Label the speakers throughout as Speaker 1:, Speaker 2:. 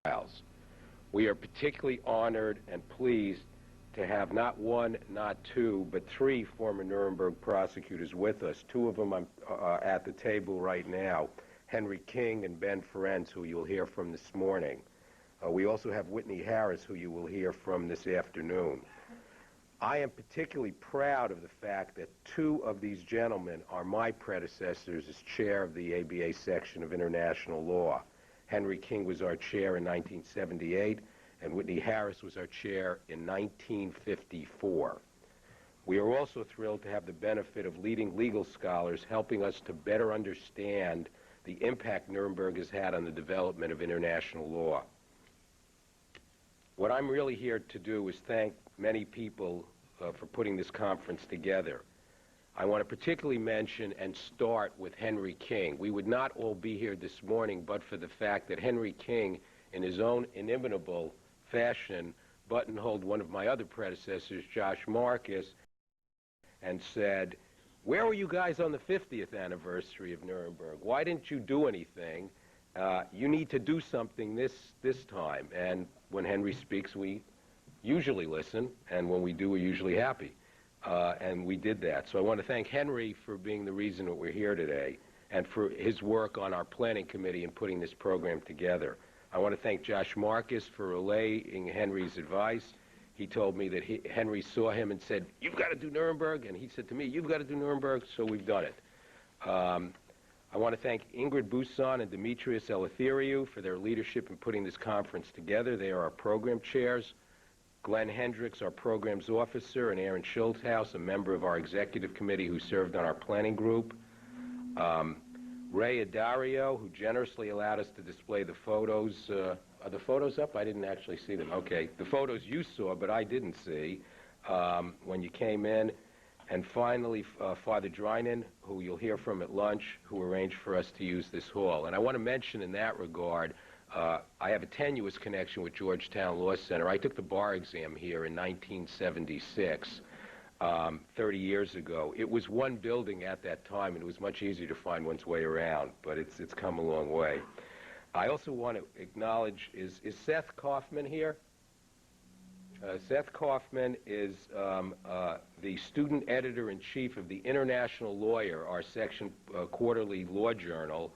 Speaker 1: trials. We are particularly honored and pleased to have not one, not two, but three former Nuremberg prosecutors with us. Two of them are at the table right now, Henry King and Ben Ferencz, who you'll hear from this morning. We also have Whitney Harris, who you will hear from this afternoon. I am particularly proud of the fact that two of these gentlemen are my predecessors as chair of the ABA section of international law. Henry King was our chair in 1978, and Whitney Harris was our chair in 1954. We are also thrilled to have the benefit of leading legal scholars helping us to better understand the impact Nuremberg has had on the development of international law. What I'm really here to do is thank many people for putting this conference together. I want to particularly mention and start with Henry King. We would not all be here this morning but for the fact that Henry King, in his own inimitable fashion, buttonholed one of my other predecessors, Josh Marcus, and said, "Where were you guys on the 50th anniversary of Nuremberg? Why didn't you do anything? You need to do something this time." And when Henry speaks, we usually listen, and when we do, we're usually happy. And we did that. So I want to thank Henry for being the reason that we're here today, and for his work on our planning committee in putting this program together. I want to thank Josh Marcus for relaying Henry's advice. He told me that Henry saw him and said, "You've got to do Nuremberg," and he said to me, "You've got to do Nuremberg," so we've done it. I want to thank Ingrid Busan and Demetrius Eleftheriou for their leadership in putting this conference together. They are our program chairs. Glenn Hendricks, our programs officer, and Aaron Schulthouse, a member of our executive committee who served on our planning group. Ray Adario, who generously allowed us to display the photos. Are the photos up? I didn't actually see them. Okay, the photos you saw, but I didn't see when you came in. And finally, Father Drinan, who you'll hear from at lunch, who arranged for us to use this hall. And I want to mention in that regard, I have a tenuous connection with Georgetown Law Center. I took the bar exam here in 1976, 30 years ago. It was one building at that time, and it was much easier to find one's way around, but it's come a long way. I also want to acknowledge, is Seth Kaufman here? Seth Kaufman is the student editor-in-chief of the International Lawyer, our section quarterly law journal.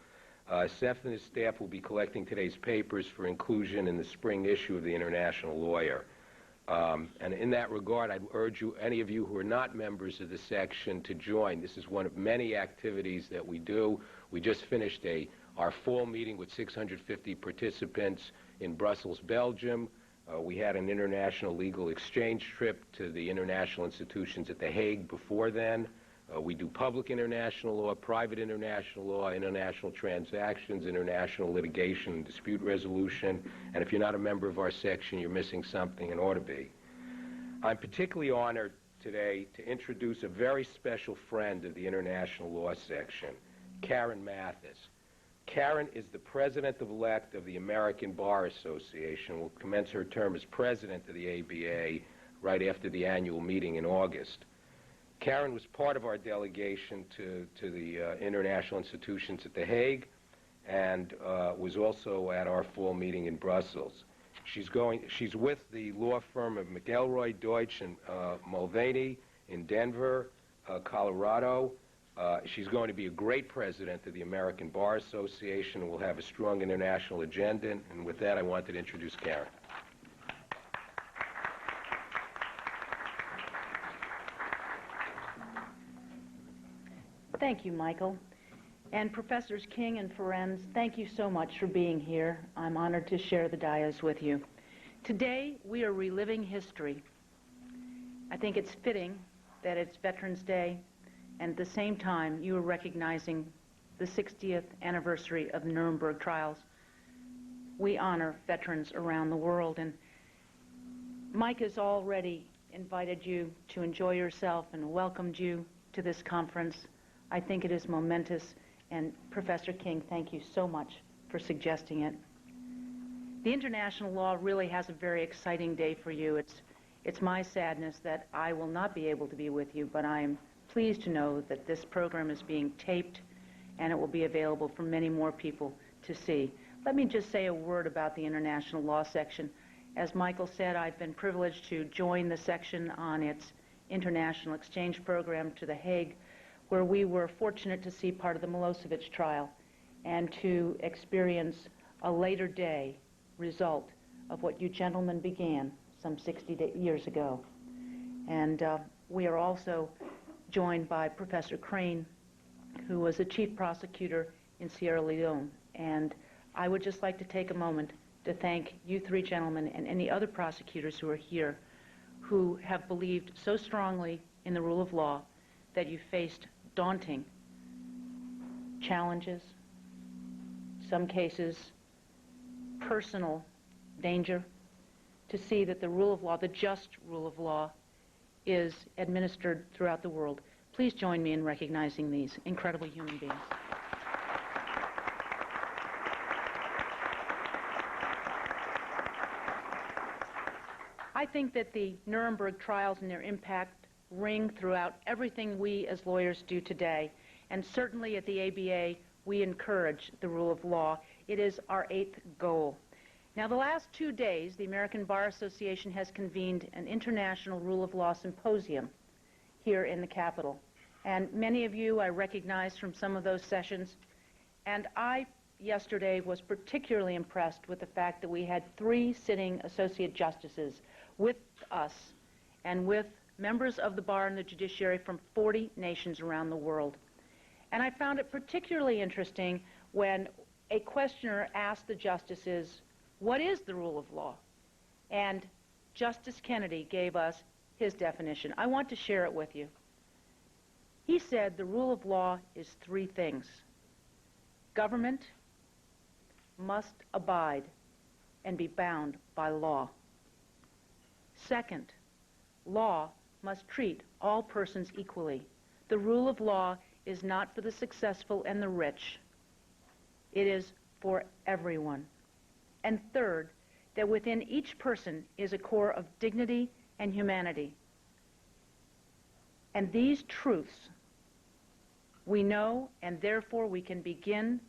Speaker 1: Seth and his staff will be collecting today's papers for inclusion in the spring issue of the International Lawyer. And in that regard, I'd urge you, any of you who are not members of the section, to join. This is one of many activities that we do. We just finished our fall meeting with 650 participants in Brussels, Belgium. We had an international legal exchange trip to the international institutions at The Hague before then. We do public international law, private international law, international transactions, international litigation, and dispute resolution. And if you're not a member of our section, you're missing something and ought to be. I'm particularly honored today to introduce a very special friend of the international law section, Karen Mathis. Karen is the president-elect of the American Bar Association, will commence her term as president of the ABA right after the annual meeting in August. Karen was part of our delegation to the international institutions at The Hague, and was also at our fall meeting in Brussels. She's with the law firm of McElroy, Deutsch, and Mulvaney in Denver, Colorado. She's going to be a great president of the American Bar Association and will have a strong international agenda. And with that, I wanted to introduce Karen.
Speaker 2: Thank you, Michael. And Professors King and Ferencz, thank you so much for being here. I'm honored to share the dais with you. Today, we are reliving history. I think it's fitting that it's Veterans Day, and at the same time, you are recognizing the 60th anniversary of the Nuremberg trials. We honor veterans around the world, and Mike has already invited you to enjoy yourself and welcomed you to this conference. I think it is momentous, and Professor King, thank you so much for suggesting it. The international law really has a very exciting day for you. It's my sadness that I will not be able to be with you, but I am pleased to know that this program is being taped and it will be available for many more people to see. Let me just say a word about the international law section. As Michael said, I've been privileged to join the section on its international exchange program to The Hague, where we were fortunate to see part of the Milosevic trial and to experience a later day result of what you gentlemen began some 60 years ago. And we are also joined by Professor Crane, who was the chief prosecutor in Sierra Leone. And I would just like to take a moment to thank you three gentlemen and any other prosecutors who are here who have believed so strongly in the rule of law that you faced daunting challenges, some cases personal danger, to see that the rule of law, the just rule of law, is administered throughout the world. Please join me in recognizing these incredible human beings. I think that the Nuremberg trials and their impact ring throughout everything we as lawyers do today, and certainly at the ABA we encourage the rule of law. It is our 8th goal. Now, the last 2 days, the American Bar Association has convened an international rule of law symposium here in the Capitol. And many of you I recognize from some of those sessions. And I, yesterday, was particularly impressed with the fact that we had 3 sitting associate justices with us and with members of the bar and the judiciary from 40 nations around the world. And I found it particularly interesting when a questioner asked the justices, "What is the rule of law?" And Justice Kennedy gave us his definition. I want to share it with you. He said the rule of law is 3 things. Government must abide and be bound by law. Second, law must treat all persons equally. The rule of law is not for the successful and the rich. It is for everyone. And third, that within each person is a core of dignity and humanity. And these truths we know, and therefore we can begin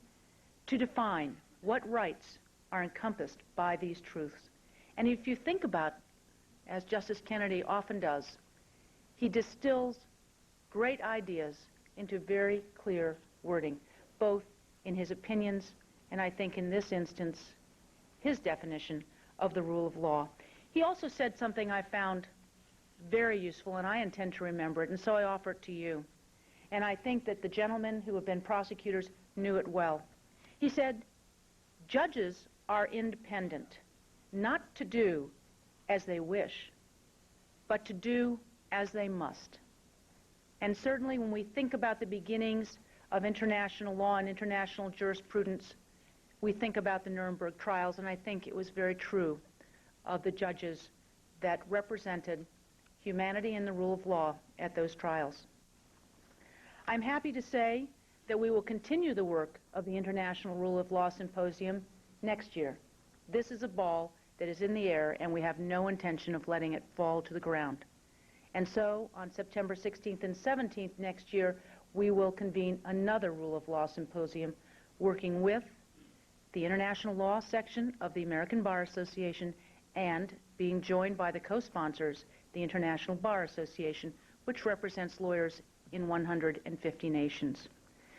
Speaker 2: to define what rights are encompassed by these truths. And if you think about, as Justice Kennedy often does, he distills great ideas into very clear wording, both in his opinions and I think in this instance, his definition of the rule of law. He also said something I found very useful, and I intend to remember it, and so I offer it to you. And I think that the gentlemen who have been prosecutors knew it well. He said, judges are independent, not to do as they wish, but to do as they must. And certainly when we think about the beginnings of international law and international jurisprudence, we think about the Nuremberg trials, and I think it was very true of the judges that represented humanity and the rule of law at those trials. I'm happy to say that we will continue the work of the International Rule of Law Symposium next year. This is a ball that is in the air, and we have no intention of letting it fall to the ground. And so, on September 16th and 17th next year, we will convene another Rule of Law Symposium working with the International Law section of the American Bar Association and being joined by the co-sponsors, the International Bar Association, which represents lawyers in 150 nations.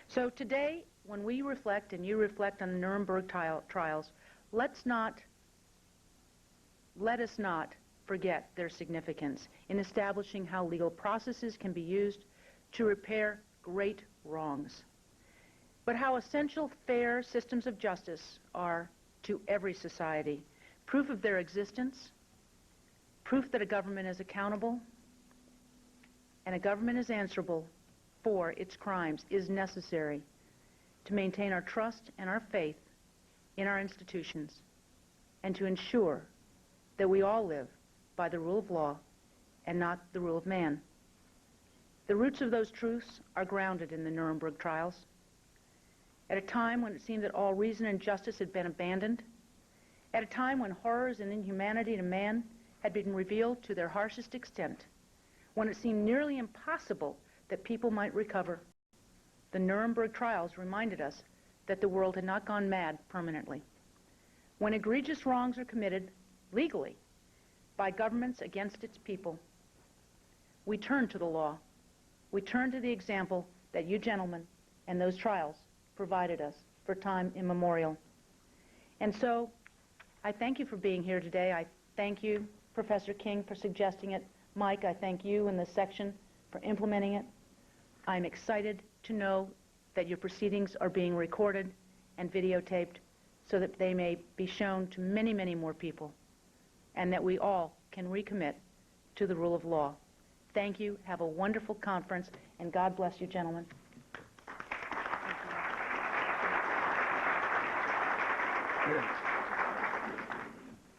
Speaker 2: So today, when we reflect and you reflect on the Nuremberg trials, let us not forget their significance in establishing how legal processes can be used to repair great wrongs, but how essential fair systems of justice are to every society. Proof of their existence, proof that a government is accountable and a government is answerable for its crimes is necessary to maintain our trust and our faith in our institutions and to ensure that we all live by the rule of law and not the rule of man. The roots of those truths are grounded in the Nuremberg trials. At a time when it seemed that all reason and justice had been abandoned, at a time when horrors and inhumanity to man had been revealed to their harshest extent, when it seemed nearly impossible that people might recover, the Nuremberg trials reminded us that the world had not gone mad permanently. When egregious wrongs are committed legally by governments against its people, we turn to the law. We turn to the example that you gentlemen and those trials provided us for time immemorial. And so, I thank you for being here today. I thank you, Professor King, for suggesting it. Mike, I thank you and the section for implementing it. I'm excited to know that your proceedings are being recorded and videotaped so that they may be shown to many, many more people, and that we all can recommit to the rule of law. Thank you. Have a wonderful conference, and God bless you, gentlemen.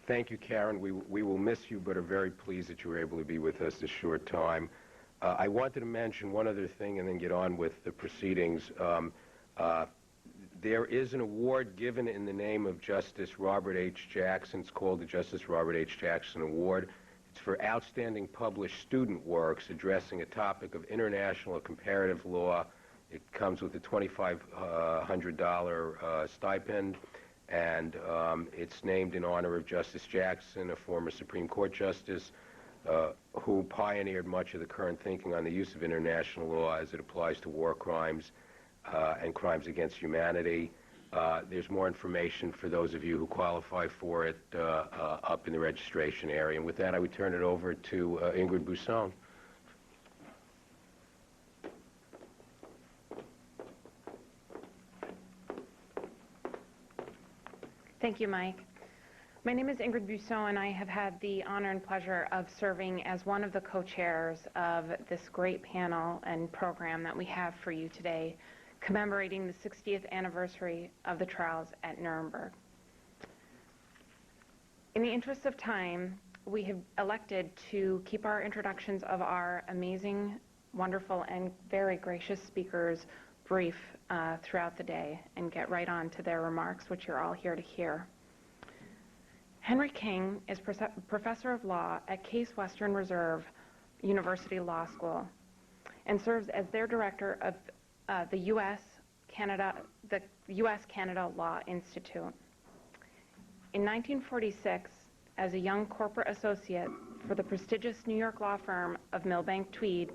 Speaker 1: Thank you, Karen. We will miss you, but are very pleased that you were able to be with us this short time. I wanted to mention one other thing and then get on with the proceedings. There is an award given in the name of Justice Robert H. Jackson. It's called the Justice Robert H. Jackson Award. It's for outstanding published student works addressing a topic of international or comparative law. It comes with a $2,500 stipend, and it's named in honor of Justice Jackson, a former Supreme Court justice who pioneered much of the current thinking on the use of international law as it applies to war crimes and crimes against humanity. There's more information for those of you who qualify for it up in the registration area. And with that, I would turn it over to Ingrid Busson.
Speaker 3: Thank you, Mike. My name is Ingrid Busson, and I have had the honor and pleasure of serving as one of the co-chairs of this great panel and program that we have for you today, commemorating the 60th anniversary of the trials at Nuremberg. In the interest of time, we have elected to keep our introductions of our amazing, wonderful, and very gracious speakers brief throughout the day and get right on to their remarks, which you're all here to hear. Henry King is professor of law at Case Western Reserve University Law School and serves as their director of the U.S.-Canada Law Institute. In 1946, as a young corporate associate for the prestigious New York law firm of Milbank Tweed,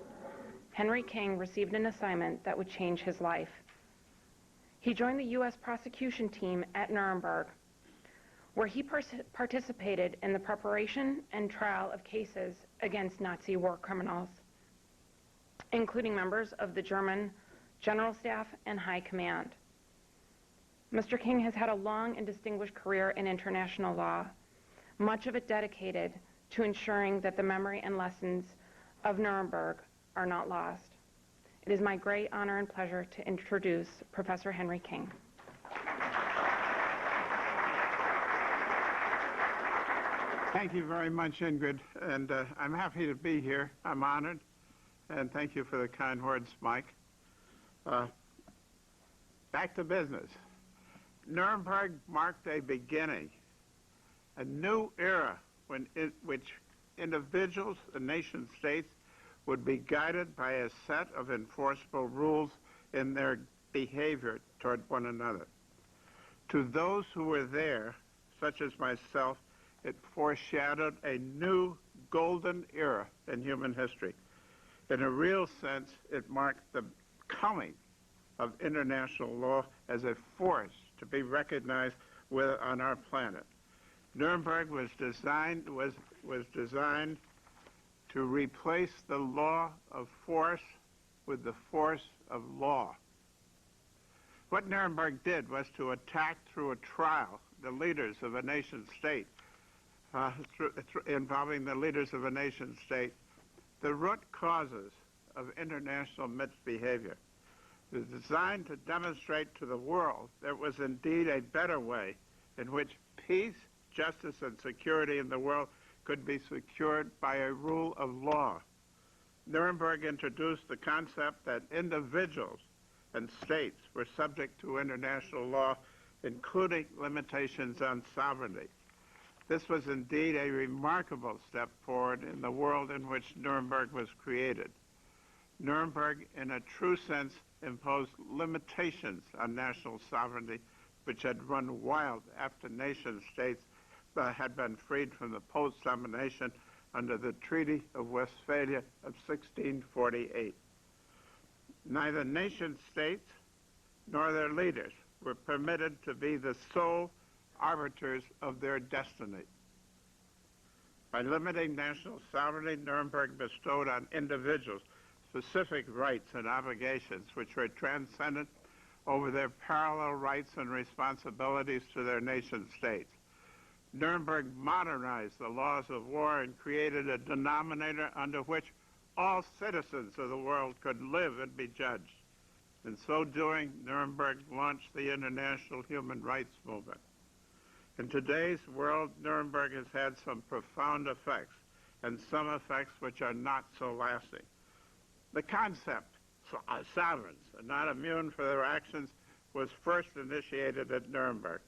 Speaker 3: Henry King received an assignment that would change his life. He joined the U.S. prosecution team at Nuremberg, where he participated in the preparation and trial of cases against Nazi war criminals, including members of the German General Staff and High Command. Mr. King has had a long and distinguished career in international law, much of it dedicated to ensuring that the memory and lessons of Nuremberg are not lost. It is my great honor and pleasure to introduce Professor Henry King.
Speaker 4: Thank you very much, Ingrid, and I'm happy to be here. I'm honored, and thank you for the kind words, Mike. Back to business. Nuremberg marked a beginning, a new era which individuals and nation states would be guided by a set of enforceable rules in their behavior toward one another. To those who were there, such as myself, it foreshadowed a new golden era in human history. In a real sense, it marked the coming of international law as a force to be recognized on our planet. Nuremberg was designed to replace the law of force with the force of law. What Nuremberg did was to attack through a trial the leaders of a nation state, involving the leaders of a nation state, the root causes of international misbehavior. It was designed to demonstrate to the world there was indeed a better way in which peace, justice, and security in the world could be secured by a rule of law. Nuremberg introduced the concept that individuals and states were subject to international law, including limitations on sovereignty. This was indeed a remarkable step forward in the world in which Nuremberg was created. Nuremberg, in a true sense, imposed limitations on national sovereignty which had run wild after nation-states had been freed from the post-domination under the Treaty of Westphalia of 1648. Neither nation-states nor their leaders were permitted to be the sole arbiters of their destiny. By limiting national sovereignty, Nuremberg bestowed on individuals specific rights and obligations which were transcendent over their parallel rights and responsibilities to their nation-states. Nuremberg modernized the laws of war and created a denominator under which all citizens of the world could live and be judged. In so doing, Nuremberg launched the international human rights movement. In today's world, Nuremberg has had some profound effects, and some effects which are not so lasting. The concept, sovereigns are not immune for their actions, was first initiated at Nuremberg.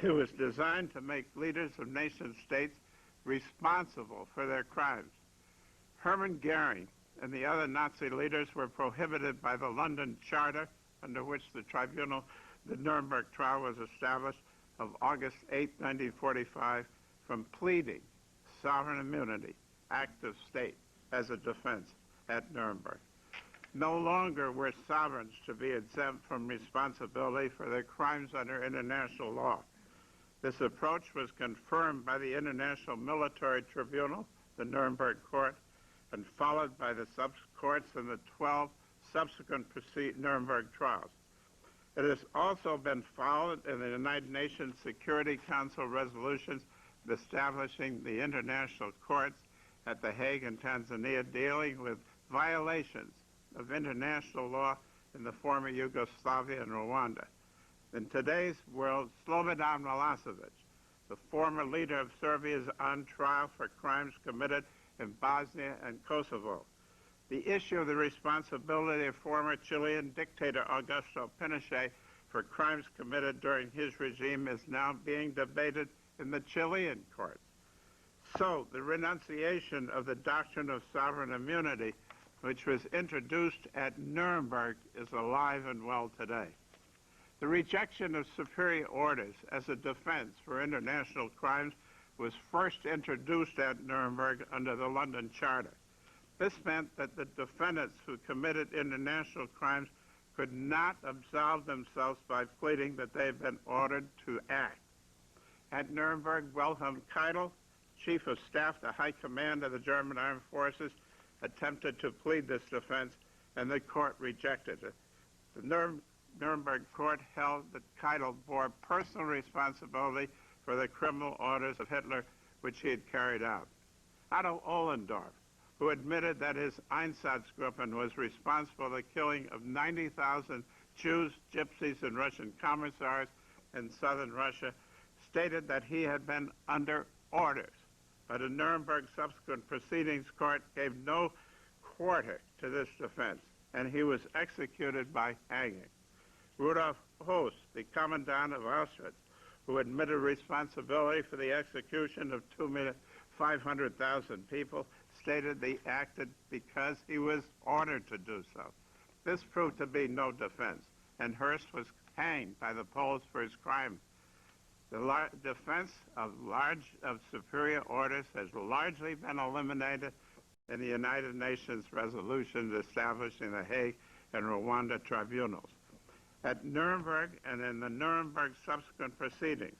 Speaker 4: It was designed to make leaders of nation-states responsible for their crimes. Hermann Goering and the other Nazi leaders were prohibited by the London Charter, under which the Nuremberg trial was established, of August 8, 1945, from pleading sovereign immunity, act of state, as a defense at Nuremberg. No longer were sovereigns to be exempt from responsibility for their crimes under international law. This approach was confirmed by the International Military Tribunal, the Nuremberg Court, and followed by the courts in the 12 subsequent Nuremberg trials. It has also been followed in the United Nations Security Council resolutions establishing the international courts at The Hague and Tanzania dealing with violations of international law in the former Yugoslavia and Rwanda. In today's world, Slobodan Milosevic, the former leader of Serbia, is on trial for crimes committed in Bosnia and Kosovo. The issue of the responsibility of former Chilean dictator Augusto Pinochet for crimes committed during his regime is now being debated in the Chilean courts. So, the renunciation of the doctrine of sovereign immunity, which was introduced at Nuremberg, is alive and well today. The rejection of superior orders as a defense for international crimes was first introduced at Nuremberg under the London Charter. This meant that the defendants who committed international crimes could not absolve themselves by pleading that they had been ordered to act. At Nuremberg, Wilhelm Keitel, Chief of Staff to High Command of the German Armed Forces, attempted to plead this defense, and the court rejected it. The Nuremberg court held that Keitel bore personal responsibility for the criminal orders of Hitler which he had carried out. Otto Ohlendorf, who admitted that his Einsatzgruppen was responsible for the killing of 90,000 Jews, Gypsies, and Russian commissars in southern Russia, stated that he had been under orders. But a Nuremberg subsequent proceedings court gave no quarter to this defense, and he was executed by hanging. Rudolf Höss, the commandant of Auschwitz, who admitted responsibility for the execution of 2,500,000 people, stated he acted because he was ordered to do so. This proved to be no defense, and Höss was hanged by the Poles for his crime. The defense of superior orders has largely been eliminated in the United Nations resolutions establishing the Hague and Rwanda tribunals. At Nuremberg and in the Nuremberg subsequent proceedings,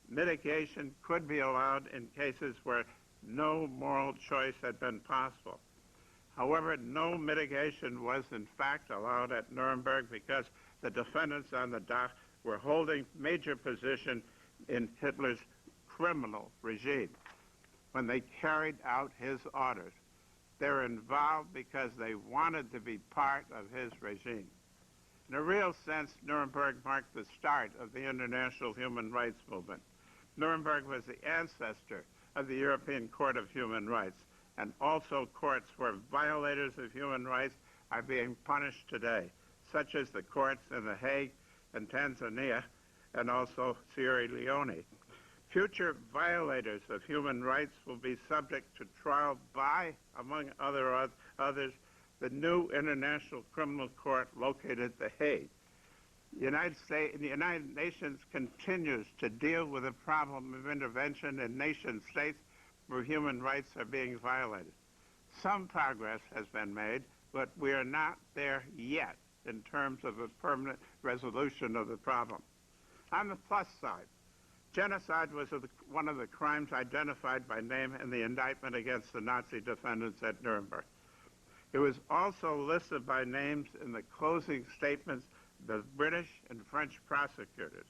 Speaker 4: mitigation could be allowed in cases where no moral choice had been possible. However, no mitigation was in fact allowed at Nuremberg because the defendants on the dock were holding major position in Hitler's criminal regime when they carried out his orders. They're involved because they wanted to be part of his regime. In a real sense, Nuremberg marked the start of the international human rights movement. Nuremberg was the ancestor of the European Court of Human Rights, and also courts where violators of human rights are being punished today, such as the courts in The Hague and Tanzania, and also Sierra Leone. Future violators of human rights will be subject to trial by, among others, the new International Criminal Court located at The Hague. The United Nations continues to deal with the problem of intervention in nation states where human rights are being violated. Some progress has been made, but we are not there yet in terms of a permanent resolution of the problem. On the plus side, genocide was one of the crimes identified by name in the indictment against the Nazi defendants at Nuremberg. It was also listed by names in the closing statements of the British and French prosecutors.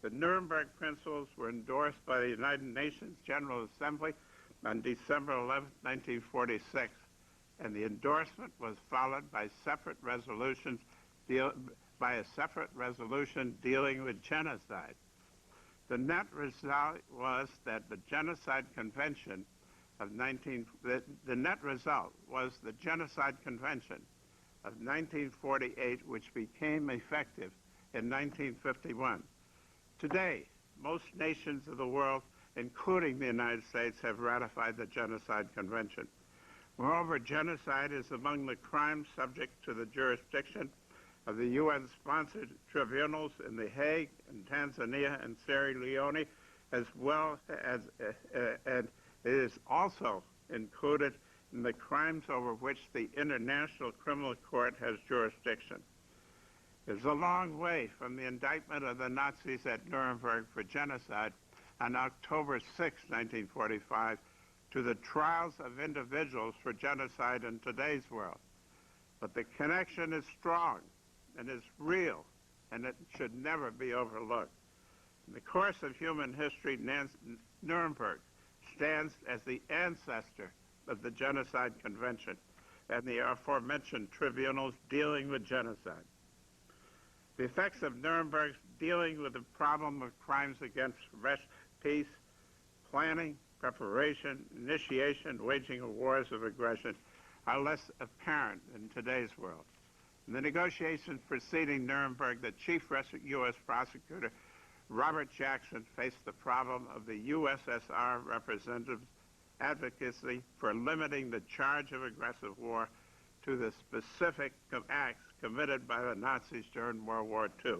Speaker 4: The Nuremberg principles were endorsed by the United Nations General Assembly on December 11, 1946, and the endorsement was followed by separate resolutions by a separate resolution dealing with genocide. The net result was that the Genocide Convention of the net result was the Genocide Convention of 1948, which became effective in 1951. Today, most nations of the world, including the United States, have ratified the Genocide Convention. Moreover, genocide is among the crimes subject to the jurisdiction of the UN-sponsored tribunals in The Hague, in Tanzania, and Sierra Leone, as well as, and it is also included in the crimes over which the International Criminal Court has jurisdiction. It's a long way from the indictment of the Nazis at Nuremberg for genocide on October 6, 1945, to the trials of individuals for genocide in today's world. But the connection is strong and is real, and it should never be overlooked. In the course of human history, Nuremberg stands as the ancestor of the Genocide Convention and the aforementioned tribunals dealing with genocide. The effects of Nuremberg's dealing with the problem of crimes against peace, planning, preparation, initiation, waging of wars of aggression are less apparent in today's world. In the negotiations preceding Nuremberg, the chief U.S. prosecutor, Robert Jackson, faced the problem of the USSR representatives' advocacy for limiting the charge of aggressive war to the specific acts committed by the Nazis during World War II.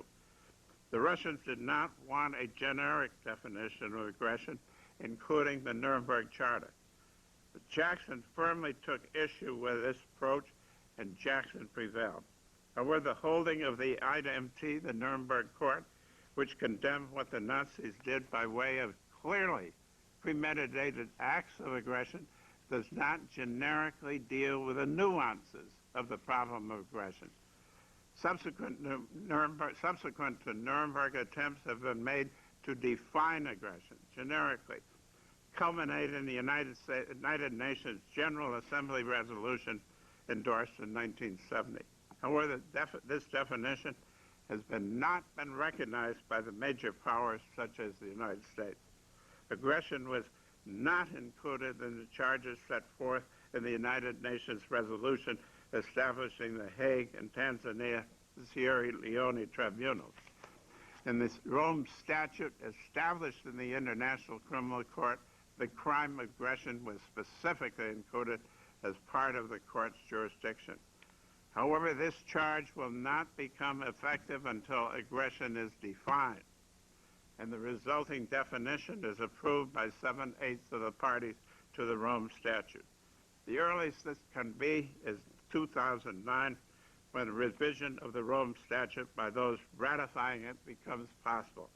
Speaker 4: The Russians did not want a generic definition of aggression, including the Nuremberg Charter. But Jackson firmly took issue with this approach, and Jackson prevailed. However, the holding of the IMT, the Nuremberg Court, which condemned what the Nazis did by way of clearly premeditated acts of aggression, does not generically deal with the nuances of the problem of aggression. Subsequent to Nuremberg, attempts have been made to define aggression generically, culminating in the United Nations General Assembly resolution endorsed in 1970. However, this definition has not been recognized by the major powers such as the United States. Aggression was not included in the charges set forth in the United Nations resolution establishing the Hague and Tanzania Sierra Leone tribunals. In the Rome Statute established in the International Criminal Court, the crime of aggression was specifically included as part of the court's jurisdiction. However, this charge will not become effective until aggression is defined, and the resulting definition is approved by 7/8 of the parties to the Rome Statute. The earliest this can be is 2009, when a revision of the Rome Statute by those ratifying it becomes possible.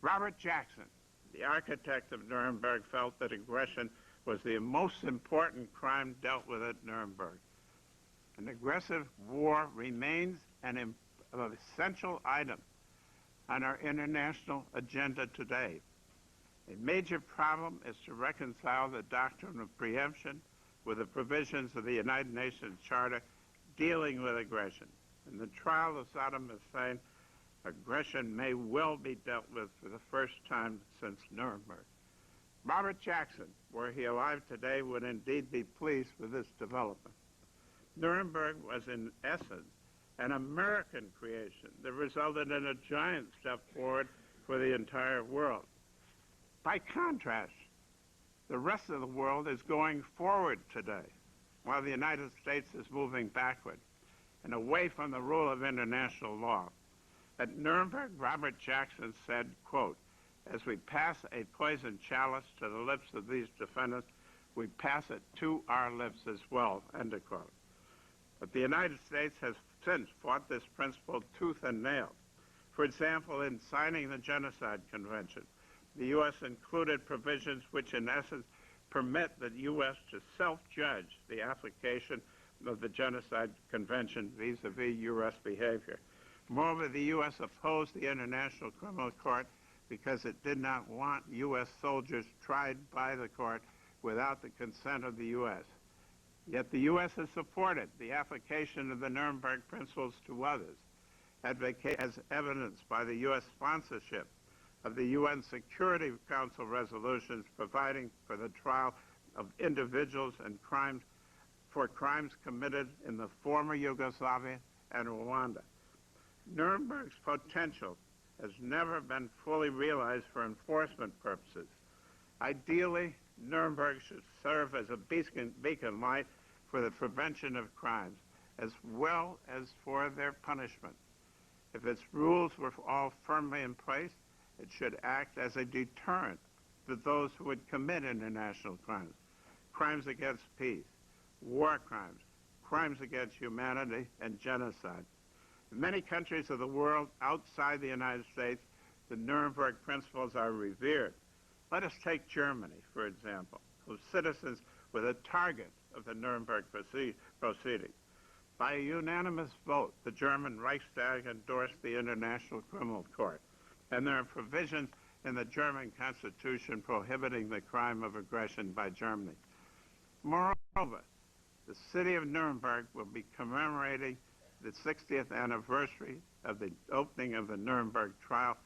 Speaker 4: Robert Jackson, the architect of Nuremberg, felt that aggression was the most important crime dealt with at Nuremberg. An aggressive war remains an essential item on our international agenda today. A major problem is to reconcile the doctrine of preemption with the provisions of the United Nations Charter dealing with aggression. In the trial of Saddam Hussein, aggression may well be dealt with for the first time since Nuremberg. Robert Jackson, were he alive today, would indeed be pleased with this development. Nuremberg was, in essence, an American creation that resulted in a giant step forward for the entire world. By contrast, the rest of the world is going forward today, while the United States is moving backward and away from the rule of international law. At Nuremberg, Robert Jackson said, quote, "As we pass a poisoned chalice to the lips of these defendants, we pass it to our lips as well," end of quote. But the United States has since fought this principle tooth and nail. For example, in signing the Genocide Convention, the U.S. included provisions which in essence permit the U.S. to self-judge the application of the Genocide Convention vis-a-vis U.S. behavior. Moreover, the U.S. opposed the International Criminal Court because it did not want U.S. soldiers tried by the court without the consent of the U.S. Yet the U.S. has supported the application of the Nuremberg principles to others, as evidenced by the U.S. sponsorship of the UN Security Council resolutions providing for the trial of individuals and for crimes committed in the former Yugoslavia and Rwanda. Nuremberg's potential has never been fully realized for enforcement purposes. Ideally, Nuremberg should serve as a beacon light for the prevention of crimes, as well as for their punishment. If its rules were all firmly in place, it should act as a deterrent to those who would commit international crimes, crimes against peace, war crimes, crimes against humanity, and genocide. In many countries of the world outside the United States, the Nuremberg principles are revered. Let us take Germany, for example, whose citizens were the target of the Nuremberg proceedings. By a unanimous vote, the German Reichstag endorsed the International Criminal Court, and there are provisions in the German Constitution prohibiting the crime of aggression by Germany. Moreover, the city of Nuremberg will be commemorating the 60th anniversary of the opening of the Nuremberg trial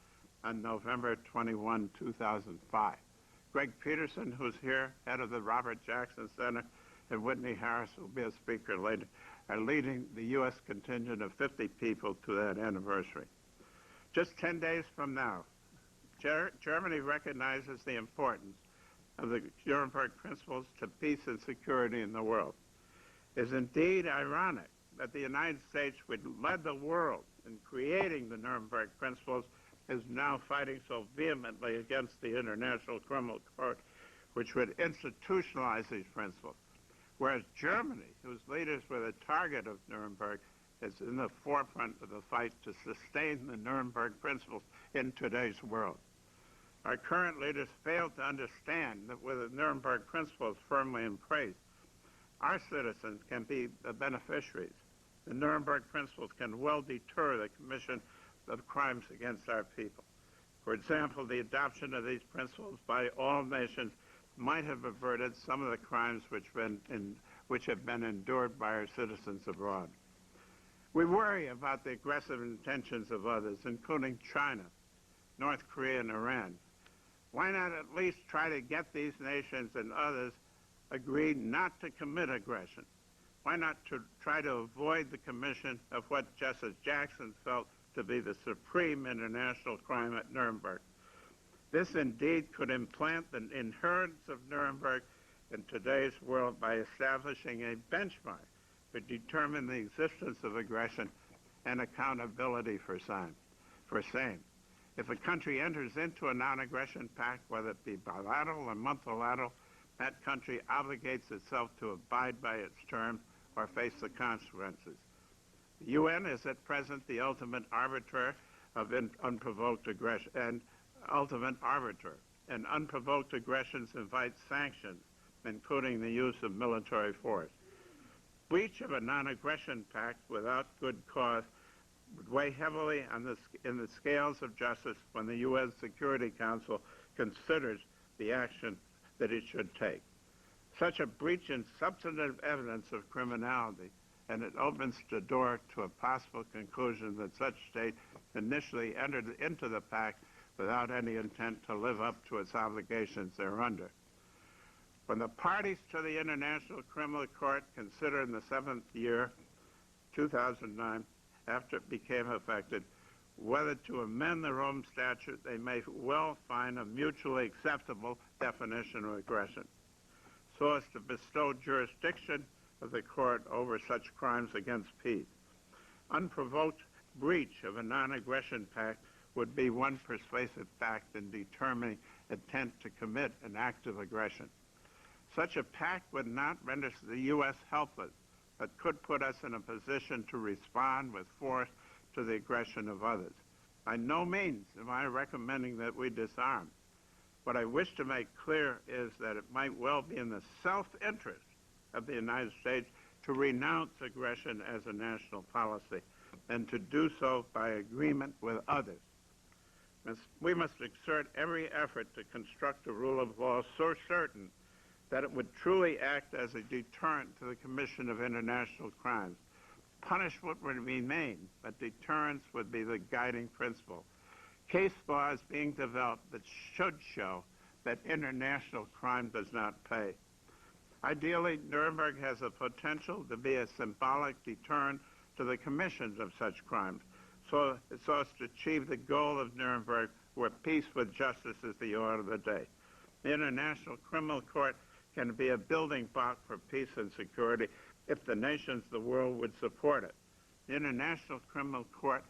Speaker 4: on November 21, 2005. Greg Peterson, who's here, head of the Robert Jackson Center, and Whitney Harris, who will be a speaker later, are leading the U.S. contingent of 50 people to that anniversary. Just 10 days from now, Germany recognizes the importance of the Nuremberg principles to peace and security in the world. It is indeed ironic that the United States, which led the world in creating the Nuremberg principles, is now fighting so vehemently against the International Criminal Court, which would institutionalize these principles. Whereas Germany, whose leaders were the target of Nuremberg, is in the forefront of the fight to sustain the Nuremberg principles in today's world. Our current leaders failed to understand that with the Nuremberg principles firmly in place, our citizens can be the beneficiaries. The Nuremberg principles can well deter the commission of crimes against our people. For example, the adoption of these principles by all nations might have averted some of the crimes which have been endured by our citizens abroad. We worry about the aggressive intentions of others, including China, North Korea, and Iran. Why not at least try to get these nations and others agreed not to commit aggression? Why not to try to avoid the commission of what Justice Jackson felt to be the supreme international crime at Nuremberg? This indeed could implant the inheritance of Nuremberg in today's world by establishing a benchmark to determine the existence of aggression and accountability for same. If a country enters into a non-aggression pact, whether it be bilateral or multilateral, that country obligates itself to abide by its terms or face the consequences. The UN is at present the ultimate arbiter of unprovoked aggression and unprovoked aggressions invite sanctions, including the use of military force. Breach of a non-aggression pact without good cause would weigh heavily in the scales of justice when the UN Security Council considers the action that it should take. Such a breach in substantive evidence of criminality, and it opens the door to a possible conclusion that such state initially entered into the pact without any intent to live up to its obligations thereunder. When the parties to the International Criminal Court consider in the 7th year, 2009, after it became effective, whether to amend the Rome Statute, they may well find a mutually acceptable definition of aggression, so as to bestow jurisdiction of the court over such crimes against peace. Unprovoked breach of a non-aggression pact would be one persuasive fact in determining intent to commit an act of aggression. Such a pact would not render the U.S. helpless, but could put us in a position to respond with force to the aggression of others. By no means am I recommending that we disarm. What I wish to make clear is that it might well be in the self-interest of the United States to renounce aggression as a national policy and to do so by agreement with others. We must exert every effort to construct a rule of law so certain that it would truly act as a deterrent to the commission of international crimes. Punishment would remain, but deterrence would be the guiding principle. Case law is being developed that should show that international crime does not pay. Ideally, Nuremberg has the potential to be a symbolic deterrent to the commissions of such crimes, so as to achieve the goal of Nuremberg, where peace with justice is the order of the day. The International Criminal Court can be a building block for peace and security if the nations of the world would support it. The International Criminal Court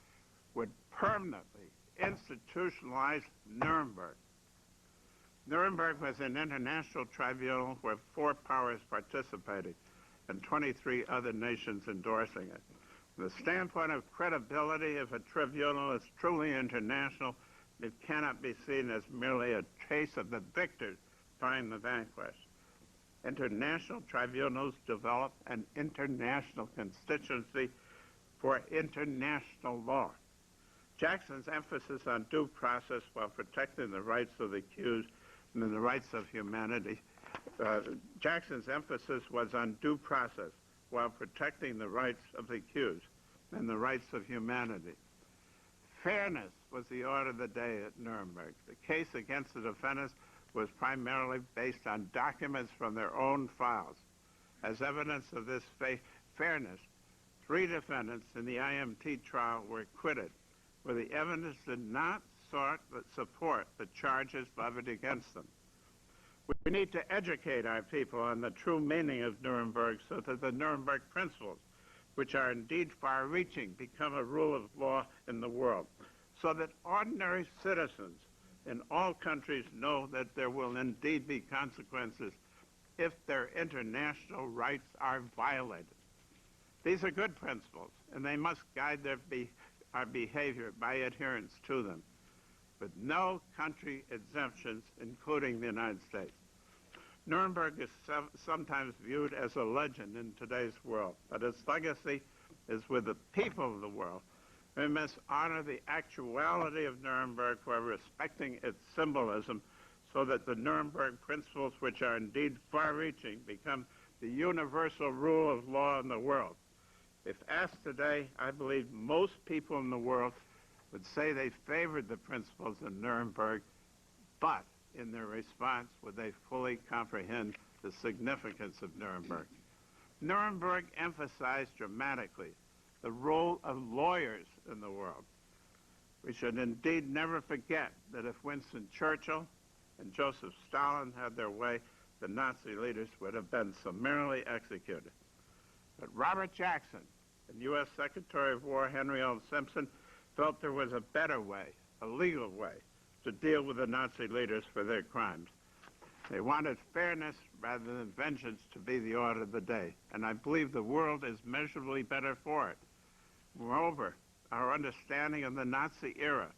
Speaker 4: would permanently institutionalize Nuremberg. Nuremberg was an international tribunal where 4 powers participated and 23 other nations endorsing it. From the standpoint of credibility, if a tribunal is truly international, it cannot be seen as merely a case of the victors fighting the vanquished. International tribunals develop an international constituency for international law. Jackson's emphasis on due process while protecting the rights of the accused and the rights of humanity. Jackson's emphasis was on due process while protecting the rights of the accused and the rights of humanity. Fairness was the order of the day at Nuremberg. The case against the defendants was primarily based on documents from their own files. As evidence of this fairness, 3 defendants in the IMT trial were acquitted, where the evidence did not support the charges levied against them. We need to educate our people on the true meaning of Nuremberg so that the Nuremberg principles, which are indeed far-reaching, become a rule of law in the world, so that ordinary citizens in all countries know that there will indeed be consequences if their international rights are violated. These are good principles, and they must guide our behavior by adherence to them, with no country exemptions, including the United States. Nuremberg is sometimes viewed as a legend in today's world, but its legacy is with the people of the world. We must honor the actuality of Nuremberg while respecting its symbolism so that the Nuremberg principles, which are indeed far-reaching, become the universal rule of law in the world. If asked today, I believe most people in the world would say they favored the principles of Nuremberg, but in their response, would they fully comprehend the significance of Nuremberg? Nuremberg emphasized dramatically the role of lawyers in the world. We should indeed never forget that if Winston Churchill and Joseph Stalin had their way, the Nazi leaders would have been summarily executed. But Robert Jackson and U.S. Secretary of War Henry L. Simpson felt there was a better way, a legal way, to deal with the Nazi leaders for their crimes. They wanted fairness rather than vengeance to be the order of the day, and I believe the world is measurably better for it. Moreover, our understanding of the Nazi era,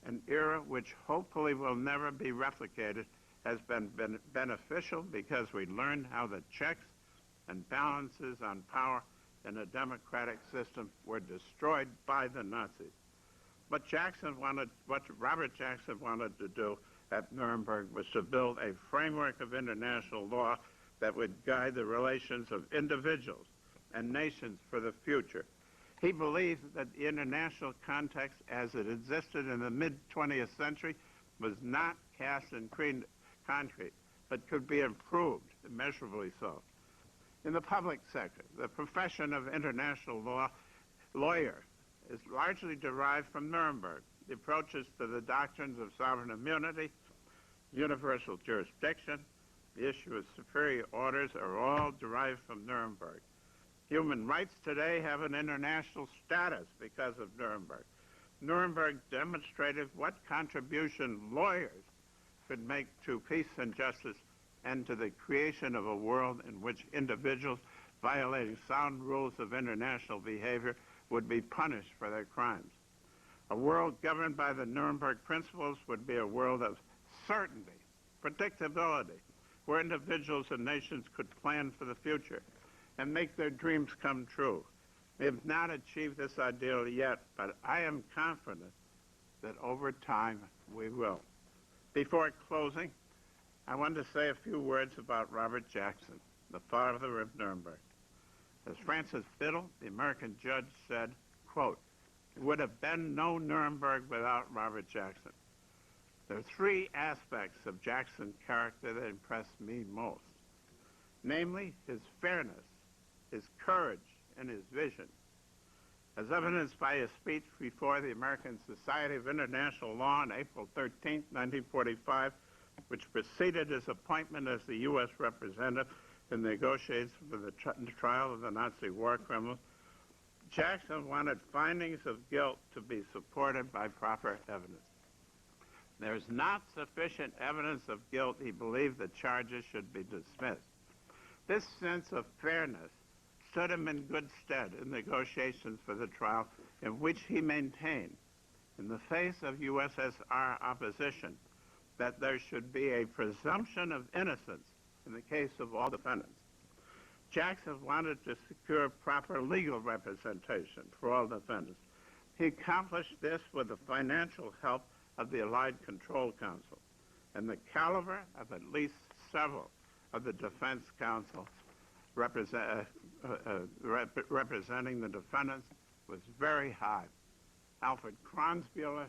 Speaker 4: an era which hopefully will never be replicated, has been beneficial because we learned how the checks and balances on power in a democratic system were destroyed by the Nazis. What Robert Jackson wanted to do at Nuremberg was to build a framework of international law that would guide the relations of individuals and nations for the future. He believed that the international context as it existed in the mid-20th century was not cast in concrete, but could be improved, immeasurably so. In the public sector, the profession of international lawyer is largely derived from Nuremberg. The approaches to the doctrines of sovereign immunity, universal jurisdiction, the issue of superior orders are all derived from Nuremberg. Human rights today have an international status because of Nuremberg. Nuremberg demonstrated what contribution lawyers could make to peace and justice and to the creation of a world in which individuals violating sound rules of international behavior would be punished for their crimes. A world governed by the Nuremberg principles would be a world of certainty, predictability, where individuals and nations could plan for the future and make their dreams come true. We have not achieved this ideal yet, but I am confident that over time we will. Before closing, I want to say a few words about Robert Jackson, the father of Nuremberg. As Francis Biddle, the American judge, said, quote, "There would have been no Nuremberg without Robert Jackson." There are three aspects of Jackson's character that impress me most, namely his fairness, his courage, and his vision. As evidenced by his speech before the American Society of International Law on April 13, 1945, which preceded his appointment as the U.S. representative in the negotiations for the trial of the Nazi war criminals, Jackson wanted findings of guilt to be supported by proper evidence. There is not sufficient evidence of guilt. He believed the charges should be dismissed. This sense of fairness stood him in good stead in negotiations for the trial, in which he maintained, in the face of USSR opposition, that there should be a presumption of innocence in the case of all defendants. Jackson wanted to secure proper legal representation for all defendants. He accomplished this with the financial help of the Allied Control Council and the caliber of at least several of the defense counsel representing the defendants was very high. Alfred Kronzbuehler,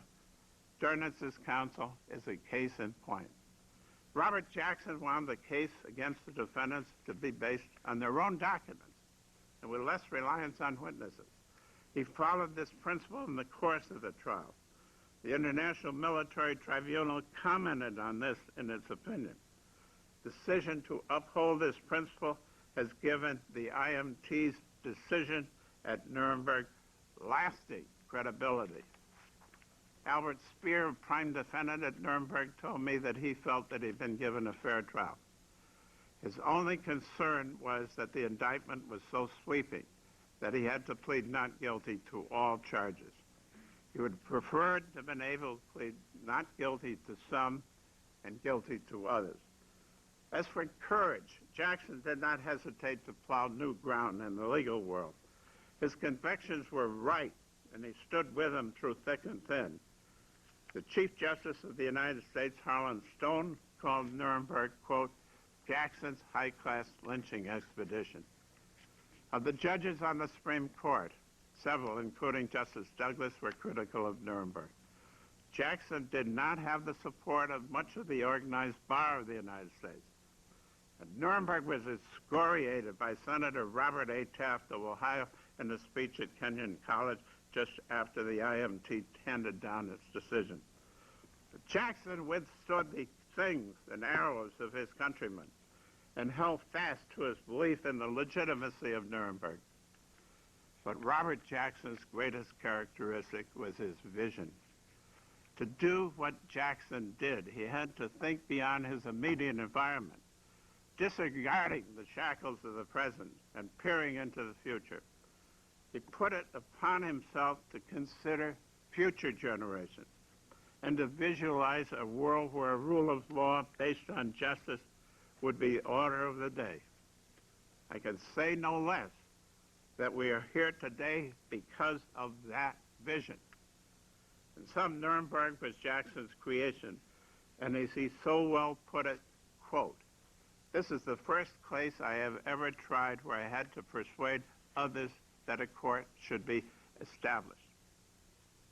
Speaker 4: Dernitz's counsel, is a case in point. Robert Jackson wanted the case against the defendants to be based on their own documents and with less reliance on witnesses. He followed this principle in the course of the trial. The International Military Tribunal commented on this in its opinion. Decision to uphold this principle has given the IMT's decision at Nuremberg lasting credibility. Albert Speer, prime defendant at Nuremberg, told me that he felt that he'd been given a fair trial. His only concern was that the indictment was so sweeping that he had to plead not guilty to all charges. He would have preferred to have been able to plead not guilty to some and guilty to others. As for courage, Jackson did not hesitate to plow new ground in the legal world. His convictions were right, and he stood with them through thick and thin. The Chief Justice of the United States, Harlan Stone, called Nuremberg, quote, Jackson's high-class lynching expedition. Of the judges on the Supreme Court, several, including Justice Douglas, were critical of Nuremberg. Jackson did not have the support of much of the organized bar of the United States. And Nuremberg was excoriated by Senator Robert A. Taft of Ohio in a speech at Kenyon College just after the IMT handed down its decision. But Jackson withstood the things and arrows of his countrymen and held fast to his belief in the legitimacy of Nuremberg. But Robert Jackson's greatest characteristic was his vision. To do what Jackson did, he had to think beyond his immediate environment, disregarding the shackles of the present and peering into the future. He put it upon himself to consider future generations and to visualize a world where a rule of law based on justice would be order of the day. I can say no less that we are here today because of that vision. In sum, Nuremberg was Jackson's creation, and as he so well put it, quote, this is the first case I have ever tried where I had to persuade others that a court should be established.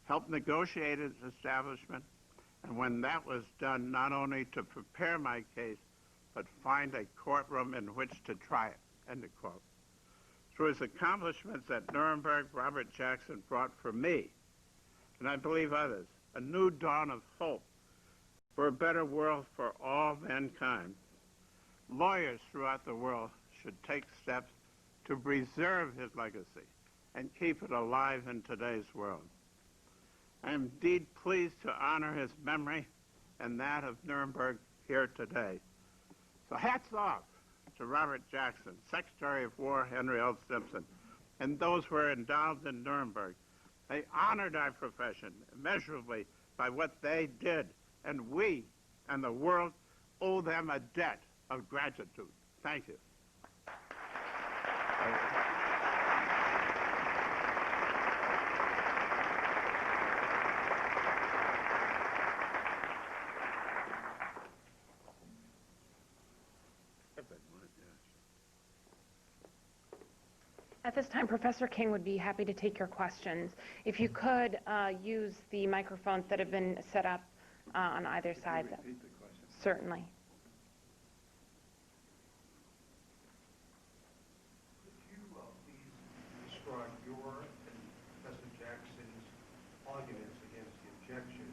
Speaker 4: Help negotiate its establishment, and when that was done, not only to prepare my case, but find a courtroom in which to try it, end of quote. Through his accomplishments at Nuremberg, Robert Jackson brought for me, and I believe others, a new dawn of hope for a better world for all mankind. Lawyers throughout the world should take steps to preserve his legacy and keep it alive in today's world. I am indeed pleased to honor his memory and that of Nuremberg here today. So hats off to Robert Jackson, Secretary of War Henry L. Simpson, and those who were involved in Nuremberg. They honored our profession immeasurably by what they did, and we and the world owe them a debt of gratitude. Thank you.
Speaker 3: At this time, Professor King would be happy to take your questions. If you could use the microphones that have been set up on either side.
Speaker 4: Repeat the question.
Speaker 3: Certainly.
Speaker 5: Could you please describe your and Professor Jackson's arguments against the objection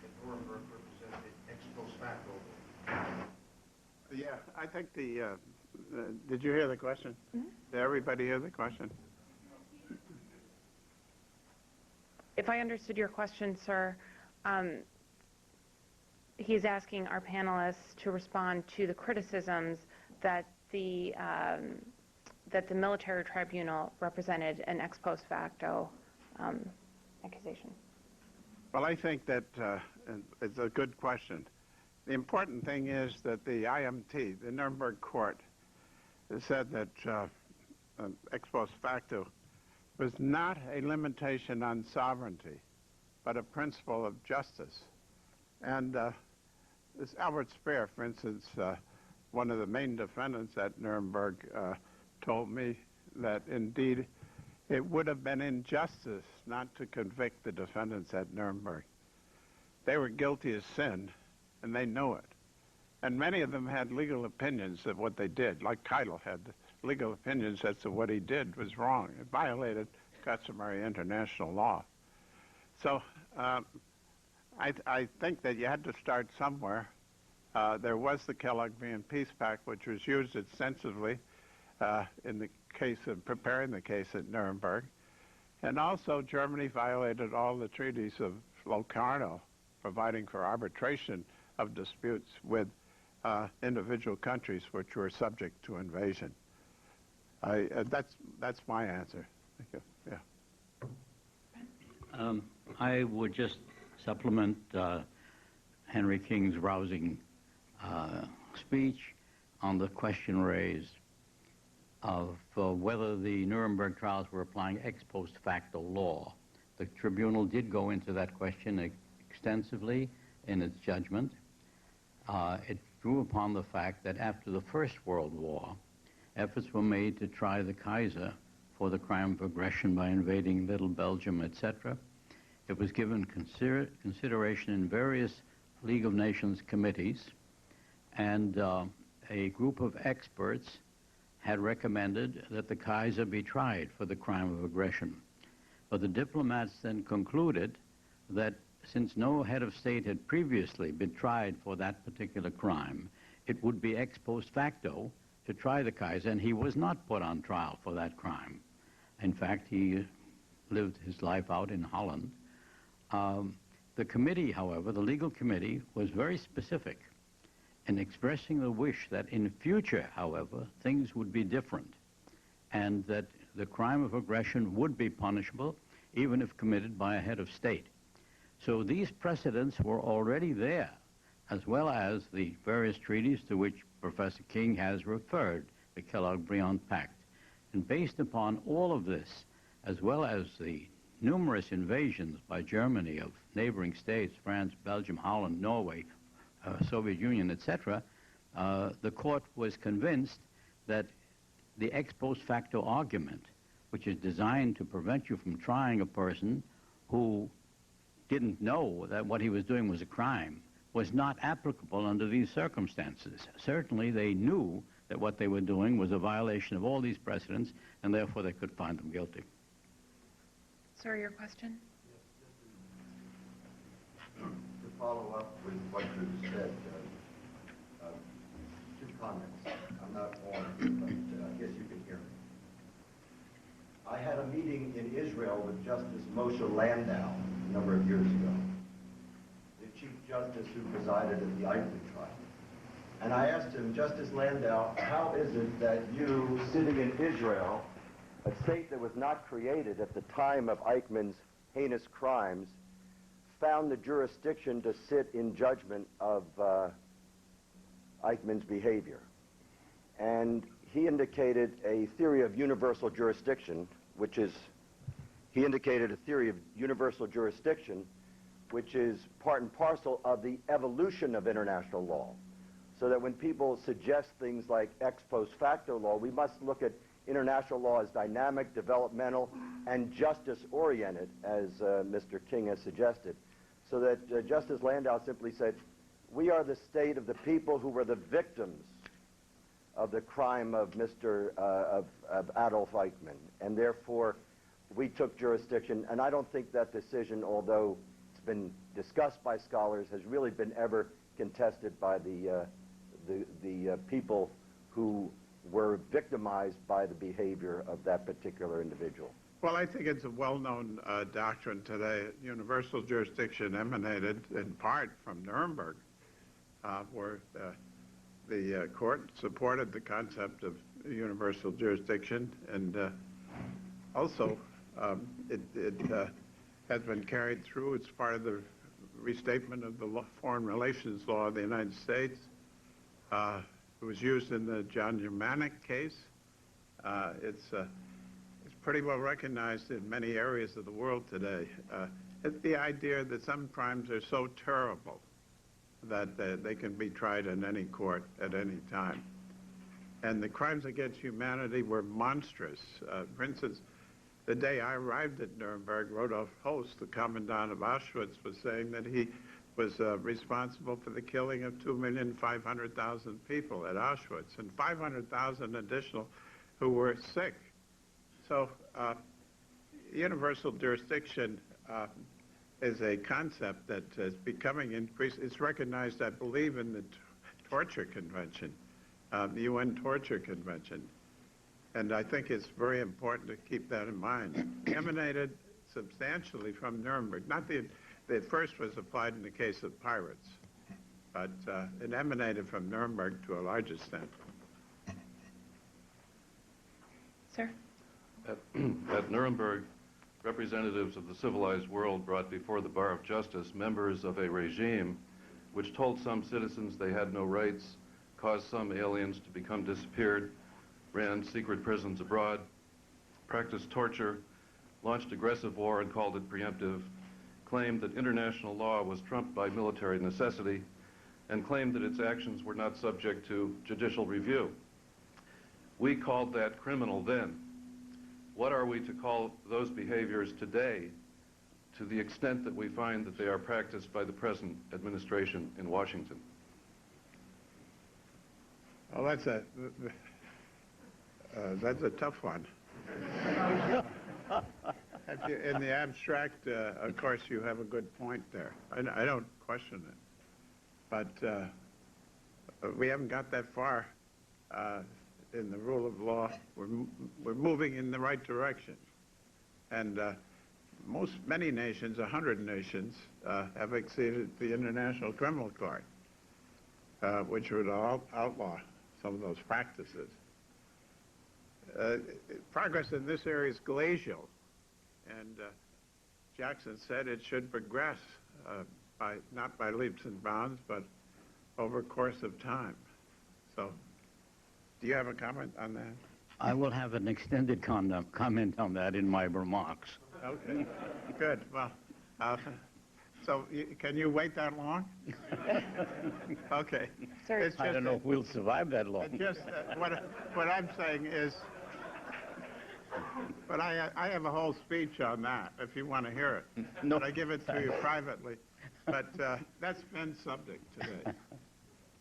Speaker 5: that Nuremberg represented ex post facto?
Speaker 4: Yeah, I think did you hear the question? Mm-hmm. Did everybody hear the question?
Speaker 3: If I understood your question, sir, he's asking our panelists to respond to the criticisms that the military tribunal represented an ex post facto accusation.
Speaker 4: Well, I think that it's a good question. The important thing is that the IMT, the Nuremberg court, said that ex post facto was not a limitation on sovereignty, but a principle of justice. And this Albert Speer, for instance, one of the main defendants at Nuremberg, told me that indeed it would have been injustice not to convict the defendants at Nuremberg. They were guilty of sin, and they knew it. And many of them had legal opinions of what they did, like Keitel had legal opinions as to what he did was wrong. It violated customary international law. So I think that you had to start somewhere. There was the Kellogg-Briand Peace Pact, which was used extensively in the case of preparing the case at Nuremberg. And also Germany violated all the treaties of Locarno, providing for arbitration of disputes with individual countries which were subject to invasion. That's my answer. Thank you. Yeah.
Speaker 6: I would just supplement Henry King's rousing speech on the question raised of whether the Nuremberg trials were applying ex post facto law. The tribunal did go into that question extensively in its judgment. It drew upon the fact that after the First World War, efforts were made to try the Kaiser for the crime of aggression by invading Little Belgium, etc. It was given consideration in various League of Nations committees, and a group of experts had recommended that the Kaiser be tried for the crime of aggression. But the diplomats then concluded that since no head of state had previously been tried for that particular crime, it would be ex post facto to try the Kaiser, and he was not put on trial for that crime. In fact, he lived his life out in Holland. The committee, however, the legal committee, was very specific in expressing the wish that in future, however, things would be different, and that the crime of aggression would be punishable even if committed by a head of state. So these precedents were already there, as well as the various treaties to which Professor King has referred, the Kellogg-Briand Pact. And based upon all of this, as well as the numerous invasions by Germany of neighboring states, France, Belgium, Holland, Norway, Soviet Union, etc., the court was convinced that the ex post facto argument, which is designed to prevent you from trying a person who didn't know that what he was doing was a crime, was not applicable under these circumstances. Certainly they knew that what they were doing was a violation of all these precedents, and therefore they could find them guilty.
Speaker 3: Sir, your question?
Speaker 7: To follow up with what you said, two comments. I'm not on, but I guess you can hear me. had a meeting in Israel with Justice Moshe Landau a number of years ago, the Chief Justice who presided at the Eichmann trial. And I asked him, Justice Landau, how is it that you, sitting in Israel, a state that was not created at the time of Eichmann's heinous crimes, found the jurisdiction to sit in judgment of Eichmann's behavior? And he indicated a theory of universal jurisdiction, which is part and parcel of the evolution of international law. So that when people suggest things like ex post facto law, we must look at international law as dynamic, developmental, and justice-oriented, as Mr. King has suggested. So that Justice Landau simply said, we are the state of the people who were the victims of the crime of of Adolf Eichmann, and therefore we took jurisdiction. And I don't think that decision, although it's been discussed by scholars, has really been ever contested by the people who were victimized by the behavior of that particular individual.
Speaker 4: Well, I think it's a well-known doctrine today. Universal jurisdiction emanated in part from Nuremberg, where the court supported the concept of universal jurisdiction, and also it has been carried through. It's part of the restatement of the foreign relations law of the United States. It was used in the John Germanic case. It's pretty well recognized in many areas of the world today. It's the idea that some crimes are so terrible that they can be tried in any court at any time. And the crimes against humanity were monstrous. For instance, the day I arrived at Nuremberg, Rudolf Host, the commandant of Auschwitz, was saying that he was responsible for the killing of 2,500,000 people at Auschwitz, and 500,000 additional who were sick. So universal jurisdiction is a concept that is becoming increased. It's recognized, I believe, in the Torture Convention, the UN Torture Convention. And I think it's very important to keep that in mind. Emanated substantially from Nuremberg. Not the first was applied in the case of pirates, but it emanated from Nuremberg to a large extent.
Speaker 3: Sir?
Speaker 8: At Nuremberg, representatives of the civilized world brought before the bar of justice members of a regime which told some citizens they had no rights, caused some aliens to become disappeared, ran secret prisons abroad, practiced torture, launched aggressive war and called it preemptive, claimed that international law was trumped by military necessity, and claimed that its actions were not subject to judicial review. We called that criminal then. What are we to call those behaviors today, to the extent that we find that they are practiced by the present administration in Washington?
Speaker 4: Well, that's a tough one. In the abstract, of course, you have a good point there. I don't question it. But we haven't got that far in the rule of law. We're moving in the right direction. And many nations, 100 nations, have exceeded the International Criminal Court, which would outlaw some of those practices. Progress in this area is glacial. And Jackson said it should progress, not by leaps and bounds, but over a course of time. So, do you have a comment on that?
Speaker 6: I will have an extended comment on that in my remarks.
Speaker 4: Okay, good. Well, so can you wait that long? Okay.
Speaker 3: Sorry.
Speaker 4: It's
Speaker 6: I don't know if we'll survive that long.
Speaker 4: Just what I'm saying is, but I have a whole speech on that, if you want to hear it.
Speaker 6: No,
Speaker 4: but I give it to you privately. But that's Ben's subject today.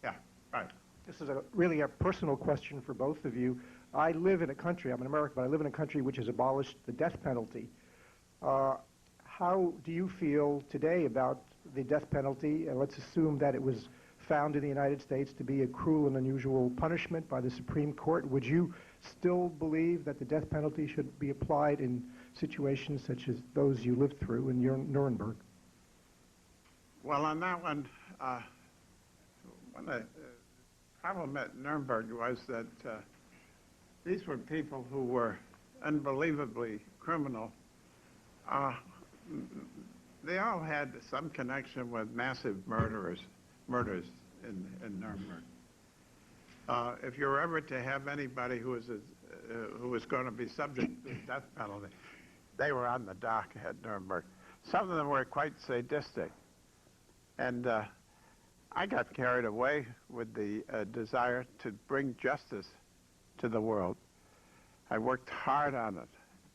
Speaker 4: Yeah, right.
Speaker 5: This is really a personal question for both of you. I live in a country, I'm an American, but I live in a country which has abolished the death penalty. How do you feel today about the death penalty? And let's assume that it was found in the United States to be a cruel and unusual punishment by the Supreme Court. Would you still believe that the death penalty should be applied in situations such as those you lived through in Nuremberg?
Speaker 4: Well, on that one, the problem at Nuremberg was that these were people who were unbelievably criminal. They all had some connection with massive murders in Nuremberg. If you were ever to have anybody who was going to be subject to the death penalty, they were on the dock at Nuremberg. Some of them were quite sadistic. And I got carried away with the desire to bring justice to the world. I worked hard on it.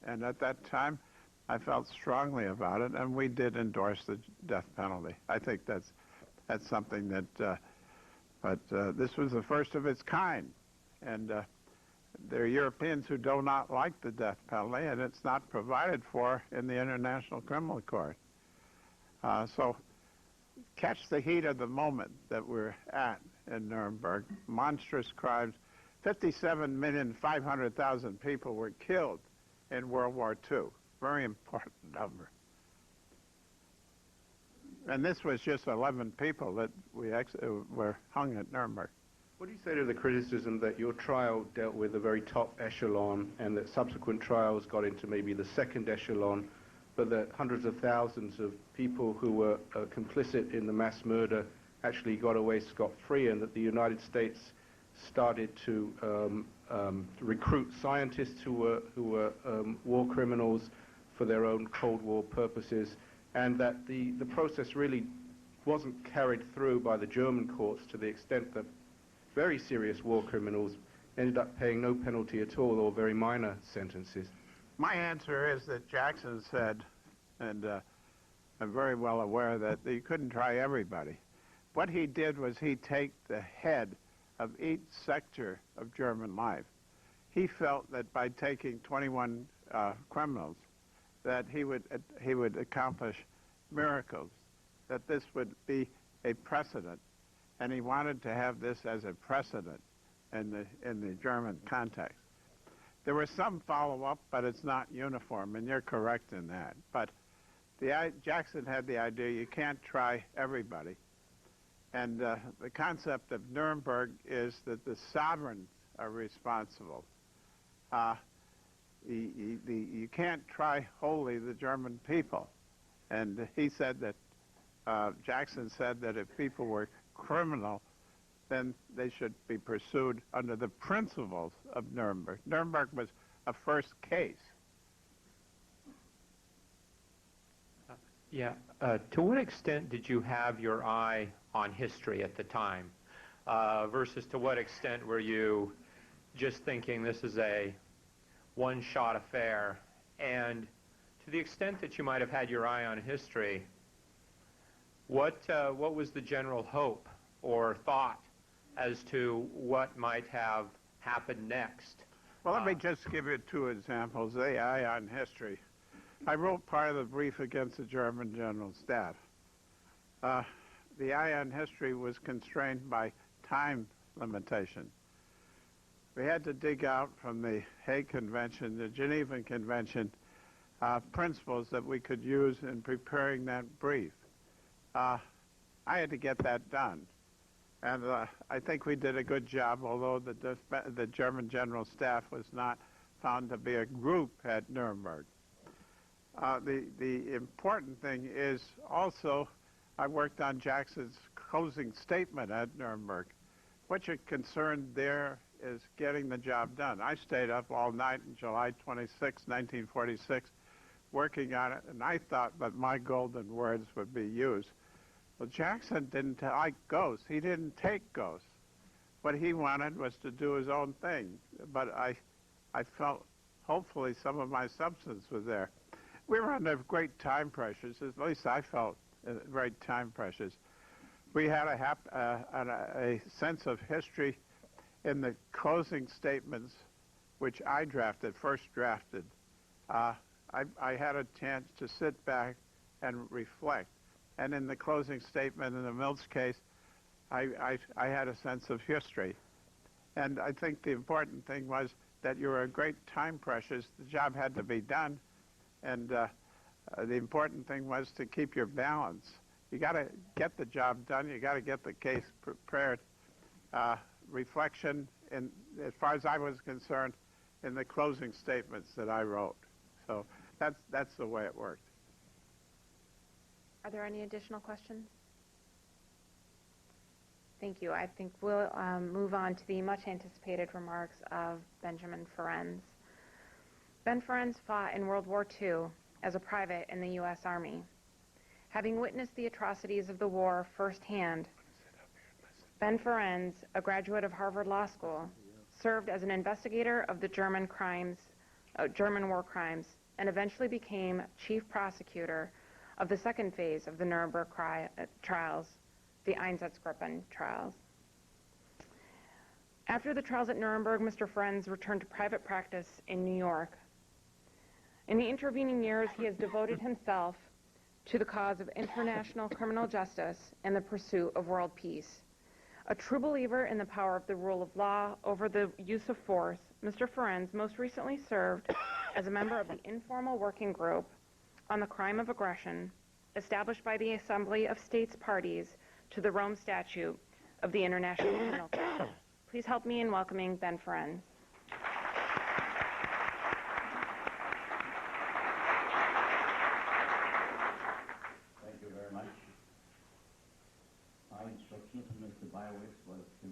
Speaker 4: And at that time, I felt strongly about it, and we did endorse the death penalty. I think that's something that, but this was the first of its kind. And there are Europeans who do not like the death penalty, and it's not provided for in the International Criminal Court. So catch the heat of the moment that we're at in Nuremberg. Monstrous crimes. 57,500,000 people were killed in World War II. Very important number. And this was just 11 people that were hung at Nuremberg.
Speaker 9: What do you say to the criticism that your trial dealt with the very top echelon and that subsequent trials got into maybe the second echelon, but that hundreds of thousands of people who were complicit in the mass murder actually got away scot-free, and that the United States started to recruit scientists who were war criminals for their own Cold War purposes, and that the process really wasn't carried through by the German courts to the extent that very serious war criminals ended up paying no penalty at all or very minor sentences?
Speaker 4: My answer is that Jackson said, and I'm very well aware that you couldn't try everybody. What he did was he take the head of each sector of German life. He felt that by taking 21 criminals, that he would accomplish miracles, that this would be a precedent, and he wanted to have this as a precedent in the German context. There was some follow-up, but it's not uniform, and you're correct in that. But Jackson had the idea you can't try everybody. And the concept of Nuremberg is that the sovereigns are responsible. You can't try wholly the German people. And he said that, Jackson said that if people were criminal, then they should be pursued under the principles of Nuremberg. Nuremberg was a first case.
Speaker 10: To what extent did you have your eye on history at the time, versus to what extent were you just thinking this is a one-shot affair? And to the extent that you might have had your eye on history, what was the general hope or thought as to what might have happened next?
Speaker 4: Well, let me just give you two examples. The eye on history. I wrote part of the brief against the German General Staff. The eye on history was constrained by time limitation. We had to dig out from the Hague Convention, the Geneva Convention, principles that we could use in preparing that brief. I had to get that done. And I think we did a good job, although the German General Staff was not found to be a group at Nuremberg. The important thing is also I worked on Jackson's closing statement at Nuremberg. What you're concerned there is getting the job done. I stayed up all night on July 26, 1946, working on it, and I thought that my golden words would be used. Well, Jackson didn't like ghosts. He didn't take ghosts. What he wanted was to do his own thing. But I felt hopefully some of my substance was there. We were under great time pressures, at least I felt great time pressures. We had a sense of history in the closing statements, which I first drafted. I had a chance to sit back and reflect. And in the closing statement in the Mills case, I had a sense of history. And I think the important thing was that you were a great time precious. The job had to be done. And the important thing was to keep your balance. You got to get the job done. You got to get the case prepared. Reflection, in, as far as I was concerned, in the closing statements that I wrote. So that's the way it worked.
Speaker 3: Are there any additional questions? Thank you. I think we'll move on to the much anticipated remarks of Benjamin Ferencz. Ben Ferencz fought in World War II as a private in the U.S. Army. Having witnessed the atrocities of the war firsthand, Ben Ferencz, a graduate of Harvard Law School, served as an investigator of the German war crimes, and eventually became chief prosecutor of the second phase of the Nuremberg trials, the Einsatzgruppen trials. After the trials at Nuremberg, Mr. Ferencz returned to private practice in New York. In the intervening years, he has devoted himself to the cause of international criminal justice and the pursuit of world peace. A true believer in the power of the rule of law over the use of force, Mr. Ferencz most recently served as a member of the informal working group on the crime of aggression established by the Assembly of States Parties to the Rome Statute of the International Criminal Court. Please help me in welcoming Ben Ferencz.
Speaker 6: Thank you very much. My instructions to Mr. BYOWITZ was to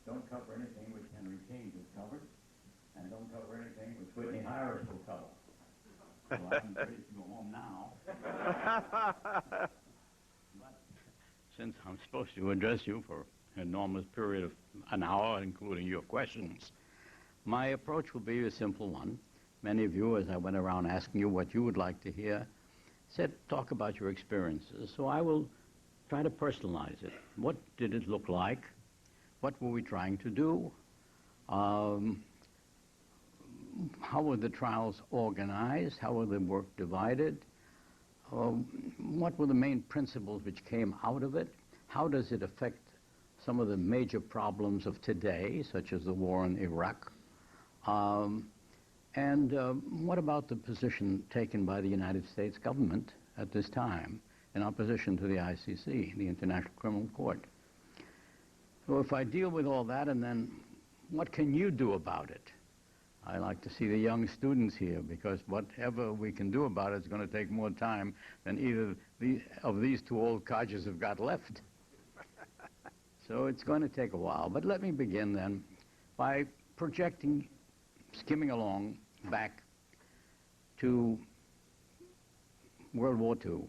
Speaker 6: don't cover anything which Henry King has covered, and don't cover anything which Whitney Harris will cover. So I'm ready to go home now. But since I'm supposed to address you for an enormous period of an hour, including your questions, my approach will be a simple one. Many of you, as I went around asking you what you would like to hear, said, talk about your experiences. So I will try to personalize it. What did it look like? What were we trying to do? How were the trials organized? How were the work divided? What were the main principles which came out of it? How does it affect some of the major problems of today, such as the war in Iraq? And what about the position taken by the United States government at this time in opposition to the ICC, the International Criminal Court? So if I deal with all that, and then what can you do about it? I like to see the young students here, because whatever we can do about it is going to take more time than either of these two old codgers have got left. So it's going to take a while. But let me begin then by projecting, skimming along back to World War II.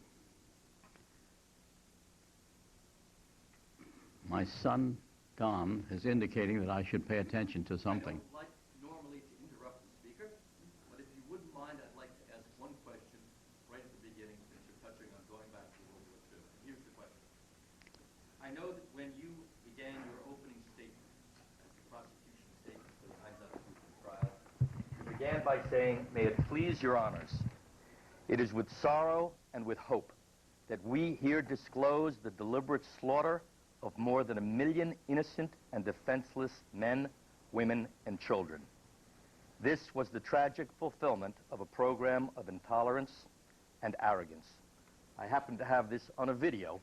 Speaker 6: My son, Don, is indicating that I should pay attention to something.
Speaker 11: I don't like normally to interrupt the speaker, but if you wouldn't mind, I'd like to ask one question right at the beginning, since you're touching on going back to World War II. Here's the question. I know that when you began your opening statement, as the prosecution statement for the Einsatzgruppen trial, you began by saying, "May it please your honors, it is with sorrow and with hope that we here disclose the deliberate slaughter of more than 1 million innocent and defenseless men, women, and children. This was the tragic fulfillment of a program of intolerance and arrogance." I happen to have this on a video.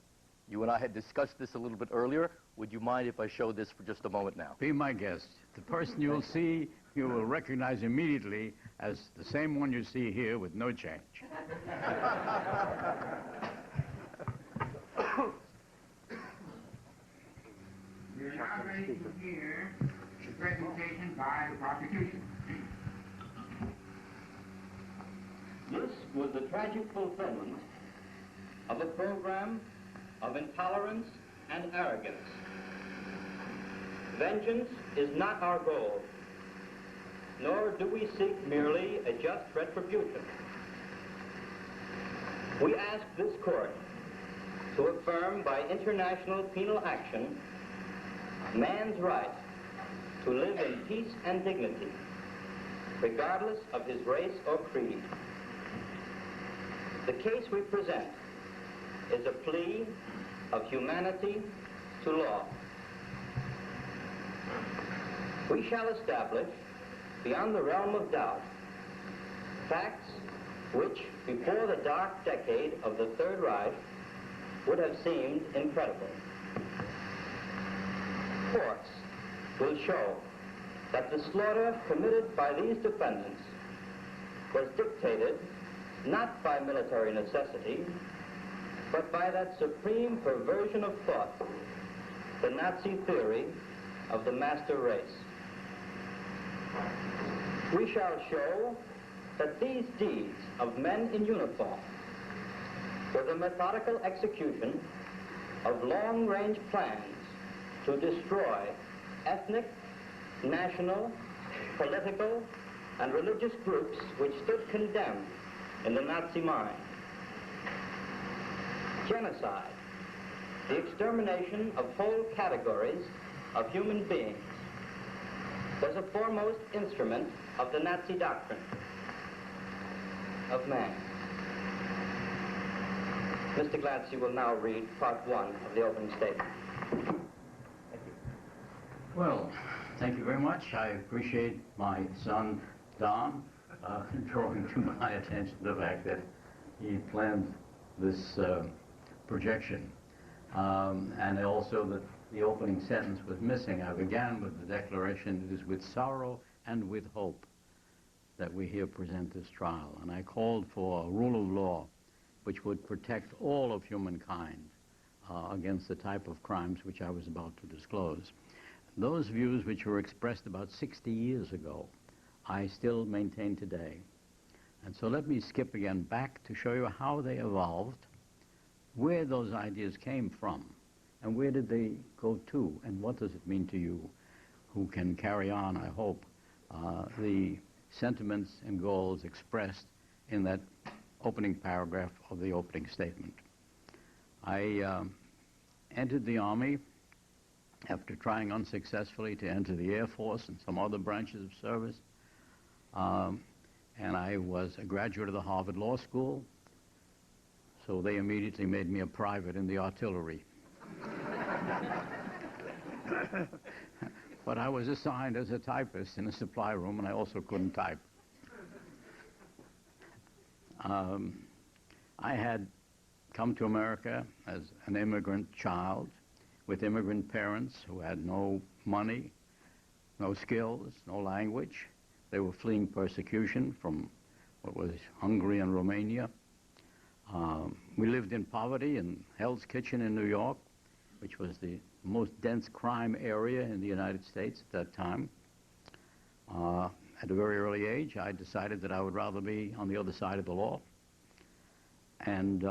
Speaker 11: You and I had discussed this a little bit earlier. Would you mind if I show this for just a moment now?
Speaker 6: Be my guest. The person you'll see, you will recognize immediately as the same one you see here with no change.
Speaker 12: We're now ready to hear the presentation by the prosecution.
Speaker 11: This was the tragic fulfillment of a program of intolerance and arrogance. Vengeance is not our goal, nor do we seek merely a just retribution. We ask this court to affirm by international penal action man's right to live in peace and dignity, regardless of his race or creed. The case we present is a plea of humanity
Speaker 13: to law. We shall establish, beyond the realm of doubt, facts which, before the dark decade of the Third Reich, would have seemed incredible. Courts will show that the slaughter committed by these defendants was dictated not by military necessity, but by that supreme perversion of thought, the Nazi theory of the master race. We shall show that these deeds of men in uniform were the methodical execution of long-range plans to destroy ethnic, national, political, and religious groups which stood condemned in the Nazi mind. Genocide, the extermination of whole categories of human beings, was a foremost instrument of the Nazi doctrine of man. Mr. Glancy will now read part one of the opening statement. Thank you.
Speaker 6: Well, thank you very much. I appreciate my son, Don, drawing to my attention the fact that he planned this projection. And also that the opening sentence was missing. I began with the declaration, "It is with sorrow and with hope that we here present this trial." And I called for a rule of law which would protect all of humankind against the type of crimes which I was about to disclose. Those views which were expressed about 60 years ago, I still maintain today. And so let me skip again back to show you how they evolved, where those ideas came from, and where did they go to, and what does it mean to you, who can carry on, I hope, the sentiments and goals expressed in that opening paragraph of the opening statement. I entered the Army after trying unsuccessfully to enter the Air Force and some other branches of service. And I was a graduate of the Harvard Law School, so they immediately made me a private in the artillery. But I was assigned as a typist in a supply room, and I also couldn't type. I had come to America as an immigrant child with immigrant parents who had no money, no skills, no language. They were fleeing persecution from what was Hungary and Romania. We lived in poverty in Hell's Kitchen in New York, which was the most dense crime area in the United States at that time. At a very early age, I decided that I would rather be on the other side of the law. And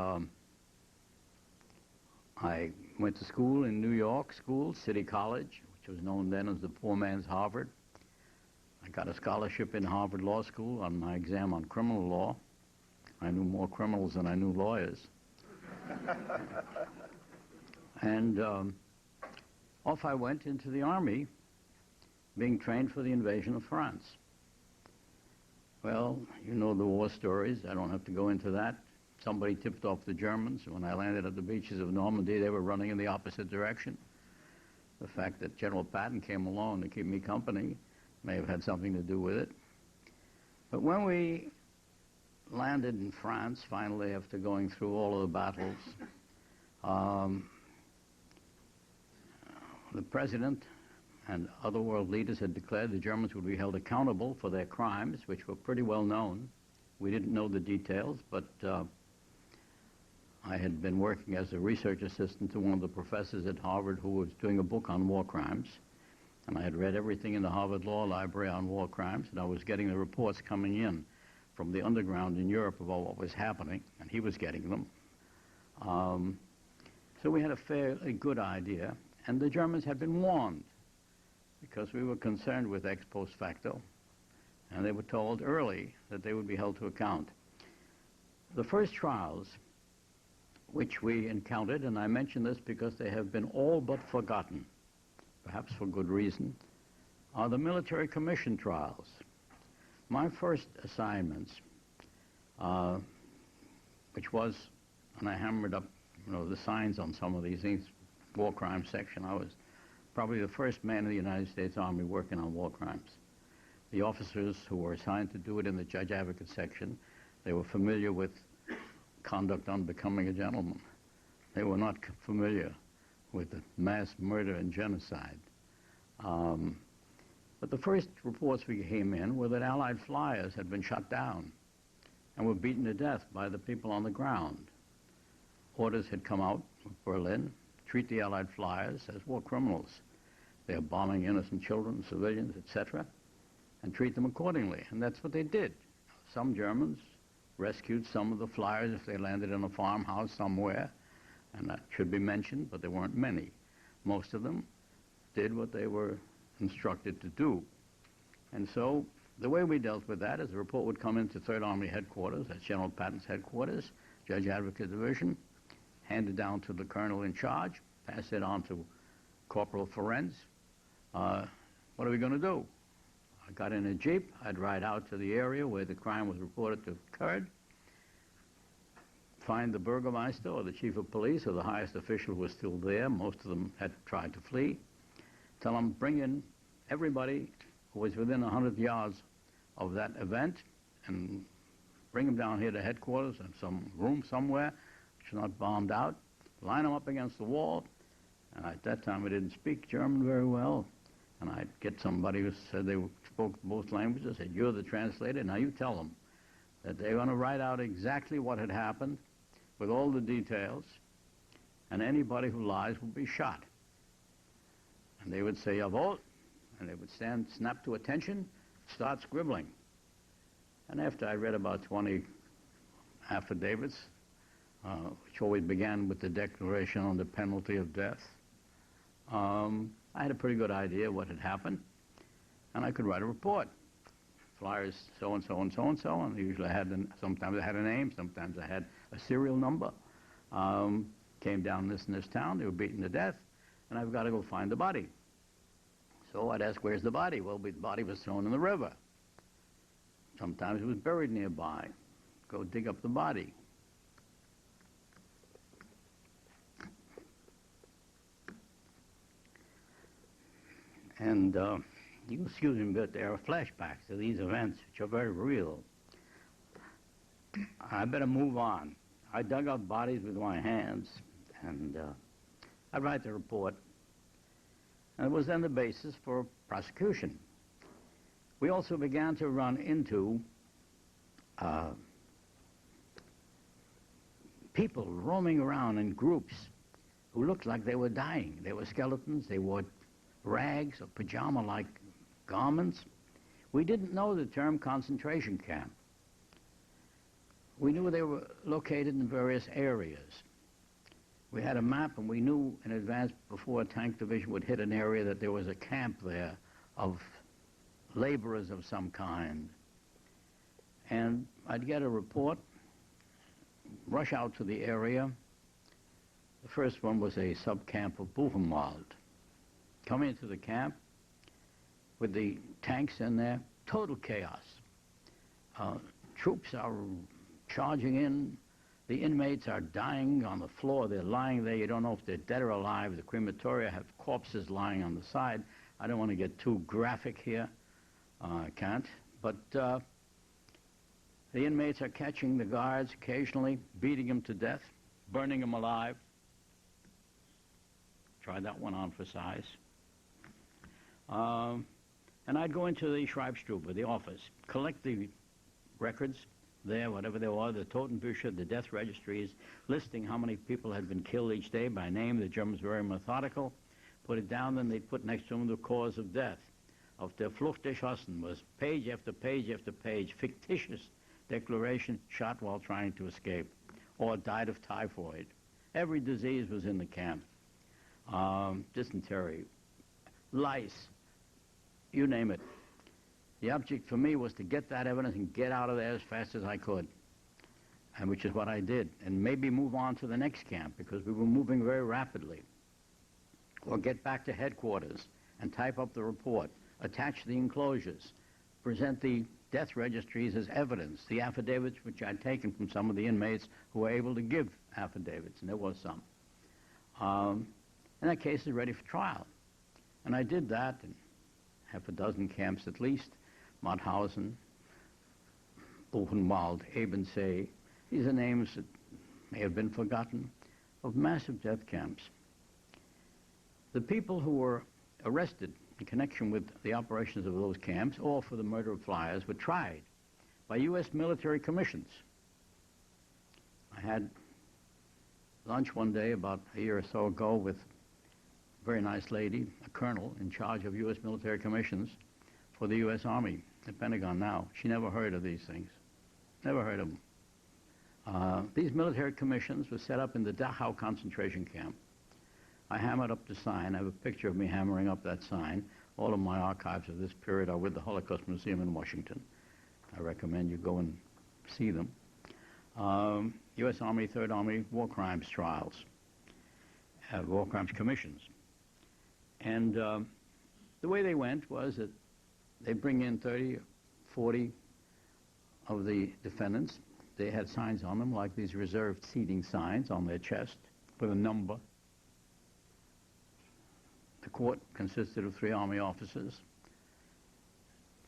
Speaker 6: I went to school in New York School, City College, which was known then as the poor man's Harvard. I got a scholarship in Harvard Law School on my exam on criminal law. I knew more criminals than I knew lawyers. And off I went into the Army, being trained for the invasion of France. Well, you know the war stories. I don't have to go into that. Somebody tipped off the Germans. When I landed at the beaches of Normandy, they were running in the opposite direction. The fact that General Patton came along to keep me company may have had something to do with it. But when we landed in France, finally, after going through all of the battles, the president and other world leaders had declared the Germans would be held accountable for their crimes, which were pretty well known. We didn't know the details, but I had been working as a research assistant to one of the professors at Harvard who was doing a book on war crimes. And I had read everything in the Harvard Law Library on war crimes, and I was getting the reports coming in from the underground in Europe about what was happening, and he was getting them. So we had a fairly good idea, and the Germans had been warned because we were concerned with ex post facto, and they were told early that they would be held to account. The first trials which we encountered, and I mention this because they have been all but forgotten, perhaps for good reason, are the military commission trials. My first assignments, which was, and I hammered up the signs on some of these things, war crimes section. I was probably the first man in the United States Army working on war crimes. The officers who were assigned to do it in the judge advocate section, they were familiar with conduct unbecoming a gentleman. They were not familiar with the mass murder and genocide. But the first reports we came in were that Allied flyers had been shot down and were beaten to death by the people on the ground. Orders had come out of Berlin, treat the Allied flyers as war criminals. They're bombing innocent children, civilians, etc., and treat them accordingly. And that's what they did. Some Germans rescued some of the flyers if they landed in a farmhouse somewhere, and that should be mentioned, but there weren't many. Most of them did what they were instructed to do. And so the way we dealt with that is the report would come into 3rd Army headquarters, that's General Patton's headquarters, Judge Advocate Division, handed down to the colonel in charge, pass it on to Corporal Ferenz. What are we going to do? I got in a Jeep. I'd ride out to the area where the crime was reported to have occurred, find the Burgermeister or the chief of police or the highest official who was still there. Most of them had tried to flee. Tell them, bring in everybody who was within 100 yards of that event and bring them down here to headquarters in some room somewhere, which is not bombed out. Line them up against the wall. And at that time, I didn't speak German very well. And I'd get somebody who said they spoke both languages, said, you're the translator, now you tell them that they're going to write out exactly what had happened with all the details, and anybody who lies will be shot. And they would say, jawohl, and they would snap to attention, start scribbling. And after I read about 20 affidavits, which always began with the declaration on the penalty of death, I had a pretty good idea what had happened, and I could write a report. Flyers so-and-so and so-and-so, and usually I had, sometimes I had a name, sometimes I had a serial number. Came down this and this town, they were beaten to death, and I've got to go find the body. So I'd ask, where's the body? Well, the body was thrown in the river. Sometimes it was buried nearby. Go dig up the body. And you excuse me, but there are flashbacks to these events which are very real. I better move on. I dug up bodies with my hands, and I'd write the report. And it was then the basis for prosecution. We also began to run into people roaming around in groups who looked like they were dying. They were skeletons, they wore rags or pajama-like garments. We didn't know the term concentration camp. We knew they were located in various areas. We had a map, and we knew in advance before a tank division would hit an area that there was a camp there of laborers of some kind. And I'd get a report, rush out to the area. The first one was a sub-camp of Buchenwald. Come into the camp with the tanks in there, total chaos. Troops are charging in. The inmates are dying on the floor. They're lying there. You don't know if they're dead or alive. The crematoria have corpses lying on the side. I don't want to get too graphic here. I can't. But the inmates are catching the guards occasionally, beating them to death, burning them alive. Try that one on for size. And I'd go into the Schreibstube, the office, collect the records there, whatever they were, the Totenbücher, the death registries, listing how many people had been killed each day by name. The Germans were very methodical. Put it down, then they'd put next to them the cause of death. Of der Flucht erschossen was page after page after page, fictitious declaration, shot while trying to escape, or died of typhoid. Every disease was in the camp. Dysentery, lice, you name it. The object for me was to get that evidence and get out of there as fast as I could, and which is what I did, and maybe move on to the next camp because we were moving very rapidly, or get back to headquarters and type up the report, attach the enclosures, present the death registries as evidence, the affidavits which I'd taken from some of the inmates who were able to give affidavits, and there was some. and that case is ready for trial. And I did that in half a dozen camps at least, Mauthausen, Buchenwald, Ebensee. These are names that may have been forgotten, of massive death camps. The people who were arrested in connection with the operations of those camps, all for the murder of flyers, were tried by U.S. military commissions. I had lunch one day about a year or so ago with a very nice lady, a colonel in charge of U.S. military commissions for the U.S. Army, the Pentagon now. She never heard of these things, never heard of them. These military commissions were set up in the Dachau concentration camp. I hammered up the sign. I have a picture of me hammering up that sign. All of my archives of this period are with the Holocaust Museum in Washington. I recommend you go and see them. U.S. Army, Third Army War Crimes Trials, War Crimes Commissions. And the way they went was that they bring in 30, 40 of the defendants. They had signs on them, like these reserved seating signs on their chest with a number. The court consisted of 3 Army officers.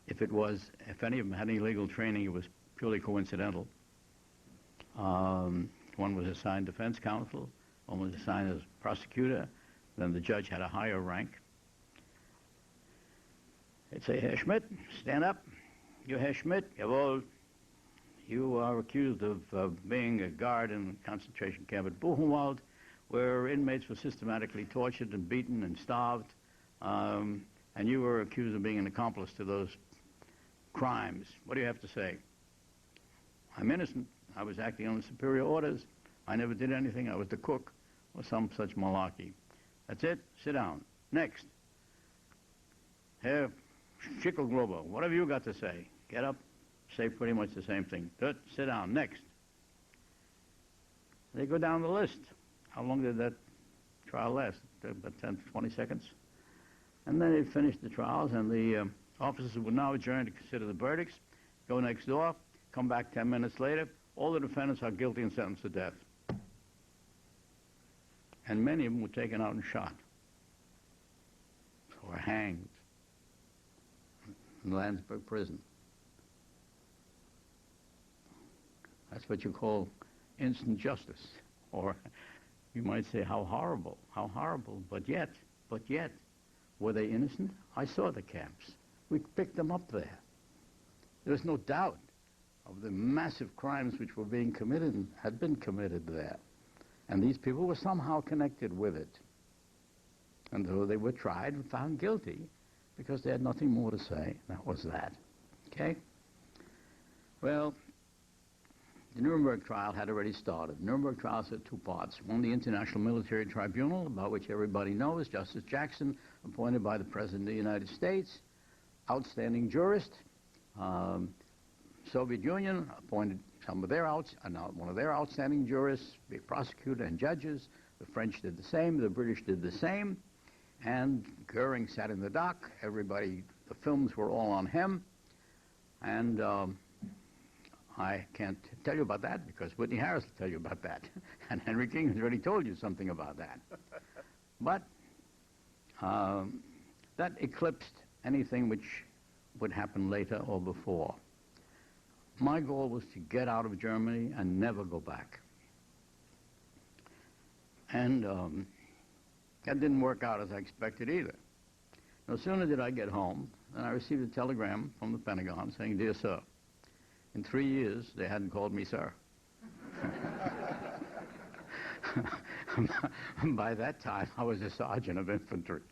Speaker 6: If any of them had any legal training, it was purely coincidental. One was assigned defense counsel, one was assigned as prosecutor, then the judge had a higher rank. They'd say, Herr Schmidt, stand up. You, Herr Schmidt, jawohl. You are accused of being a guard in a concentration camp at Buchenwald, where inmates were systematically tortured and beaten and starved, and you were accused of being an accomplice to those crimes. What do you have to say? I'm innocent. I was acting on superior orders. I never did anything. I was the cook, or some such malarkey. That's it. Sit down. Next. Herr Schickelgruber, what have you got to say? Get up. Say pretty much the same thing. Good. Sit down. Next. They go down the list. How long did that trial last? About 10, 20 seconds? And then they finished the trials, and the officers would now adjourn to consider the verdicts, go next door, come back 10 minutes later. All the defendants are guilty and sentenced to death. And many of them were taken out and shot or hanged in Landsberg prison. That's what you call instant justice. Or you might say, how horrible, but yet, were they innocent? I saw the camps. We picked them up there. There's no doubt of the massive crimes which were being committed and had been committed there. And these people were somehow connected with it. And so they were tried and found guilty because they had nothing more to say. That was that. Okay? Well, the Nuremberg trial had already started. The Nuremberg trial had 2 parts. One, the International Military Tribunal, about which everybody knows, Justice Jackson, appointed by the President of the United States, outstanding jurist. Soviet Union appointed one of their outstanding jurists, the prosecutor and judges. The French did the same. The British did the same. And Goering sat in the dock. Everybody, the films were all on him. And I can't tell you about that because Whitney Harris will tell you about that. And Henry King has already told you something about that. But that eclipsed anything which would happen later or before. My goal was to get out of Germany and never go back. And that didn't work out as I expected either. No sooner did I get home than I received a telegram from the Pentagon saying, "Dear sir, in 3 years they hadn't called me sir." By that time, I was a sergeant of infantry.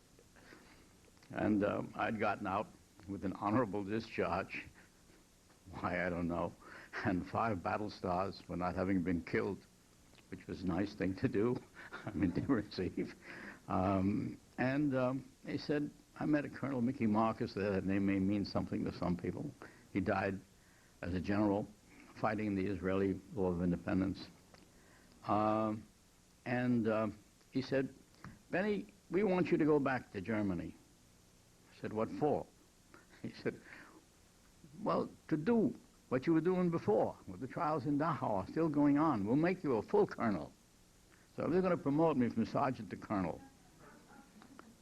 Speaker 6: And I'd gotten out with an honorable discharge. Why, I don't know. And 5 battle stars for not having been killed, which was a nice thing to do, to receive. They said, I met a Colonel Mickey Marcus there. That name may mean something to some people. He died as a general fighting in the Israeli War of Independence. He said, Benny, we want you to go back to Germany. I said, what for? He said, well, to do what you were doing before, with the trials in Dachau are still going on. We'll make you a full colonel. So they're going to promote me from sergeant to colonel.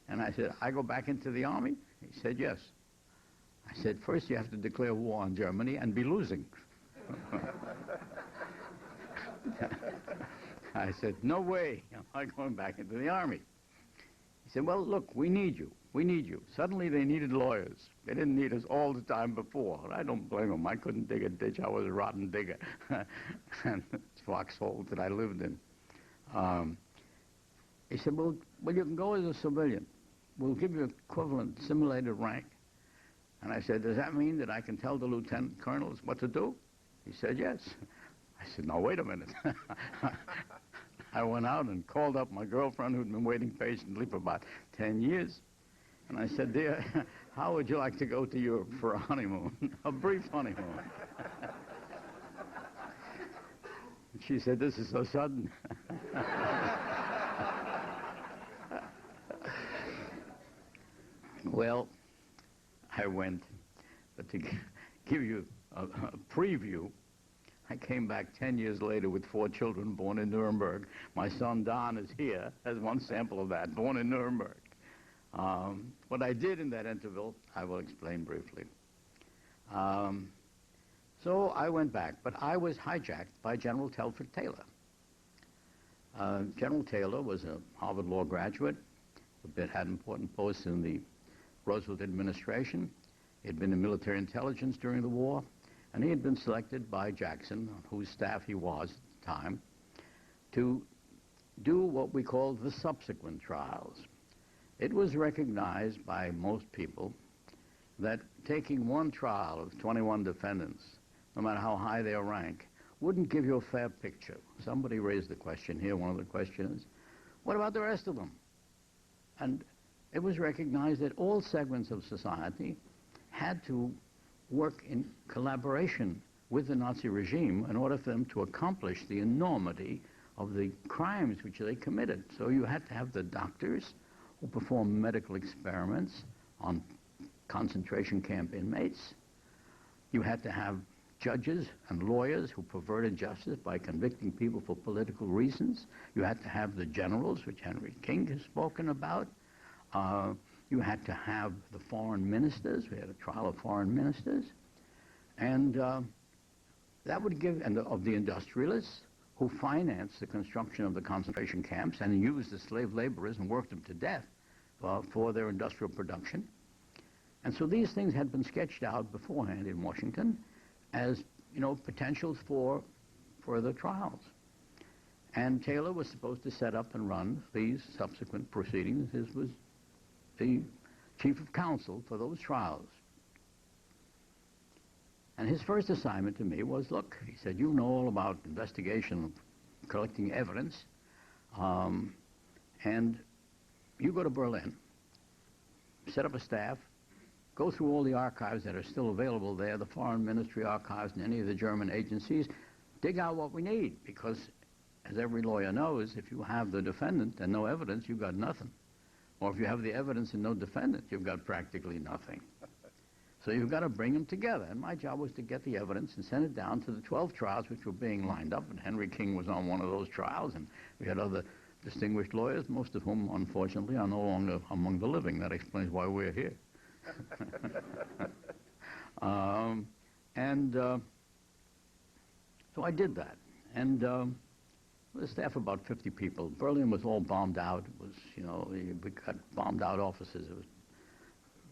Speaker 6: And I said, I go back into the army? He said, yes. I said, first you have to declare war on Germany and be losing. I said, no way, I'm not going back into the army. He said, well, look, we need you. We need you. Suddenly they needed lawyers. They didn't need us all the time before. I don't blame them. I couldn't dig a ditch. I was a rotten digger. And foxhole that I lived in. He said, well, you can go as a civilian. We'll give you equivalent simulated rank. And I said, does that mean that I can tell the lieutenant colonels what to do? He said, yes. I said, no, wait a minute. I went out and called up my girlfriend who'd been waiting patiently for about 10 years. And I said, dear, how would you like to go to Europe for a honeymoon, a brief honeymoon? She said, this is so sudden. Well, I went, but to give you a preview, I came back 10 years later with 4 children born in Nuremberg. My son Don is here as one sample of that, born in Nuremberg. What I did in that interval, I will explain briefly. So I went back, but I was hijacked by General Telford Taylor. General Taylor was a Harvard Law graduate, had important posts in the Roosevelt administration. He had been in military intelligence during the war, and he had been selected by Jackson, on whose staff he was at the time, to do what we called the subsequent trials. It was recognized by most people that taking one trial of 21 defendants, no matter how high their rank, wouldn't give you a fair picture. Somebody raised the question here, one of the questions, what about the rest of them? And it was recognized that all segments of society had to work in collaboration with the Nazi regime in order for them to accomplish the enormity of the crimes which they committed. So you had to have the doctors who performed medical experiments on concentration camp inmates. You had to have judges and lawyers who perverted justice by convicting people for political reasons. You had to have the generals, which Henry King has spoken about. You had to have the foreign ministers. We had a trial of foreign ministers. And that would give, and of the industrialists who financed the construction of the concentration camps and used the slave laborers and worked them to death for their industrial production. And so these things had been sketched out beforehand in Washington as, you know, potentials for further trials. And Taylor was supposed to set up and run these subsequent proceedings. His was the chief of counsel for those trials. And his first assignment to me was, look, he said, you know all about investigation, collecting evidence, and you go to Berlin, set up a staff, go through all the archives that are still available there, the Foreign Ministry archives and any of the German agencies, dig out what we need, because as every lawyer knows, if you have the defendant and no evidence, you've got nothing. Or if you have the evidence and no defendant, you've got practically nothing. So you've got to bring them together. And my job was to get the evidence and send it down to the 12 trials which were being lined up. And Henry King was on one of those trials. And we had other distinguished lawyers, most of whom, unfortunately, are no longer among the living. That explains why we're here. So I did that. And the staff, about 50 people. Berlin was all bombed out. It was, you know, we got bombed out offices. It was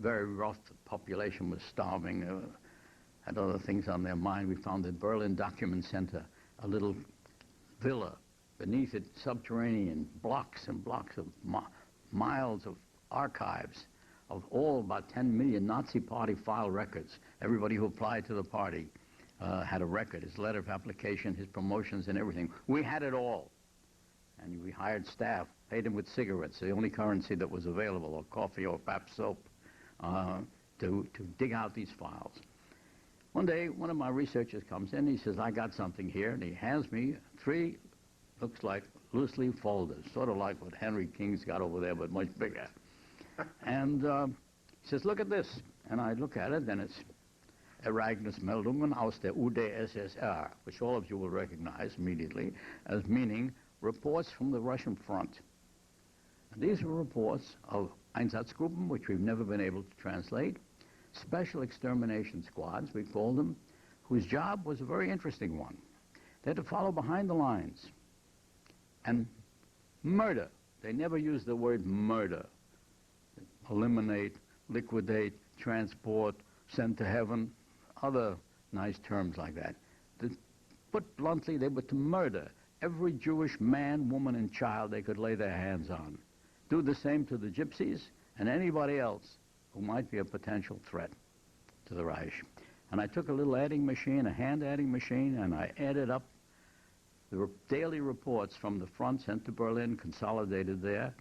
Speaker 6: very rough. The population was starving. Had other things on their mind. We found the Berlin Document Center, a little villa. Beneath it, subterranean, blocks and blocks of miles of archives of all about 10 million Nazi Party file records. Everybody who applied to the party had a record, his letter of application, his promotions and everything. We had it all. And we hired staff, paid them with cigarettes, the only currency that was available, or coffee or perhaps soap, to dig out these files. One day, one of my researchers comes in, he says, I got something here, and he hands me 3, looks like loose-leaf folders, sort of like what Henry King's got over there, but much bigger. And he says, look at this. And I look at it, and it's Ereignismeldungen aus der UdSSR, which all of you will recognize immediately as meaning reports from the Russian front. And these were reports of Einsatzgruppen, which we've never been able to translate, special extermination squads, we called them, whose job was a very interesting one. They had to follow behind the lines and murder. They never used the word murder. Eliminate, liquidate, transport, send to heaven, other nice terms like that. Put bluntly, they were to murder every Jewish man, woman, and child they could lay their hands on. Do the same to the gypsies and anybody else who might be a potential threat to the Reich. And I took a little adding machine, a hand adding machine, and I added up the daily reports from the front sent to Berlin, consolidated there,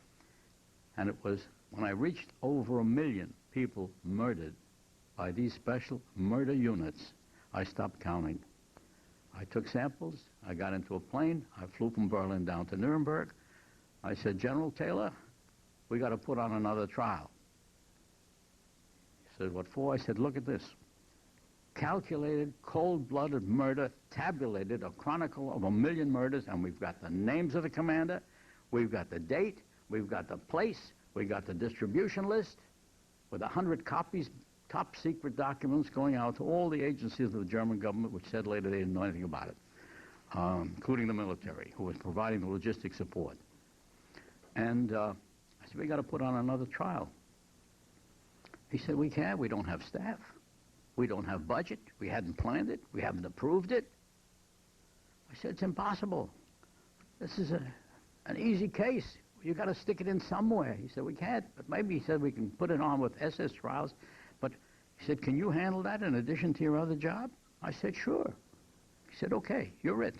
Speaker 6: and it was when I reached over 1 million people murdered by these special murder units, I stopped counting. I took samples, I got into a plane, I flew from Berlin down to Nuremberg. I said, General Taylor, we got to put on another trial. He said, what for? I said, look at this. Calculated, cold-blooded murder, tabulated, a chronicle of 1 million murders, and we've got the names of the commander, we've got the date, we've got the place, we've got the distribution list, with 100 copies, top-secret documents going out to all the agencies of the German government, which said later they didn't know anything about it, including the military, who was providing the logistic support. And I said, we got to put on another trial. He said, we can't, we don't have staff. We don't have budget. We hadn't planned it. We haven't approved it. I said, it's impossible. This is an easy case. You got to stick it in somewhere. He said, we can't, but maybe he said we can put it on with SS trials. But he said, can you handle that in addition to your other job? I said, sure. He said, okay, you're it.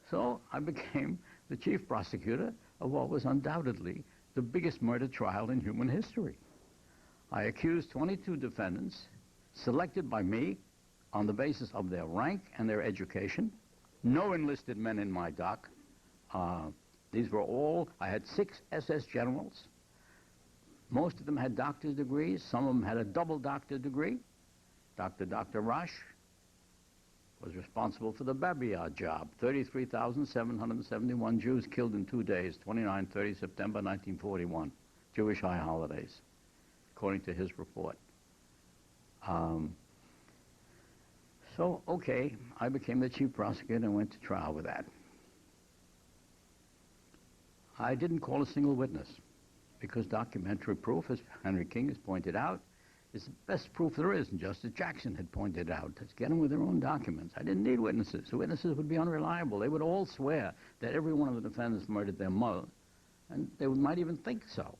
Speaker 6: So I became the chief prosecutor of what was undoubtedly the biggest murder trial in human history. I accused 22 defendants, selected by me on the basis of their rank and their education. No enlisted men in my dock. These were all, I had 6 SS generals. Most of them had doctor's degrees. Some of them had a double doctor degree. Dr. Rasch was responsible for the Babiyar job. 33,771 Jews killed in 2 days, 29-30 September 1941, Jewish high holidays, according to his report. So, okay, I became the chief prosecutor and went to trial with that. I didn't call a single witness because documentary proof, as Henry King has pointed out, is the best proof there is, and Justice Jackson had pointed out. Let's get them with their own documents. I didn't need witnesses. The witnesses would be unreliable. They would all swear that every one of the defendants murdered their mother, and they might even think so.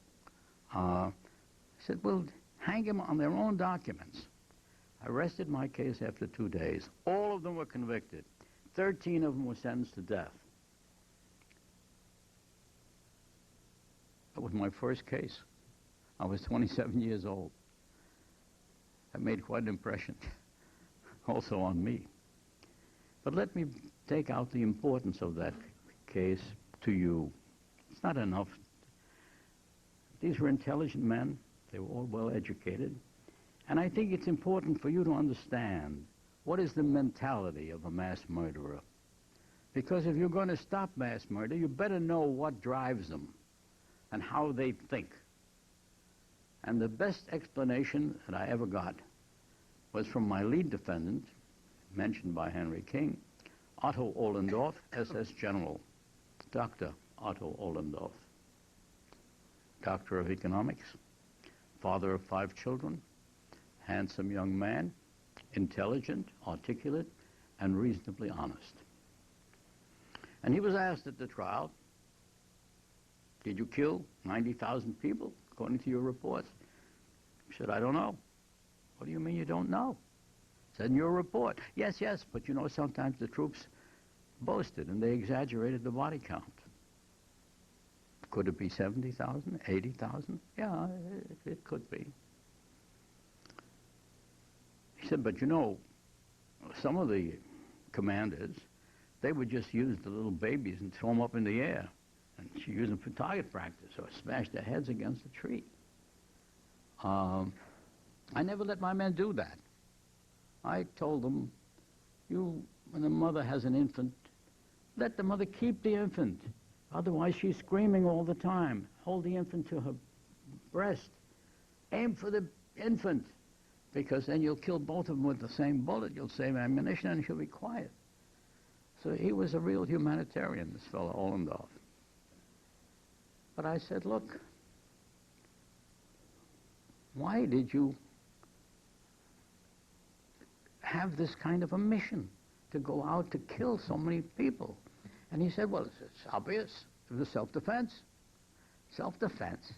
Speaker 6: I said, well, hang them on their own documents. I rested my case after 2 days. All of them were convicted. 13 of them were sentenced to death. That was my first case. I was 27 years old. That made quite an impression, also on me. But let me take out the importance of that case to you. It's not enough. These were intelligent men. They were all well educated. And I think it's important for you to understand what is the mentality of a mass murderer. Because if you're going to stop mass murder, you better know what drives them and how they think. And the best explanation that I ever got was from my lead defendant, mentioned by Henry King, Otto Ohlendorf, SS General, Dr. Otto Ohlendorf, Doctor of Economics, father of 5 children, handsome young man, intelligent, articulate, and reasonably honest. And he was asked at the trial, did you kill 90,000 people, according to your reports? He said, I don't know. What do you mean you don't know? Said in your report. Yes, yes, but you know, sometimes the troops boasted and they exaggerated the body count. Could it be 70,000, 80,000? Yeah, it could be. He said, but you know, some of the commanders, they would just use the little babies and throw them up in the air. And she used them for target practice or smash their heads against a tree. I never let my men do that. I told them, when the mother has an infant, let the mother keep the infant. Otherwise, she's screaming all the time. Hold the infant to her breast. Aim for the infant, because then you'll kill both of them with the same bullet. You'll save ammunition and she'll be quiet. So he was a real humanitarian, this fellow Ollendorf. But I said, look, why did you have this kind of a mission to go out to kill so many people? And he said, well, it's obvious. It was self-defense. Self-defense?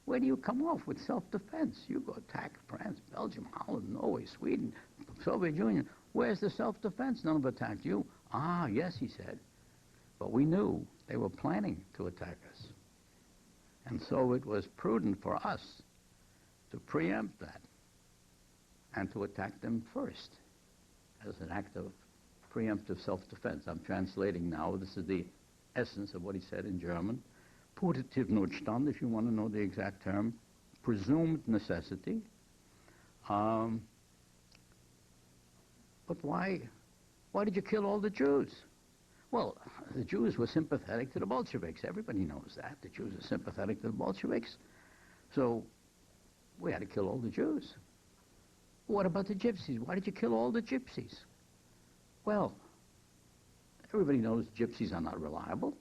Speaker 6: Where do you come off with self-defense? You go attack France, Belgium, Holland, Norway, Sweden, Soviet Union. Where's the self-defense? None of them attacked you. Ah, yes, he said. But we knew they were planning to attack us. And so it was prudent for us to preempt that and to attack them first as an act of preemptive self-defense. I'm translating now. This is the essence of what he said in German. Putativ Notstand, if you want to know the exact term. Presumed necessity. But why did you kill all the Jews? Well, the Jews were sympathetic to the Bolsheviks. Everybody knows that. The Jews are sympathetic to the Bolsheviks. So we had to kill all the Jews. What about the gypsies? Why did you kill all the gypsies? Well, everybody knows gypsies are not reliable.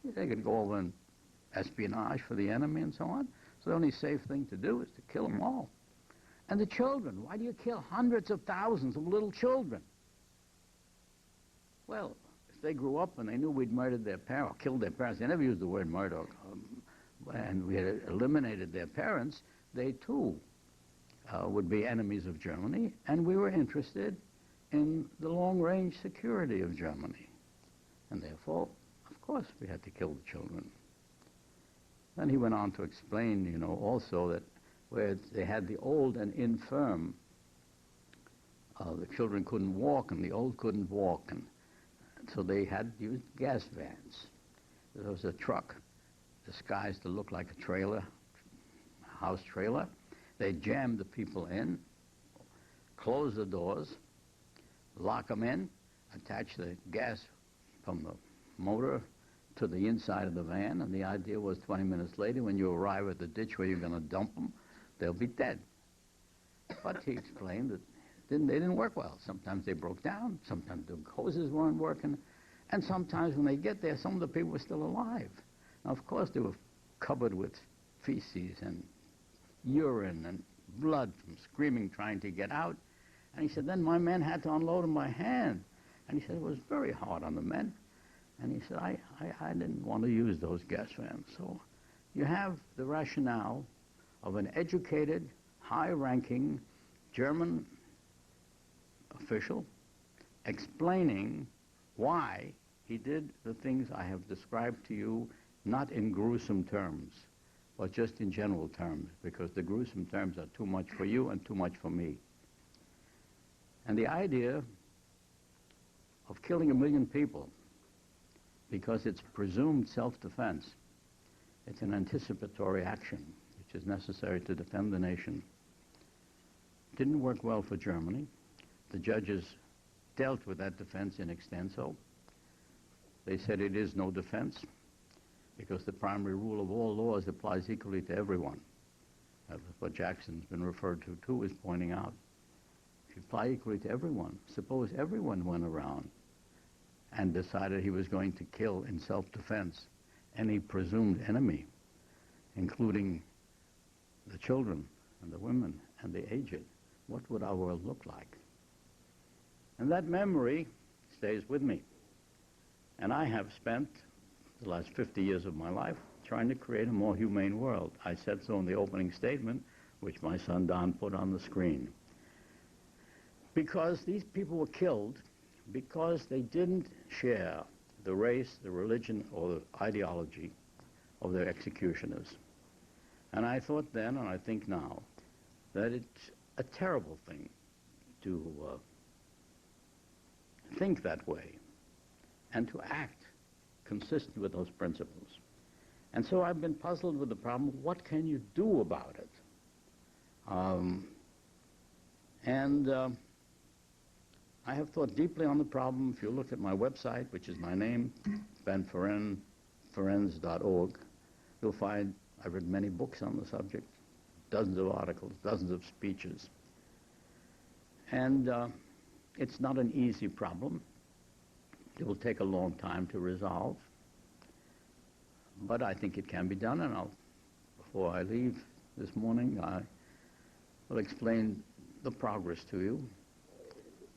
Speaker 6: They could go over and espionage for the enemy and so on. So the only safe thing to do is to kill them all. And the children, why do you kill hundreds of thousands of little children? Well, if they grew up and they knew we'd murdered their parents, or killed their parents, they never used the word murder, and we had eliminated their parents, they too would be enemies of Germany, and we were interested in the long-range security of Germany. And therefore, of course, we had to kill the children. Then he went on to explain, you know, also that where they had the old and infirm, the children couldn't walk and the old couldn't walk, and so they had used gas vans. There was a truck disguised to look like a trailer, a house trailer. They jammed the people in, close the doors, lock them in, attach the gas from the motor to the inside of the van, and the idea was 20 minutes later, when you arrive at the ditch where you're going to dump them, they'll be dead. But he explained that they didn't work well. Sometimes they broke down, sometimes the hoses weren't working, and sometimes when they get there, some of the people were still alive. Now, of course, they were covered with feces and urine and blood from screaming, trying to get out. And he said, then my men had to unload them by hand. And he said it was very hard on the men. And he said, I didn't want to use those gas vans. So you have the rationale of an educated, high-ranking German official explaining why he did the things I have described to you, not in gruesome terms, but just in general terms, because the gruesome terms are too much for you and too much for me. And the idea of killing 1 million people because it's presumed self-defense, it's an anticipatory action which is necessary to defend the nation. Didn't work well for Germany. The judges dealt with that defense in extenso. They said it is no defense because the primary rule of all laws applies equally to everyone. That's what Jackson's been referred to too, is pointing out. If you apply equally to everyone, suppose everyone went around and decided he was going to kill in self-defense any presumed enemy, including the children and the women and the aged, what would our world look like? And that memory stays with me. And I have spent the last 50 years of my life trying to create a more humane world. I said so in the opening statement, which my son Don put on the screen. Because these people were killed because they didn't share the race, the religion, or the ideology of their executioners. And I thought then, and I think now, that it's a terrible thing to think that way and to act consistent with those principles. And so I've been puzzled with the problem, what can you do about it? I have thought deeply on the problem. If you look at my website, which is my name, benferenz.org, you'll find I've written many books on the subject, dozens of articles, dozens of speeches. And it's not an easy problem. It will take a long time to resolve. But I think it can be done, and before I leave this morning, I will explain the progress to you.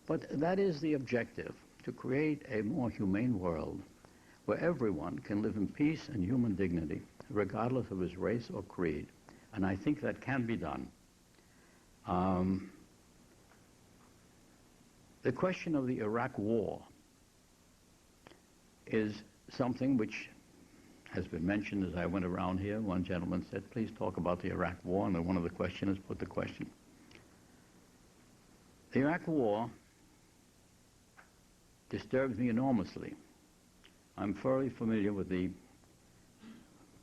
Speaker 6: But that is the objective, to create a more humane world where everyone can live in peace and human dignity, regardless of his race or creed. And I think that can be done. The question of the Iraq War is something which has been mentioned as I went around here. One gentleman said, please talk about the Iraq War, and then one of the questioners put the question. The Iraq War disturbs me enormously. I'm thoroughly familiar with the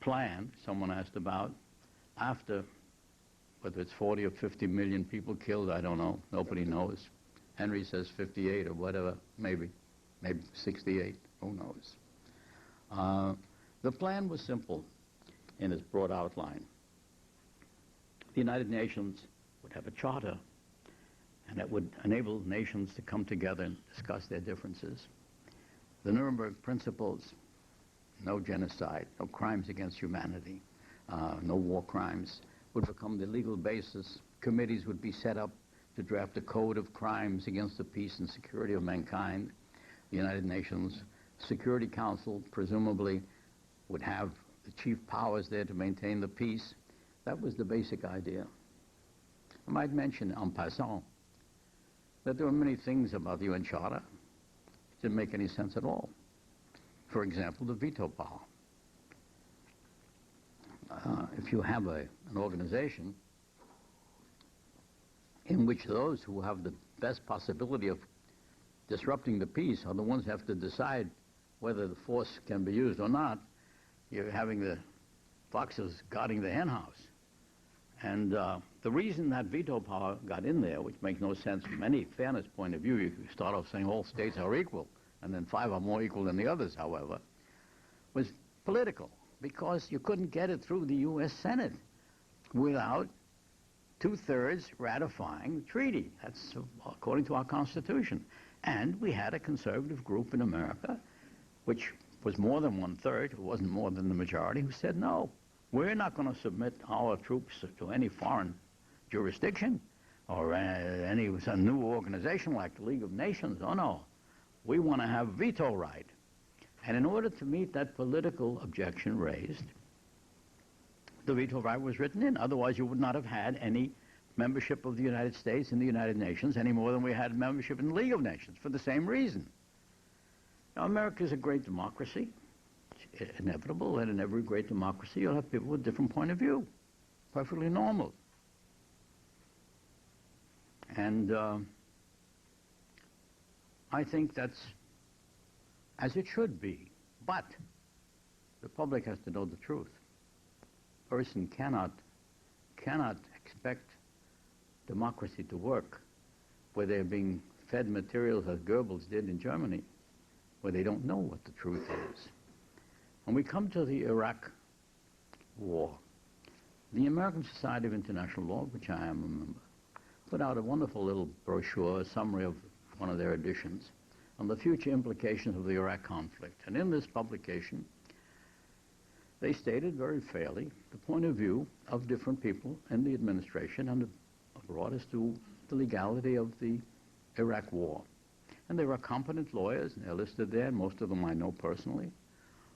Speaker 6: plan someone asked about after, whether it's 40 or 50 million people killed, I don't know, nobody knows. Henry says 58 or whatever, maybe 68, who knows. The plan was simple in its broad outline. The United Nations would have a charter, and it would enable nations to come together and discuss their differences. The Nuremberg principles, no genocide, no crimes against humanity, no war crimes, would become the legal basis. Committees would be set up to draft a code of crimes against the peace and security of mankind. The United Nations Security Council presumably would have the chief powers there to maintain the peace. That was the basic idea. I might mention en passant that there were many things about the UN Charter that didn't make any sense at all. For example, the veto power. If you have an organization in which those who have the best possibility of disrupting the peace are the ones who have to decide whether the force can be used or not, you're having the foxes guarding the hen house. And the reason that veto power got in there, which makes no sense from any fairness point of view, you start off saying all states are equal, and then 5 are more equal than the others, however, was political, because you couldn't get it through the U.S. Senate without 2/3 ratifying the treaty. That's according to our Constitution. And we had a conservative group in America, which was more than 1/3, it wasn't more than the majority, who said, no, we're not going to submit our troops to any foreign jurisdiction or any some new organization like the League of Nations. Oh, no, we want to have veto right. And in order to meet that political objection raised, the veto right was written in. Otherwise, you would not have had any membership of the United States in the United Nations any more than we had membership in the League of Nations, for the same reason. Now, America is a great democracy. It's inevitable that in every great democracy you'll have people with a different point of view. Perfectly normal. And I think that's as it should be. But the public has to know the truth. A person cannot expect democracy to work where they're being fed materials as Goebbels did in Germany, where they don't know what the truth is. When we come to the Iraq War, the American Society of International Law, which I am a member, put out a wonderful little brochure, a summary of one of their editions, on the future implications of the Iraq conflict. And in this publication, they stated very fairly the point of view of different people in the administration and brought us to the legality of the Iraq War. And there are competent lawyers, and they're listed there, and most of them I know personally,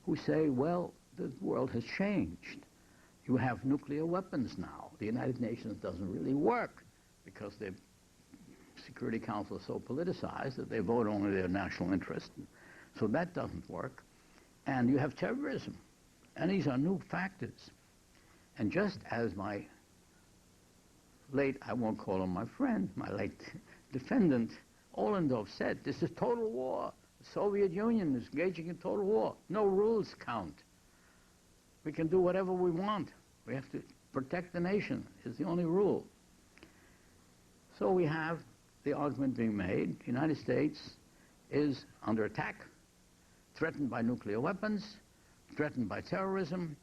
Speaker 6: who say, well, the world has changed. You have nuclear weapons now. The United Nations doesn't really work because the Security Council is so politicized that they vote only their national interest. So that doesn't work. And you have terrorism. And these are new factors. And just as my late, I won't call him my friend, my late defendant, Ollendorf said, this is total war. The Soviet Union is engaging in total war. No rules count. We can do whatever we want. We have to protect the nation is the only rule. So we have the argument being made, the United States is under attack, threatened by nuclear weapons, threatened by terrorism,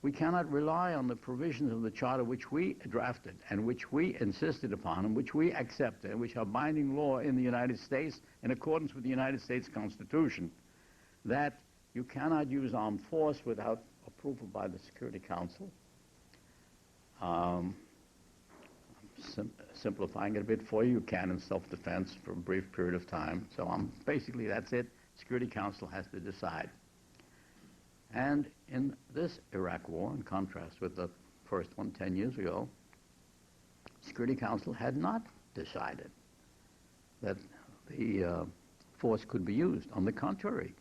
Speaker 6: We cannot rely on the provisions of the Charter which we drafted and which we insisted upon and which we accepted and which are binding law in the United States in accordance with the United States Constitution, that you cannot use armed force without approval by the Security Council. Simplifying it a bit for you, you can in self-defense for a brief period of time. So basically that's it. Security Council has to decide. And in this Iraq war, in contrast with the first one 10 years ago, Security Council had not decided that the force could be used. On the contrary,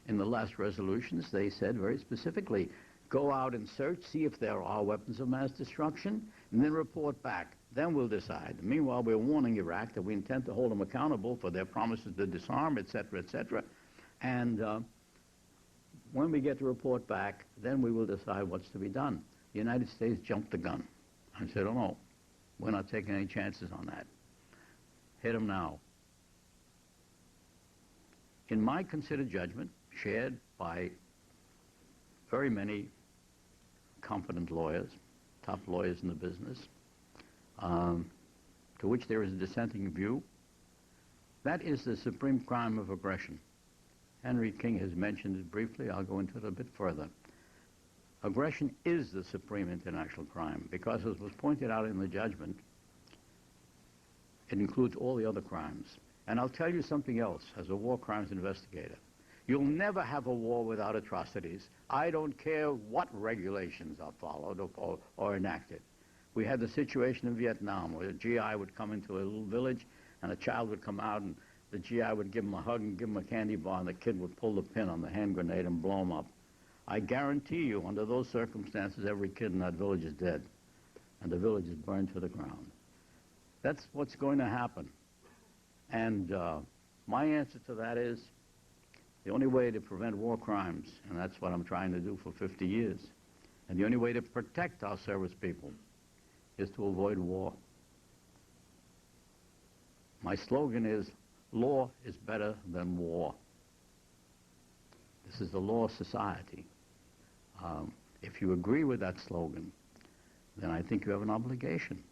Speaker 6: in the last resolutions, they said very specifically, go out and search, see if there are weapons of mass destruction, and then report back. Then we'll decide. Meanwhile, we're warning Iraq that we intend to hold them accountable for their promises to disarm, etc., etc. And when we get the report back, then we will decide what's to be done. The United States jumped the gun and said, oh, no, we're not taking any chances on that. Hit them now. In my considered judgment, shared by very many competent lawyers, top lawyers in the business, to which there is a dissenting view, that is the supreme crime of aggression. Henry King has mentioned it briefly. I'll go into it a bit further. Aggression is the supreme international crime because, as was pointed out in the judgment, it includes all the other crimes. And I'll tell you something else as a war crimes investigator. You'll never have a war without atrocities. I don't care what regulations are followed or enacted. We had the situation in Vietnam where a GI would come into a little village and a child would come out and the GI would give him a hug and give him a candy bar, and the kid would pull the pin on the hand grenade and blow him up. I guarantee you, under those circumstances, every kid in that village is dead, and the village is burned to the ground. That's what's going to happen. And my answer to that is the only way to prevent war crimes, and that's what I'm trying to do for 50 years, and the only way to protect our service people is to avoid war. My slogan is, law is better than war. This is the law of society. If you agree with that slogan, then I think you have an obligation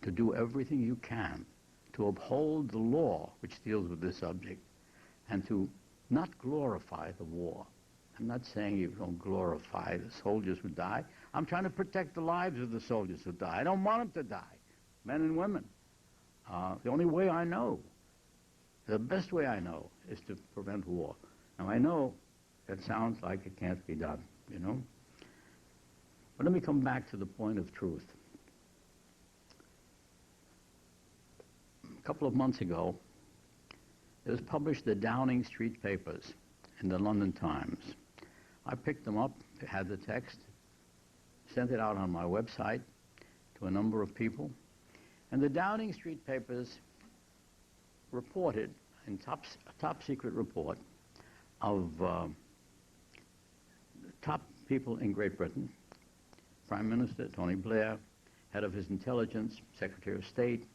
Speaker 6: to do everything you can to uphold the law which deals with this subject and to not glorify the war. I'm not saying you don't glorify the soldiers who die. I'm trying to protect the lives of the soldiers who die. I don't want them to die, men and women. The only way I know, the best way I know, is to prevent war. Now, I know that sounds like it can't be done, you know? But let me come back to the point of truth. A couple of months ago, it was published the Downing Street papers in the London Times. I picked them up, had the text, sent it out on my website to a number of people, and the Downing Street papers reported, in a top secret report, of top people in Great Britain, Prime Minister Tony Blair, head of his intelligence, Secretary of State,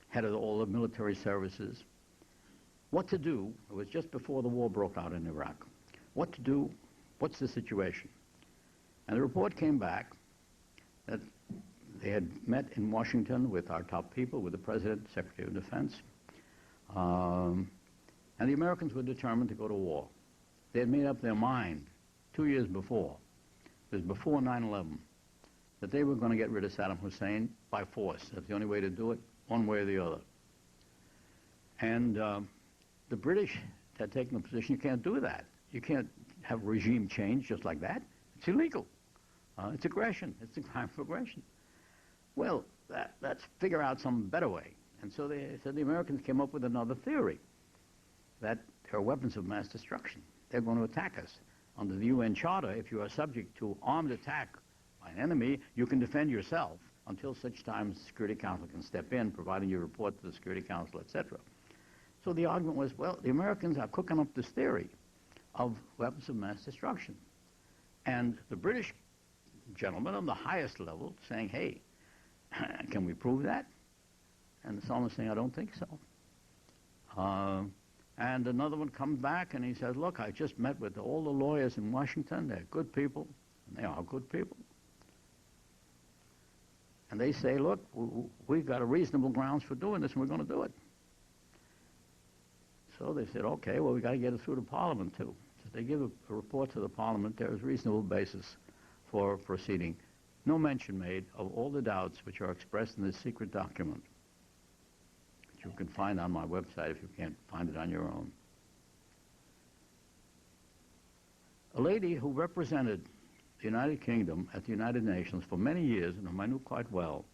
Speaker 6: head of all the military services, what to do. It was just before the war broke out in Iraq. What to do, what's the situation? And the report came back that they had met in Washington with our top people, with the President, Secretary of Defense, and the Americans were determined to go to war. They had made up their mind 2 years before, it was before 9/11, that they were going to get rid of Saddam Hussein by force. That's the only way to do it, one way or the other. And the British had taken the position, you can't do that. You can't have regime change just like that. It's illegal. It's aggression. It's a crime of aggression. Well, let's figure out some better way. And so they said the Americans came up with another theory, that there are weapons of mass destruction. They're going to attack us. Under the UN Charter, if you are subject to armed attack by an enemy, you can defend yourself until such time as the Security Council can step in, providing you report to the Security Council, etc. So the argument was, well, the Americans are cooking up this theory of weapons of mass destruction. And the British gentlemen on the highest level saying, hey, can we prove that? And someone saying, I don't think so. And another one comes back and he says, look, I just met with all the lawyers in Washington. They're good people. And they are good people. And they say, look, we've got a reasonable grounds for doing this, and we're going to do it. So they said, okay, well, we've got to get it through to Parliament, too. So they give a report to the Parliament. There is reasonable basis for proceeding. No mention made of all the doubts which are expressed in this secret document, which you can find on my website if you can't find it on your own. A lady who represented the United Kingdom at the United Nations for many years, and whom I knew quite well,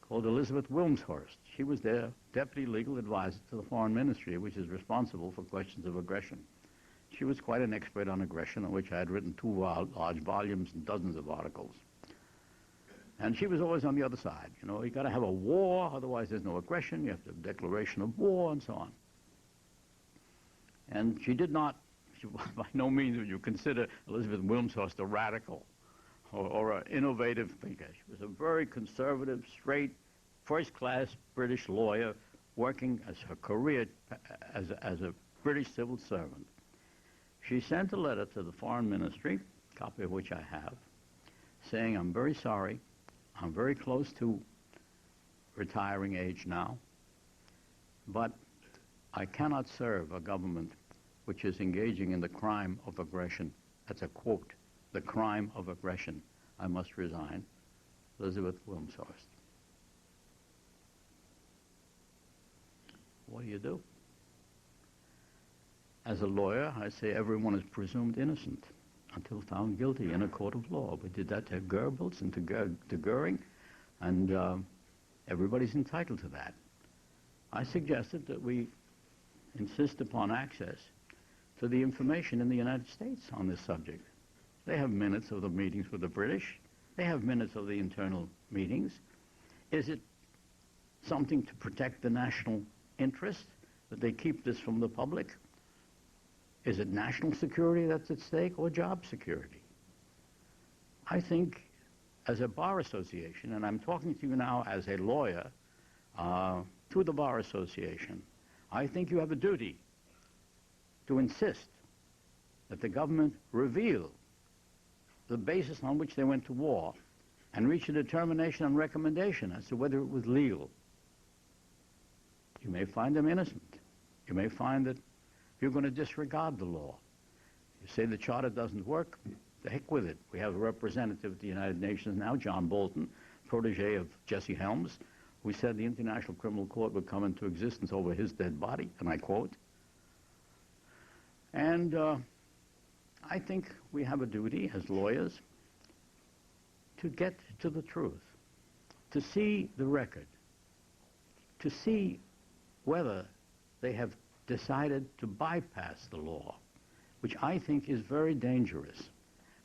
Speaker 6: called Elizabeth Wilmshurst. She was their deputy legal advisor to the Foreign Ministry, which is responsible for questions of aggression. She was quite an expert on aggression, on which I had written 2 large volumes and dozens of articles. And she was always on the other side. You know, you got to have a war, otherwise there's no aggression. You have to have a declaration of war, and so on. And she did not, by no means would you consider Elizabeth Wilmshurst a radical or an innovative thinker. She was a very conservative, straight, first-class British lawyer working as her career as a British civil servant. She sent a letter to the Foreign Ministry, a copy of which I have, saying, I'm very sorry, I'm very close to retiring age now, but I cannot serve a government which is engaging in the crime of aggression. That's a quote, the crime of aggression. I must resign. Elizabeth Wilmshurst. What do you do? As a lawyer, I say everyone is presumed innocent until found guilty in a court of law. We did that to Goebbels and to Goering, and everybody's entitled to that. I suggested that we insist upon access to the information in the United States on this subject. They have minutes of the meetings with the British. They have minutes of the internal meetings. Is it something to protect the national interest that they keep this from the public? Is it national security that's at stake or job security? I think as a bar association, and I'm talking to you now as a lawyer to the Bar Association, I think you have a duty to insist that the government reveal the basis on which they went to war and reach a determination and recommendation as to whether it was legal. You may find them innocent. You may find that you're going to disregard the law. You say the charter doesn't work, the heck with it. We have a representative at the United Nations now, John Bolton, protege of Jesse Helms, who said the International Criminal Court would come into existence over his dead body, and I quote. And I think we have a duty as lawyers to get to the truth, to see the record, to see whether they have decided to bypass the law, which I think is very dangerous.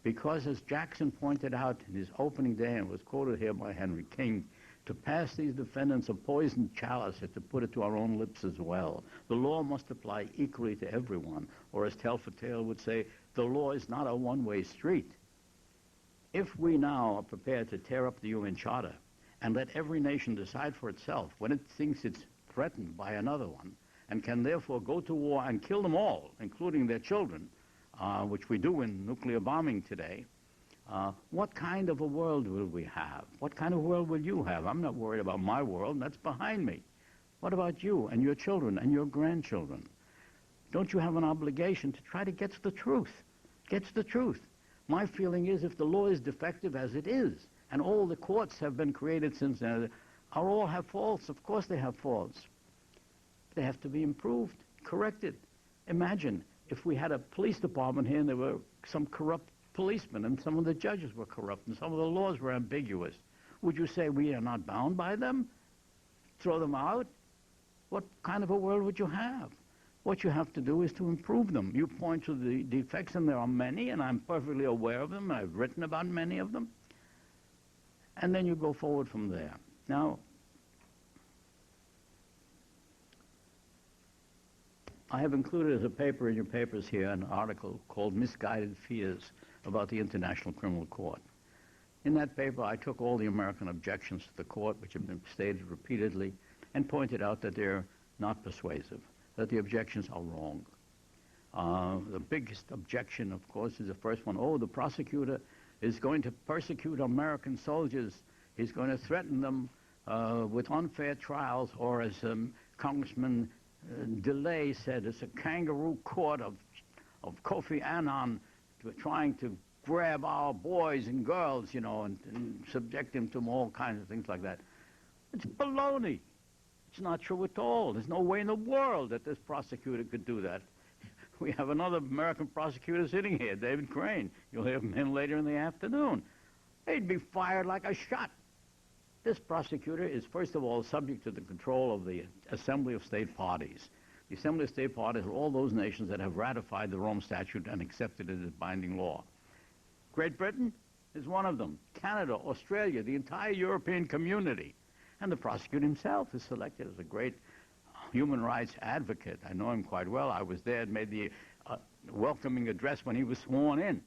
Speaker 6: Because as Jackson pointed out in his opening day, and was quoted here by Henry King, to pass these defendants a poisoned chalice is to put it to our own lips as well. The law must apply equally to everyone, or as Telford Taylor would say, the law is not a one-way street. If we now are prepared to tear up the UN Charter and let every nation decide for itself when it thinks it's threatened by another one, and can therefore go to war and kill them all, including their children, which we do in nuclear bombing today, what kind of a world will we have? What kind of world will you have? I'm not worried about my world. That's behind me. What about you and your children and your grandchildren? Don't you have an obligation to try to get to the truth? Get to the truth. My feeling is if the law is defective as it is, and all the courts have been created since then, all have faults. Of course they have faults. They have to be improved, corrected. Imagine if we had a police department here and there were some corrupt policemen and some of the judges were corrupt and some of the laws were ambiguous. Would you say we are not bound by them? Throw them out? What kind of a world would you have? What you have to do is to improve them. You point to the defects, and there are many, and I'm perfectly aware of them. I've written about many of them. And then you go forward from there. Now, I have included as a paper in your papers here an article called Misguided Fears about the International Criminal Court. In that paper, I took all the American objections to the court, which have been stated repeatedly, and pointed out that they're not persuasive, that the objections are wrong. The biggest objection, of course, is the first one. Oh, the prosecutor is going to persecute American soldiers. He's going to threaten them with unfair trials, or as Congressman DeLay said, it's a kangaroo court of Kofi Annan trying to grab our boys and girls, you know, and subject them to all kinds of things like that. It's baloney. It's not true at all. There's no way in the world that this prosecutor could do that. We have another American prosecutor sitting here, David Crane. You'll hear from him later in the afternoon. He'd be fired like a shot. This prosecutor is, first of all, subject to the control of the Assembly of State Parties. The Assembly of State Parties are all those nations that have ratified the Rome Statute and accepted it as binding law. Great Britain is one of them. Canada, Australia, the entire European community. And the prosecutor himself is selected as a great human rights advocate. I know him quite well. I was there and made the welcoming address when he was sworn in.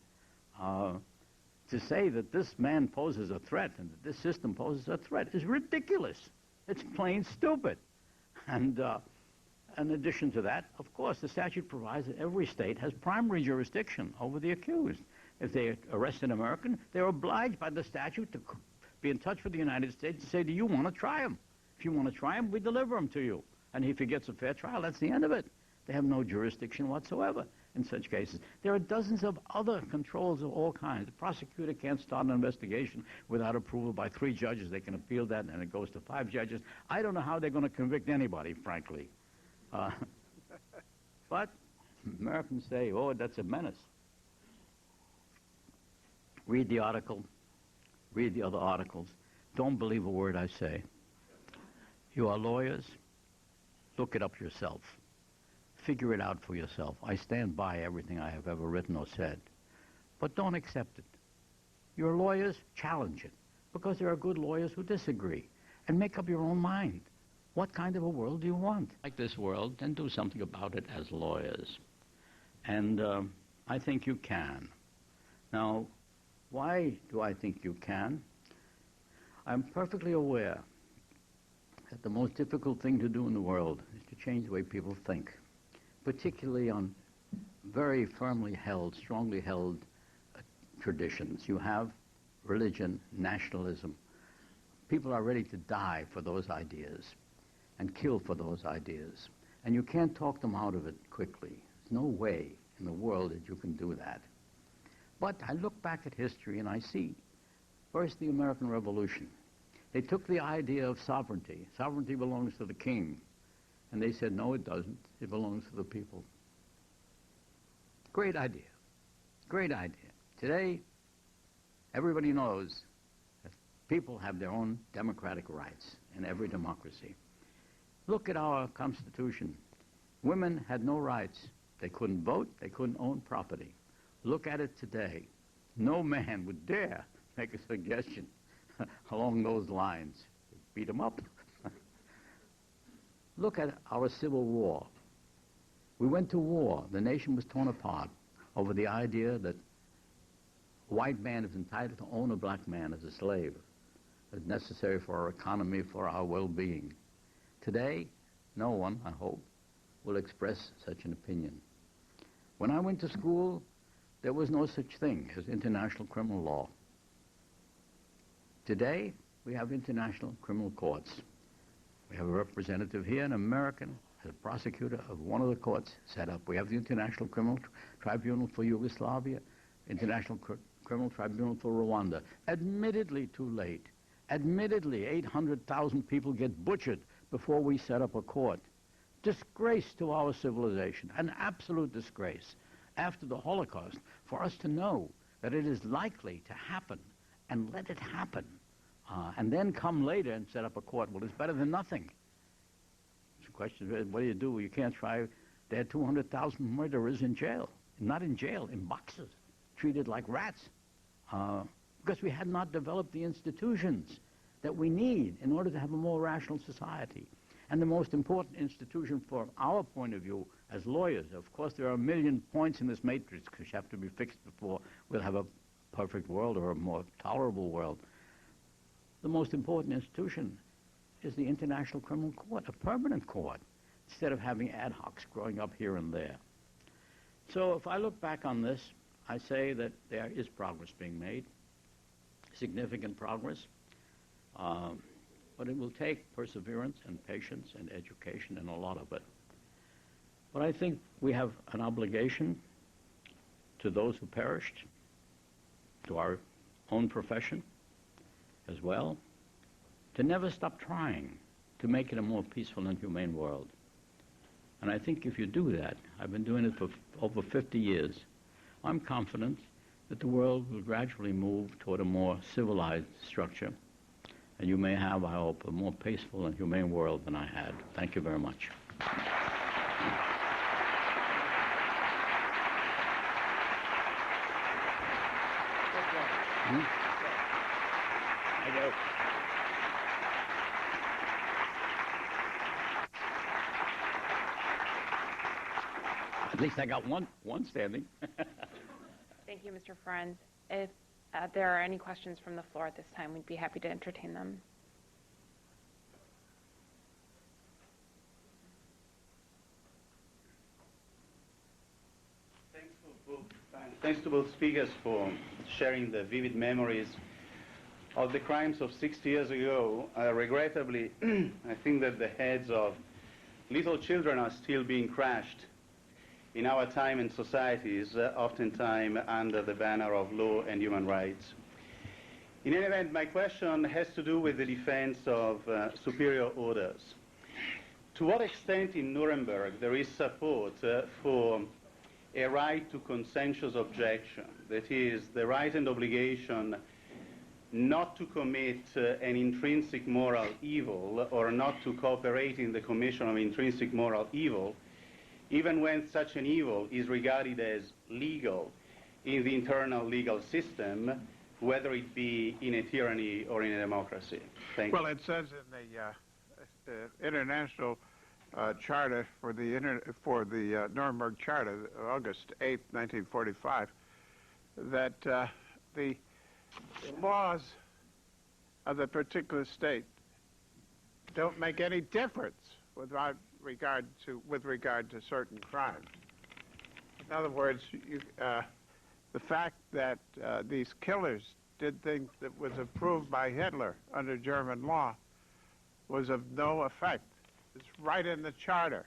Speaker 6: To say that this man poses a threat and that this system poses a threat is ridiculous. It's plain stupid. And in addition to that, of course, the statute provides that every state has primary jurisdiction over the accused. If they arrest an American, they're obliged by the statute to be in touch with the United States and say, do you want to try him? If you want to try him, we deliver him to you. And if he gets a fair trial, that's the end of it. They have no jurisdiction whatsoever in such cases. There are dozens of other controls of all kinds. The prosecutor can't start an investigation without approval by 3 judges. They can appeal that, and it goes to 5 judges. I don't know how they're going to convict anybody, frankly. But Americans say, oh, that's a menace. Read the article. Read the other articles. Don't believe a word I say. You are lawyers. Look it up yourself. Figure it out for yourself. I stand by everything I have ever written or said. But don't accept it. You're lawyers, challenge it. Because there are good lawyers who disagree. And make up your own mind. What kind of a world do you want? Like this world, and do something about it as lawyers. And I think you can. Now, why do I think you can? I'm perfectly aware that the most difficult thing to do in the world is to change the way people think, particularly on very firmly held, strongly held traditions. You have religion, nationalism. People are ready to die for those ideas and kill for those ideas. And you can't talk them out of it quickly. There's no way in the world that you can do that. But I look back at history and I see, first, the American Revolution. They took the idea of sovereignty. Sovereignty belongs to the king. And they said, no, it doesn't. It belongs to the people. Great idea. Great idea. Today, everybody knows that people have their own democratic rights in every democracy. Look at our Constitution. Women had no rights. They couldn't vote. They couldn't own property. Look at it today. No man would dare make a suggestion along those lines. Beat them up. Look at our Civil War. We went to war. The nation was torn apart over the idea that a white man is entitled to own a black man as a slave. It's necessary for our economy, for our well-being. Today, no one, I hope, will express such an opinion. When I went to school, there was no such thing as international criminal law. Today, we have international criminal courts. We have a representative here, an American, as a prosecutor of one of the courts set up. We have the International Criminal Tribunal for Yugoslavia, International Criminal Tribunal for Rwanda. Admittedly too late. Admittedly, 800,000 people get butchered before we set up a court. Disgrace to our civilization, an absolute disgrace. After the Holocaust, for us to know that it is likely to happen and let it happen, and then come later and set up a court, well, it's better than nothing. The question is, what do? You can't try. There are 200,000 murderers in jail. Not in jail, in boxes, treated like rats, because we had not developed the institutions that we need in order to have a more rational society. And the most important institution from our point of view as lawyers, of course, there are a million points in this matrix which have to be fixed before we'll have a perfect world or a more tolerable world. The most important institution is the International Criminal Court, a permanent court, instead of having ad hocs growing up here and there. So if I look back on this, I say that there is progress being made, significant progress, but it will take perseverance and patience and education and a lot of it. But I think we have an obligation to those who perished, to our own profession as well, to never stop trying to make it a more peaceful and humane world. And I think if you do that, I've been doing it for over 50 years, I'm confident that the world will gradually move toward a more civilized structure, and you may have, I hope, a more peaceful and humane world than I had. Thank you very much. I go. At least I got one standing.
Speaker 3: Thank you, Mr. Ferenz. If there are any questions from the floor at this time, we'd be happy to entertain them.
Speaker 9: Thanks to both speakers for sharing the vivid memories of the crimes of 60 years ago. Regrettably, I think that the heads of little children are still being crushed in our time and societies, oftentimes under the banner of law and human rights. In any event, my question has to do with the defense of superior orders. To what extent in Nuremberg there is support for a right to consensuous objection, that is, the right and obligation not to commit an intrinsic moral evil or not to cooperate in the commission of intrinsic moral evil, even when such an evil is regarded as legal in the internal legal system, whether it be in a tyranny or in a democracy? Thank you.
Speaker 4: Well, it says in the International Charter for the Nuremberg Charter, August 8, 1945, that the laws of the particular state don't make any difference with regard to certain crimes. In other words, the fact that these killers did things that was approved by Hitler under German law was of no effect. It's right in the charter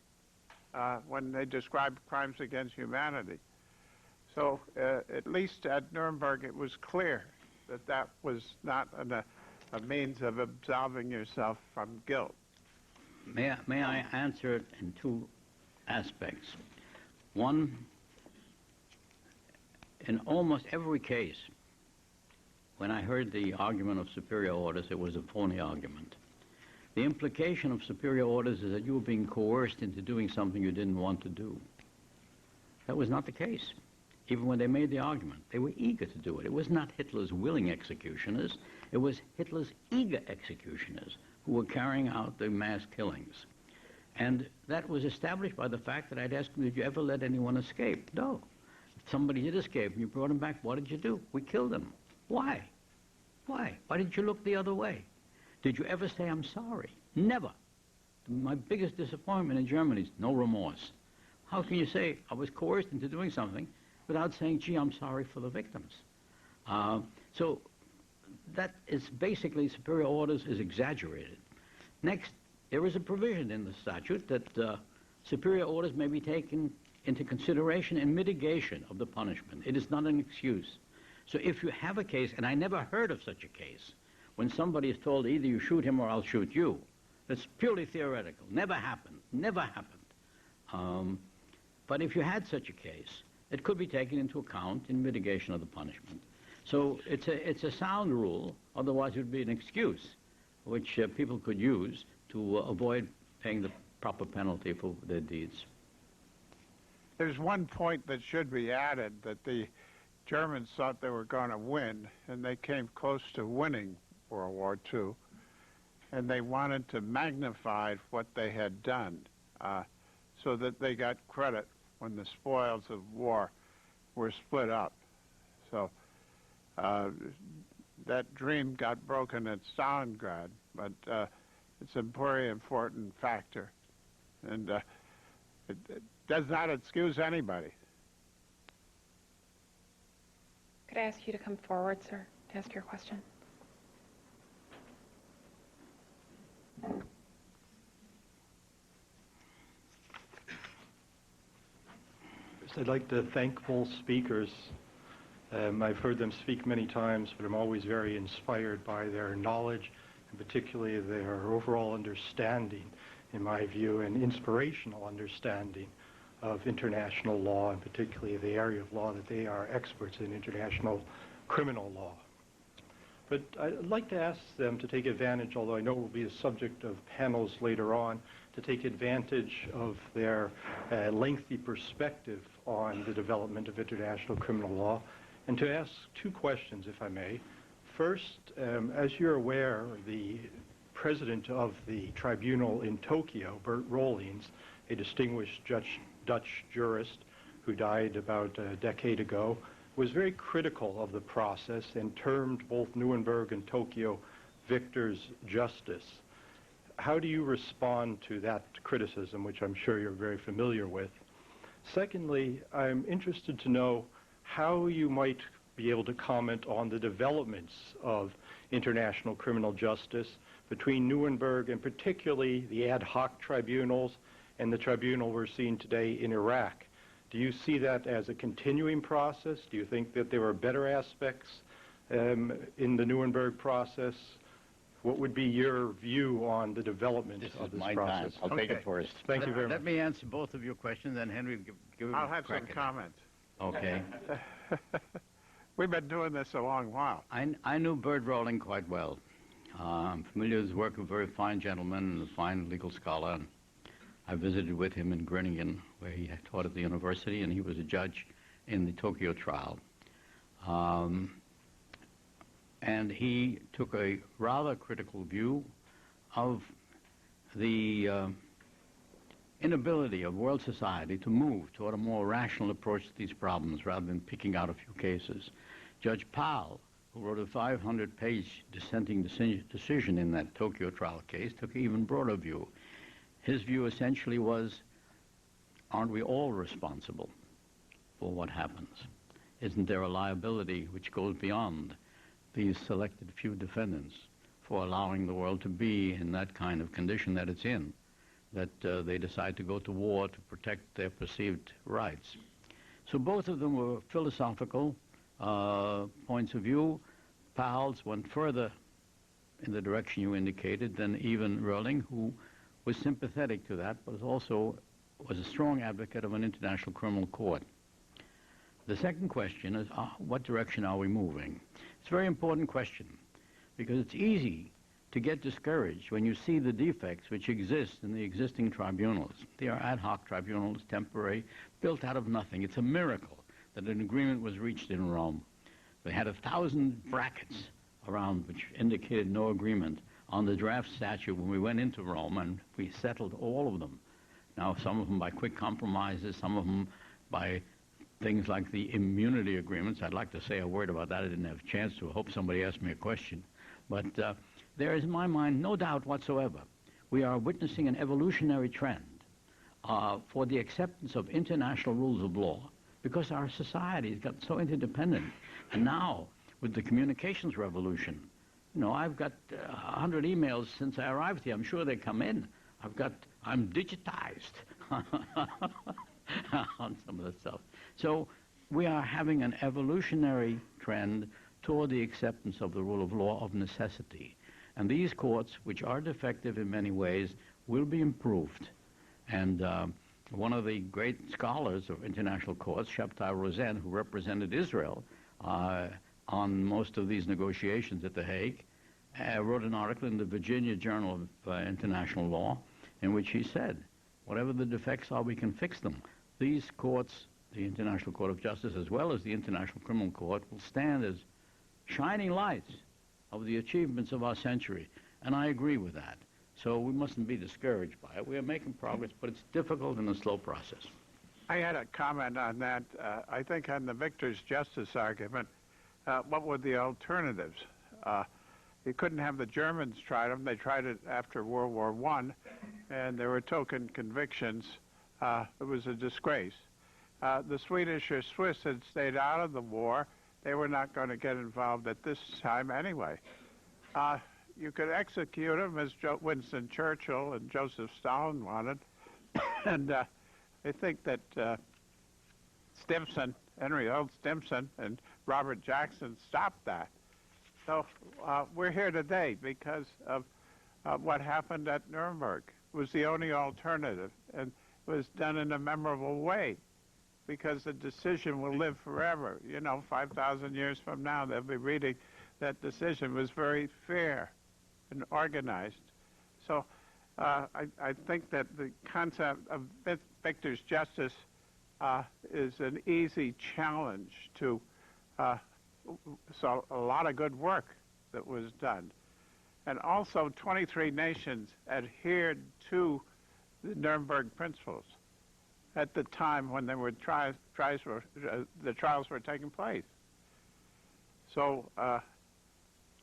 Speaker 4: when they describe crimes against humanity. So at least at Nuremberg it was clear that that was not a means of absolving yourself from guilt.
Speaker 6: May I answer it in two aspects? One, in almost every case, when I heard the argument of superior orders, it was a phony argument. The implication of superior orders is that you were being coerced into doing something you didn't want to do. That was not the case. Even when they made the argument, they were eager to do it. It was not Hitler's willing executioners. It was Hitler's eager executioners who were carrying out the mass killings. And that was established by the fact that I'd asked them, did you ever let anyone escape? No. If somebody did escape and you brought him back, what did you do? We killed him. Why? Why? Why didn't you look the other way? Did you ever say, I'm sorry? Never. My biggest disappointment in Germany is no remorse. How can you say, I was coerced into doing something without saying, gee, I'm sorry for the victims? So that is basically superior orders is exaggerated. Next, there is a provision in the statute that superior orders may be taken into consideration in mitigation of the punishment. It is not an excuse. So if you have a case, and I never heard of such a case, when somebody is told either you shoot him or I'll shoot you, that's purely theoretical. Never happened. Never happened. But if you had such a case, it could be taken into account in mitigation of the punishment. So it's a sound rule, otherwise it would be an excuse which people could use to avoid paying the proper penalty for their deeds.
Speaker 4: There's one point that should be added, that the Germans thought they were going to win, and they came close to winning World War II, and they wanted to magnify what they had done so that they got credit when the spoils of war were split up. So that dream got broken at Stalingrad, but it's a very important factor, and it does not excuse anybody.
Speaker 3: I ask you to come forward, sir, to ask your question?
Speaker 14: I'd like to thank both speakers. I've heard them speak many times, but I'm always very inspired by their knowledge, and particularly their overall understanding, in my view, and inspirational understanding of international law, and particularly the area of law that they are experts in, international criminal law. But I'd like to ask them to take advantage, although I know it will be a subject of panels later on, to take advantage of their lengthy perspective on the development of international criminal law, and to ask two questions, if I may. First, as you're aware, the president of the tribunal in Tokyo, Bert Rollins, a distinguished Dutch jurist who died about a decade ago, was very critical of the process and termed both Nuremberg and Tokyo victor's justice. How do you respond to that criticism, which I'm sure you're very familiar with? Secondly, I'm interested to know how you might be able to comment on the developments of international criminal justice between Nuremberg and particularly the ad hoc tribunals and the tribunal we're seeing today in Iraq. Do you see that as a continuing process? Do you think that there are better aspects in the Nuremberg process? What would be your view on the development of this process?
Speaker 6: I'll take it first.
Speaker 14: Thank you very much.
Speaker 6: Let me answer both of your questions, and Henry, give
Speaker 4: I'll have some comments.
Speaker 6: Okay.
Speaker 4: We've been doing this a long while.
Speaker 6: I knew Bert Rollins quite well. I'm familiar with his work, a very fine gentleman and a fine legal scholar. I visited with him in Groningen, where he taught at the university, and he was a judge in the Tokyo trial. And he took a rather critical view of the inability of world society to move toward a more rational approach to these problems rather than picking out a few cases. Judge Powell, who wrote a 500-page dissenting decision in that Tokyo trial case, took an even broader view. His view essentially was, aren't we all responsible for what happens? Isn't there a liability which goes beyond these selected few defendants for allowing the world to be in that kind of condition that it's in, that they decide to go to war to protect their perceived rights? So both of them were philosophical points of view. Powell's went further in the direction you indicated than even Rollins, who was sympathetic to that, but also was a strong advocate of an international criminal court. The second question is, what direction are we moving? It's a very important question, because it's easy to get discouraged when you see the defects which exist in the existing tribunals. They are ad hoc tribunals, temporary, built out of nothing. It's a miracle that an agreement was reached in Rome. They had 1,000 brackets around which indicated no agreement on the draft statute when we went into Rome, and we settled all of them. Now, some of them by quick compromises, some of them by things like the immunity agreements. I'd like to say a word about that. I didn't have a chance to. I hope somebody asked me a question. But there is, in my mind, no doubt whatsoever. We are witnessing an evolutionary trend for the acceptance of international rules of law, because our society has got so interdependent. And now, with the communications revolution, you know, I've got 100 emails since I arrived here. I'm sure they come in. I'm digitized on some of the stuff. So we are having an evolutionary trend toward the acceptance of the rule of law of necessity. And these courts, which are defective in many ways, will be improved. And one of the great scholars of international courts, Shabtai Rosen, who represented Israel on most of these negotiations at The Hague, wrote an article in the Virginia Journal of International Law in which he said, whatever the defects are, we can fix them. These courts, the International Court of Justice as well as the International Criminal Court, will stand as shining lights of the achievements of our century. And I agree with that. So we mustn't be discouraged by it. We are making progress, but it's difficult and a slow process.
Speaker 4: I had a comment on that. I think on the victor's justice argument, what were the alternatives? You couldn't have the Germans try them. They tried it after World War I, and there were token convictions. It was a disgrace. The Swedish or Swiss had stayed out of the war, they were not going to get involved at this time anyway. You could execute them as Winston Churchill and Joseph Stalin wanted, and I think that Stimson, Henry Holt Stimson, and Robert Jackson stopped that. So we're here today because of what happened at Nuremberg. It was the only alternative, and it was done in a memorable way because the decision will live forever. You know, 5,000 years from now, they'll be reading that decision was very fair and organized. So I think that the concept of victor's justice is an easy challenge to, so a lot of good work that was done. And also 23 nations adhered to the Nuremberg principles at the time when there were the trials were taking place. So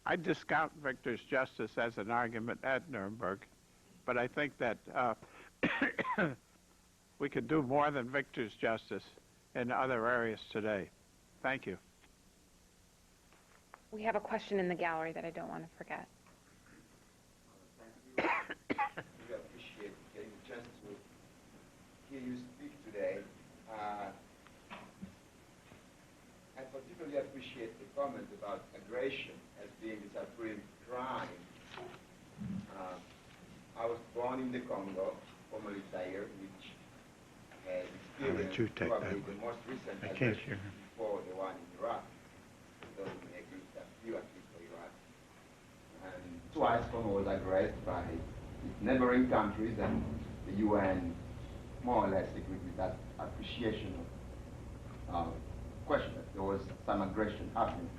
Speaker 4: I discount victor's justice as an argument at Nuremberg, but I think that we could do more than victor's justice in other areas today. Thank you.
Speaker 3: We have a question in the gallery that I don't want to forget.
Speaker 15: Thank you. We appreciate getting the chance to hear you speak today. I particularly appreciate the comment about aggression as being the supreme crime. I was born in the Congo, formerly Zaire, which has experienced probably the most recent aggression before the one in Iraq. Those who may agree with that view, at least for Iraq. And twice Congo was aggressed by its neighboring countries, and the UN more or less agreed with that appreciation of question that there was some aggression happening.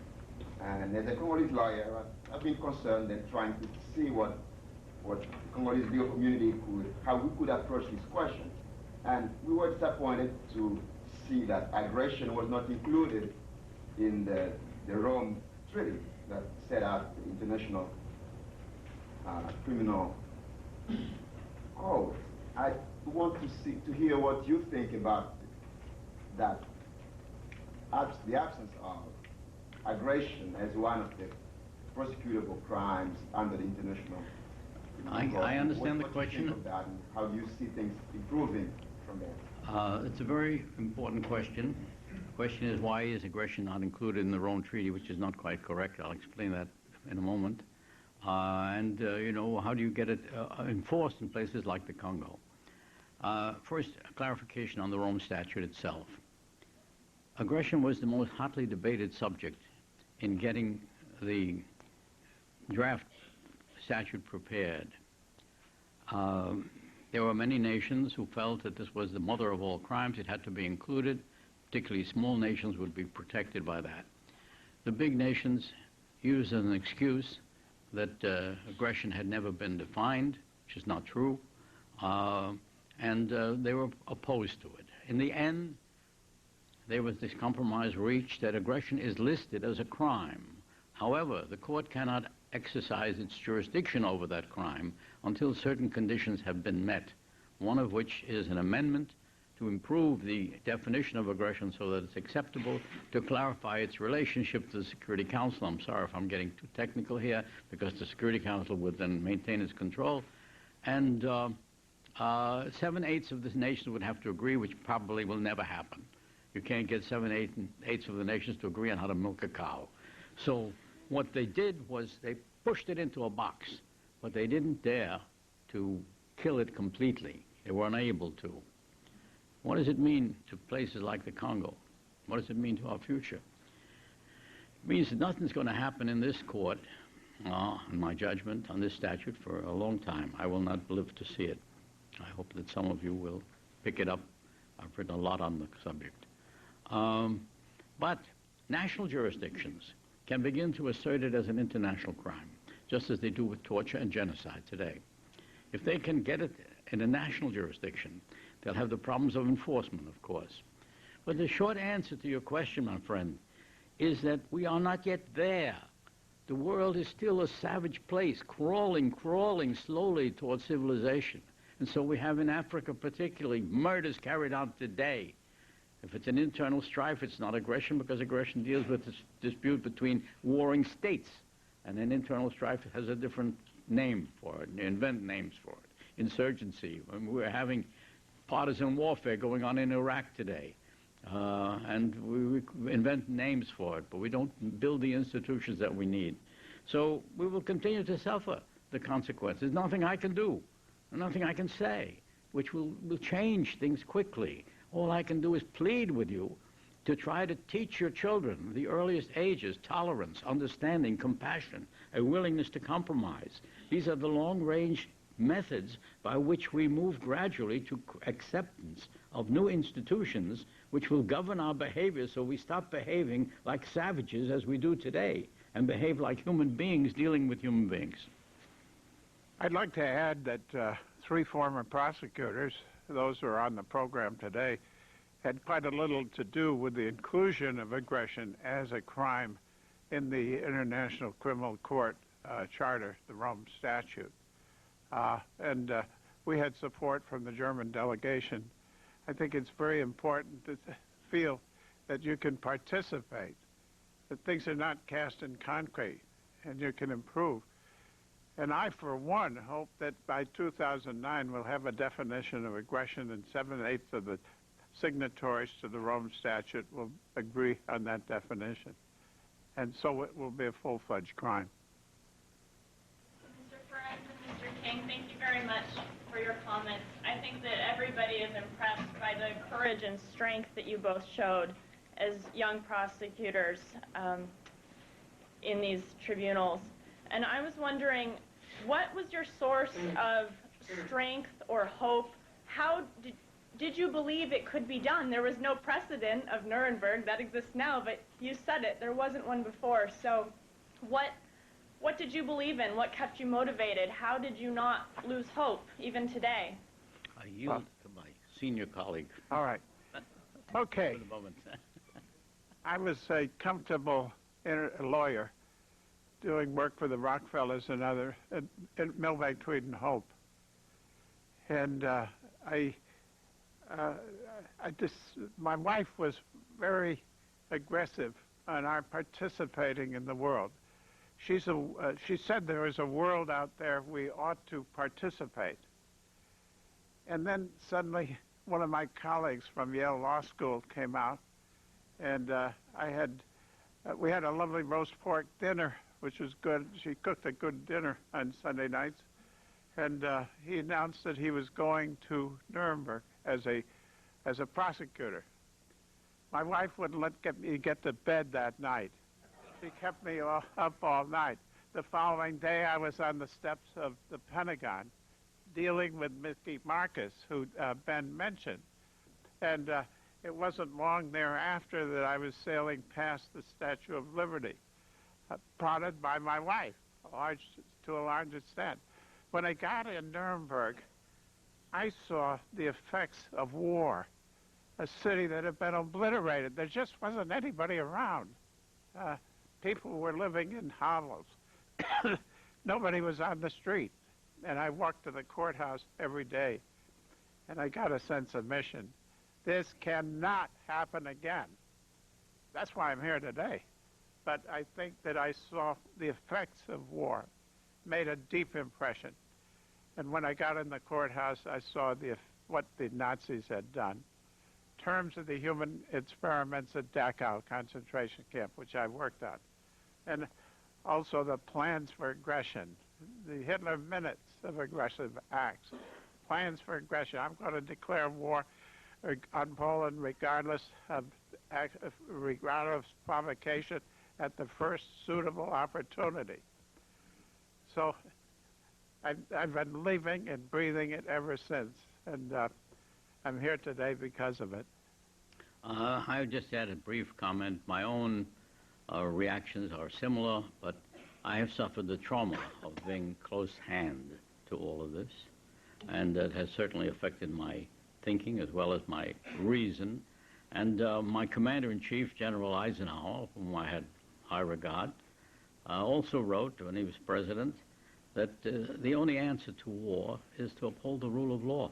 Speaker 15: And as a Congolese lawyer, I've been concerned and trying to see what the Congolese legal community how we could approach this question. And we were disappointed to see that aggression was not included in the Rome Treaty that set out the international criminal code. I want to hear what you think about that, the absence of aggression as one of the prosecutable crimes under the international criminal code.
Speaker 6: I understand the question.
Speaker 15: What do you think of that, and how do you see things improving from there?
Speaker 6: It's a very important question. The question is, why is aggression not included in the Rome Treaty, which is not quite correct. I'll explain that in a moment. You know, how do you get it enforced in places like the Congo? First, a clarification on the Rome Statute itself. Aggression was the most hotly debated subject in getting the draft statute prepared. There were many nations who felt that this was the mother of all crimes. It had to be included. Particularly small nations would be protected by that. The big nations used as an excuse that aggression had never been defined, which is not true, and they were opposed to it. In the end, there was this compromise reached that aggression is listed as a crime. However, the court cannot exercise its jurisdiction over that crime until certain conditions have been met, one of which is an amendment to improve the definition of aggression so that it's acceptable, to clarify its relationship to the Security Council. I'm sorry if I'm getting too technical here, because the Security Council would then maintain its control. And 7/8 of the nations would have to agree, which probably will never happen. You can't get 7/8 of the nations to agree on how to milk a cow. So what they did was they pushed it into a box, but they didn't dare to kill it completely. They were unable to. What does it mean to places like the Congo? What does it mean to our future? It means that nothing's going to happen in this court, in my judgment, on this statute for a long time. I will not live to see it. I hope that some of you will pick it up. I've written a lot on the subject. But national jurisdictions can begin to assert it as an international crime, just as they do with torture and genocide today. If they can get it in a national jurisdiction, they'll have the problems of enforcement, of course. But the short answer to your question, my friend, is that we are not yet there. The world is still a savage place, crawling slowly towards civilization. And so we have in Africa particularly murders carried out today. If it's an internal strife, it's not aggression, because aggression deals with this dispute between warring states. And an internal strife has a different name for it. You invent names for it. Insurgency. We're having partisan warfare going on in Iraq today. And we invent names for it, but we don't build the institutions that we need. So we will continue to suffer the consequences. Nothing I can do, nothing I can say, which will change things quickly. All I can do is plead with you to try to teach your children, the earliest ages, tolerance, understanding, compassion, a willingness to compromise. These are the long-range methods by which we move gradually to acceptance of new institutions which will govern our behavior, so we stop behaving like savages as we do today and behave like human beings dealing with human beings.
Speaker 4: I'd like to add that 3 former prosecutors, those who are on the program today, had quite a little to do with the inclusion of aggression as a crime in the International Criminal Court Charter, the Rome Statute. And we had support from the German delegation. I think it's very important to feel that you can participate, that things are not cast in concrete, and you can improve. And I, for one, hope that by 2009 we'll have a definition of aggression, and 7/8 of the signatories to the Rome Statute will agree on that definition. And so it will be a full-fledged crime.
Speaker 16: Mr. Ferenc and Mr. King, thank you very much for your comments. I think that everybody is impressed by the courage and strength that you both showed as young prosecutors in these tribunals. And I was wondering, what was your source of strength or hope? How did you believe it could be done? There was no precedent of Nuremberg that exists now, but you said it, there wasn't one before. So what did you believe in? What kept you motivated? How did you not lose hope, even today?
Speaker 6: I yield to my senior colleague.
Speaker 4: All right. Okay.
Speaker 6: For the moment.
Speaker 4: I was a comfortable lawyer doing work for the Rockefellers and other at Milbank, Tweed, and Hope. And my wife was very aggressive on our participating in the world. She said there is a world out there we ought to participate. And then suddenly one of my colleagues from Yale Law School came out, and we had a lovely roast pork dinner, which was good. She cooked a good dinner on Sunday nights. And he announced that he was going to Nuremberg as a prosecutor. My wife wouldn't let me get to bed that night. She kept me up all night. The following day, I was on the steps of the Pentagon dealing with Mickey Marcus, who Ben mentioned. And it wasn't long thereafter that I was sailing past the Statue of Liberty, prodded by my wife, to a large extent. When I got in Nuremberg, I saw the effects of war, a city that had been obliterated. There just wasn't anybody around. People were living in hovels. Nobody was on the street. And I walked to the courthouse every day, and I got a sense of mission. This cannot happen again. That's why I'm here today. But I think that I saw the effects of war, made a deep impression. And when I got in the courthouse, I saw what the Nazis had done. In terms of the human experiments at Dachau concentration camp, which I worked on, and also the plans for aggression, the Hitler minutes of aggressive acts, plans for aggression. I'm going to declare war on Poland regardless of provocation at the first suitable opportunity. So I've been living and breathing it ever since, and I'm here today because of it.
Speaker 6: I just add a brief comment. My own reactions are similar, but I have suffered the trauma of being close hand to all of this, and that has certainly affected my thinking as well as my reason. And my Commander-in-Chief, General Eisenhower, whom I had high regard, also wrote when he was president that the only answer to war is to uphold the rule of law.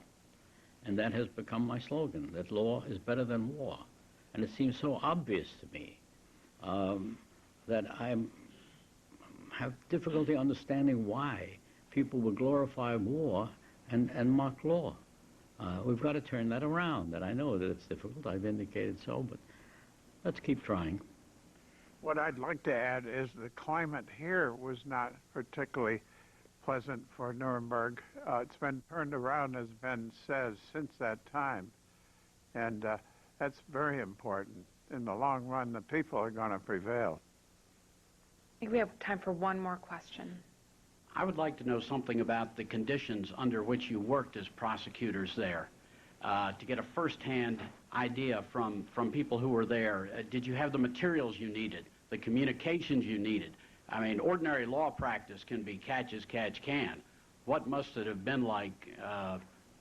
Speaker 6: And that has become my slogan, that law is better than war. And it seems so obvious to me that I have difficulty understanding why people would glorify war and mock law. We've got to turn that around, and I know that it's difficult. I've indicated so, but let's keep trying.
Speaker 4: What I'd like to add is the climate here was not particularly pleasant for Nuremberg. It's been turned around, as Ben says, since that time. And that's very important. In the long run, the people are going to prevail.
Speaker 3: I think we have time for one more question.
Speaker 17: I would like to know something about the conditions under which you worked as prosecutors there, to get a first-hand idea from people who were there. Did you have the materials you needed, the communications you needed? I mean, ordinary law practice can be catch as catch can. What must it have been like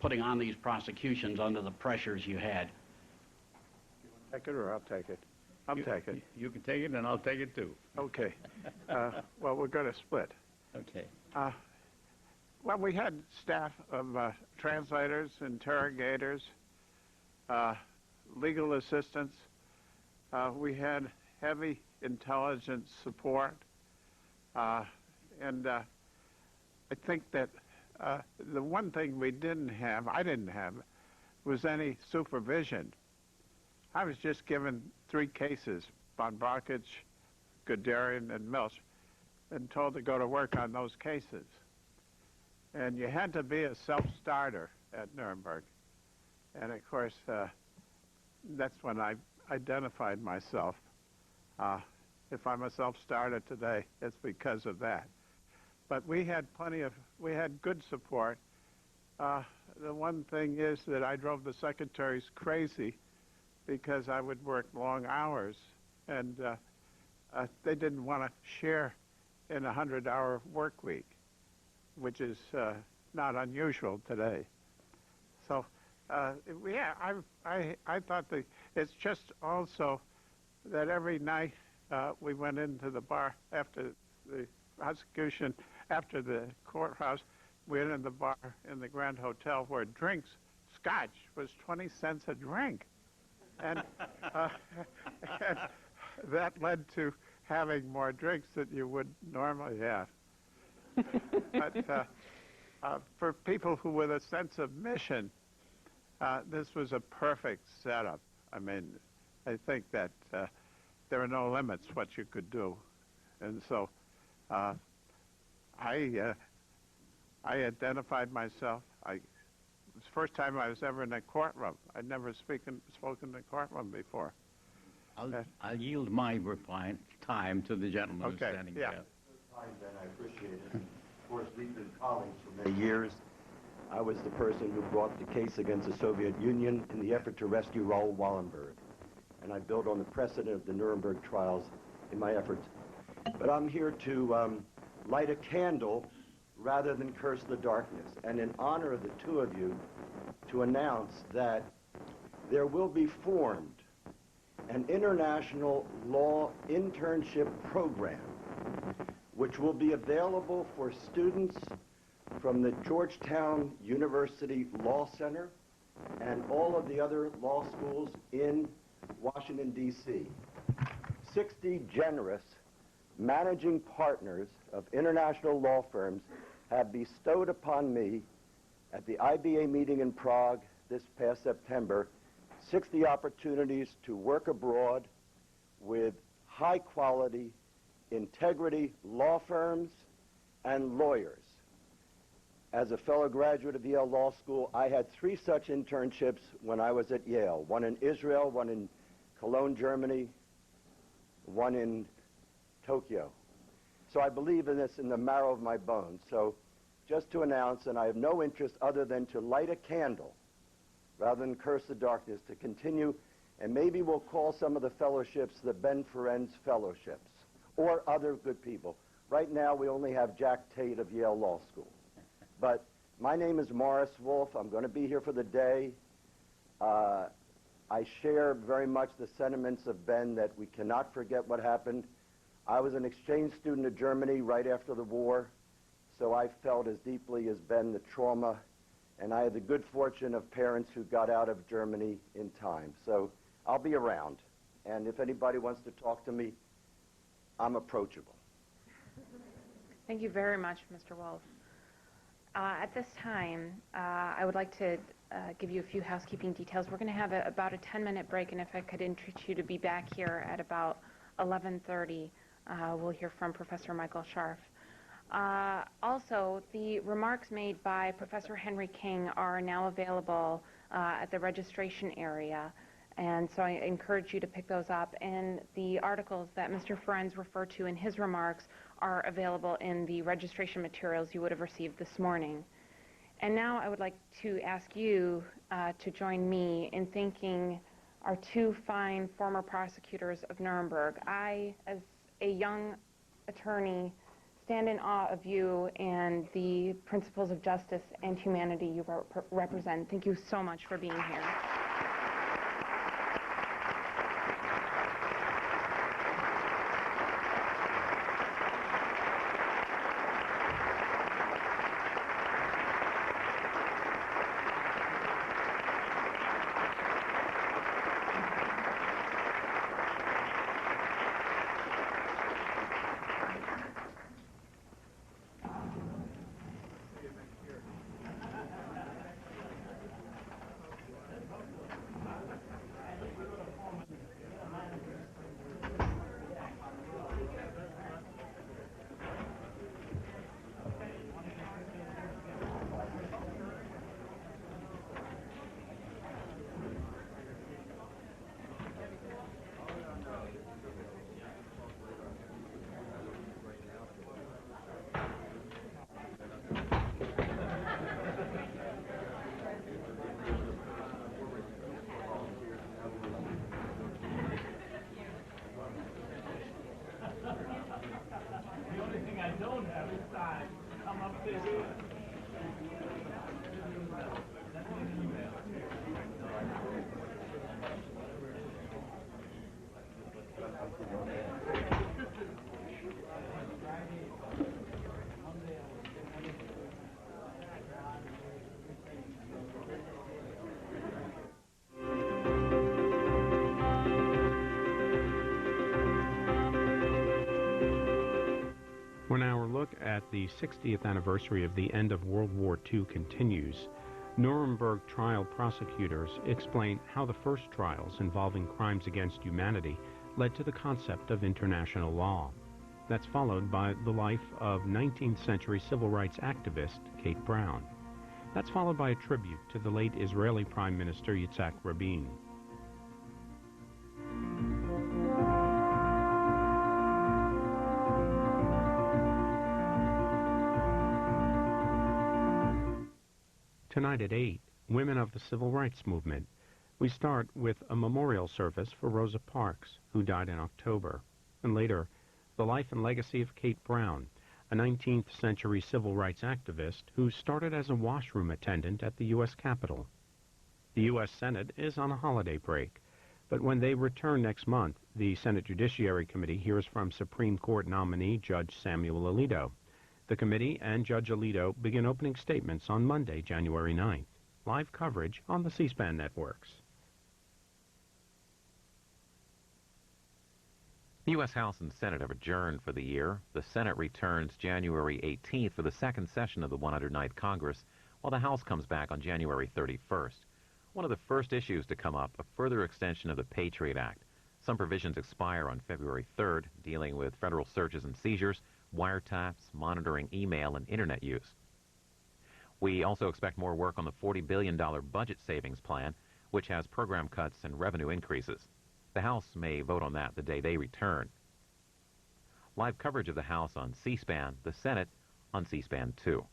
Speaker 17: putting on these prosecutions under the pressures you had?
Speaker 4: You want to take it or I'll take it? I'll take it.
Speaker 6: You can take it and I'll take it too.
Speaker 4: Okay. Well, we're going to split.
Speaker 6: Okay.
Speaker 4: Well, we had staff of translators, interrogators, legal assistants. We had heavy intelligence support. And I think that the one thing we didn't have, I didn't have, was any supervision. I was just given 3 cases, von Brockovich, Guderian, and Milch, and told to go to work on those cases. And you had to be a self-starter at Nuremberg. And of course, that's when I identified myself. If I'm a self-starter today, it's because of that. But we had good support. The one thing is that I drove the secretaries crazy because I would work long hours, and they didn't want to share in a 100-hour work week, which is not unusual today. So, yeah, I thought it's just also that every night we went into the bar after the prosecution, after the courthouse, we went in the bar in the Grand Hotel where drinks, scotch, was 20 cents a drink. And, and that led to having more drinks than you would normally have. But for people who with a sense of mission, this was a perfect setup. I mean, I think that there are no limits what you could do. And so I identified myself. It was the first time I was ever in a courtroom. I'd never spoken in a courtroom before.
Speaker 6: I'll yield my reply time to the gentleman who's standing there.
Speaker 7: Fine, Ben, I appreciate it. Of course, we've been colleagues for many years. I was the person who brought the case against the Soviet Union in the effort to rescue Raoul Wallenberg. And I built on the precedent of the Nuremberg trials in my efforts. But I'm here to light a candle rather than curse the darkness. And in honor of the two of you, to announce that there will be formed an international law internship program which will be available for students from the Georgetown University Law Center and all of the other law schools in Washington, D.C. 60 generous managing partners of international law firms have bestowed upon me at the IBA meeting in Prague this past September 60 opportunities to work abroad with high-quality, integrity law firms and lawyers. As a fellow graduate of Yale Law School, I had 3 such internships when I was at Yale, one in Israel, one in Cologne, Germany, one in Tokyo. So I believe in this in the marrow of my bones. So just to announce, and I have no interest other than to light a candle rather than curse the darkness, to continue, and maybe we'll call some of the fellowships the Ben Ferenz Fellowships, or other good people. Right now, we only have Jack Tate of Yale Law School. But my name is Morris Wolf. I'm going to be here for the day. I share very much the sentiments of Ben that we cannot forget what happened. I was an exchange student to Germany right after the war, so I felt as deeply as Ben the trauma, and I had the good fortune of parents who got out of Germany in time. So I'll be around, and if anybody wants to talk to me, I'm approachable.
Speaker 3: Thank you very much, Mr. Wolf. At this time, I would like to give you a few housekeeping details. We're going to have about a 10-minute break, and if I could entreat you to be back here at about 11:30, we'll hear from Professor Michael Scharf. Also, the remarks made by Professor Henry King are now available at the registration area, and so I encourage you to pick those up. And the articles that Mr. Ferenz referred to in his remarks are available in the registration materials you would have received this morning. And now I would like to ask you to join me in thanking our two fine former prosecutors of Nuremberg. I, as a young attorney, stand in awe of you and the principles of justice and humanity you represent. Thank you so much for being here.
Speaker 18: When our look at the 60th anniversary of the end of World War II continues, Nuremberg trial prosecutors explain how the first trials involving crimes against humanity led to the concept of international law. That's followed by the life of 19th century civil rights activist Kate Brown. That's followed by a tribute to the late Israeli Prime Minister Yitzhak Rabin. Tonight at 8, Women of the Civil Rights Movement. We start with a memorial service for Rosa Parks, who died in October, and later, the life and legacy of Kate Brown, a 19th century civil rights activist who started as a washroom attendant at the U.S. Capitol. The U.S. Senate is on a holiday break, but when they return next month, the Senate Judiciary Committee hears from Supreme Court nominee Judge Samuel Alito. The committee and Judge Alito begin opening statements on Monday, January 9th. Live coverage on the C-SPAN networks.
Speaker 19: The U.S. House and Senate have adjourned for the year. The Senate returns January 18th for the second session of the 109th Congress, while the House comes back on January 31st. One of the first issues to come up, a further extension of the Patriot Act. Some provisions expire on February 3rd, dealing with federal searches and seizures, wiretaps, monitoring email, and internet use. We also expect more work on the $40 billion budget savings plan, which has program cuts and revenue increases. The House may vote on that the day they return. Live coverage of the House on C-SPAN, the Senate on C-SPAN 2.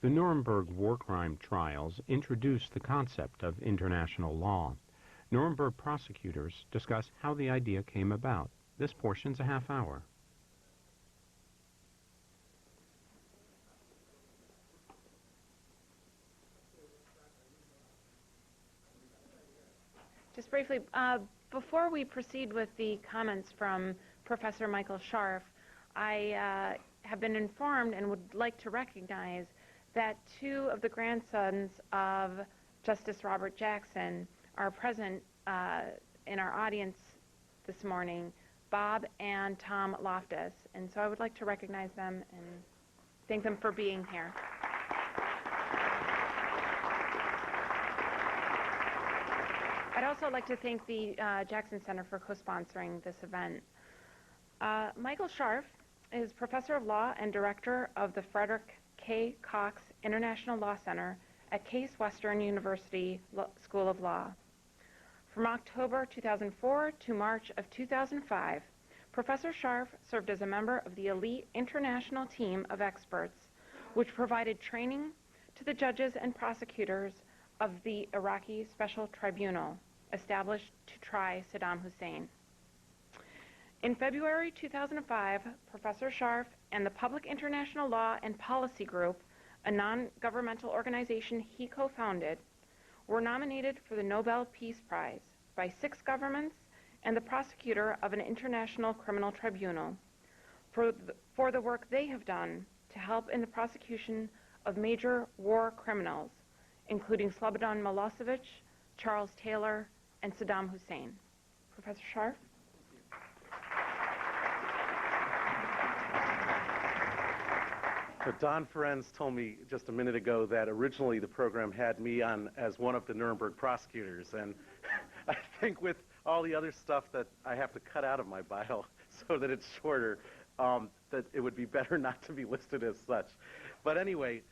Speaker 18: The Nuremberg war crime trials introduced the concept of international law. Nuremberg prosecutors discuss how the idea came about. This portion's a half hour.
Speaker 3: Just briefly, before we proceed with the comments from Professor Michael Scharf, I have been informed and would like to recognize that two of the grandsons of Justice Robert Jackson are present in our audience this morning, Bob and Tom Loftus. And so I would like to recognize them and thank them for being here. I'd also like to thank the Jackson Center for co-sponsoring this event. Michael Scharf is Professor of Law and Director of the Frederick K. Cox International Law Center at Case Western University School of Law. From October 2004 to March of 2005, Professor Scharf served as a member of the elite international team of experts, which provided training to the judges and prosecutors of the Iraqi Special Tribunal, established to try Saddam Hussein. In February 2005, Professor Scharf and the Public International Law and Policy Group, a non-governmental organization he co-founded, were nominated for the Nobel Peace Prize by 6 governments and the prosecutor of an international criminal tribunal for the work they have done to help in the prosecution of major war criminals, including Slobodan Milosevic, Charles Taylor, and Saddam Hussein. Professor Scharf?
Speaker 20: So Don Ferenz told me just a minute ago that originally the program had me on as one of the Nuremberg prosecutors, and I think with all the other stuff that I have to cut out of my bio so that it's shorter, that it would be better not to be listed as such. But anyway,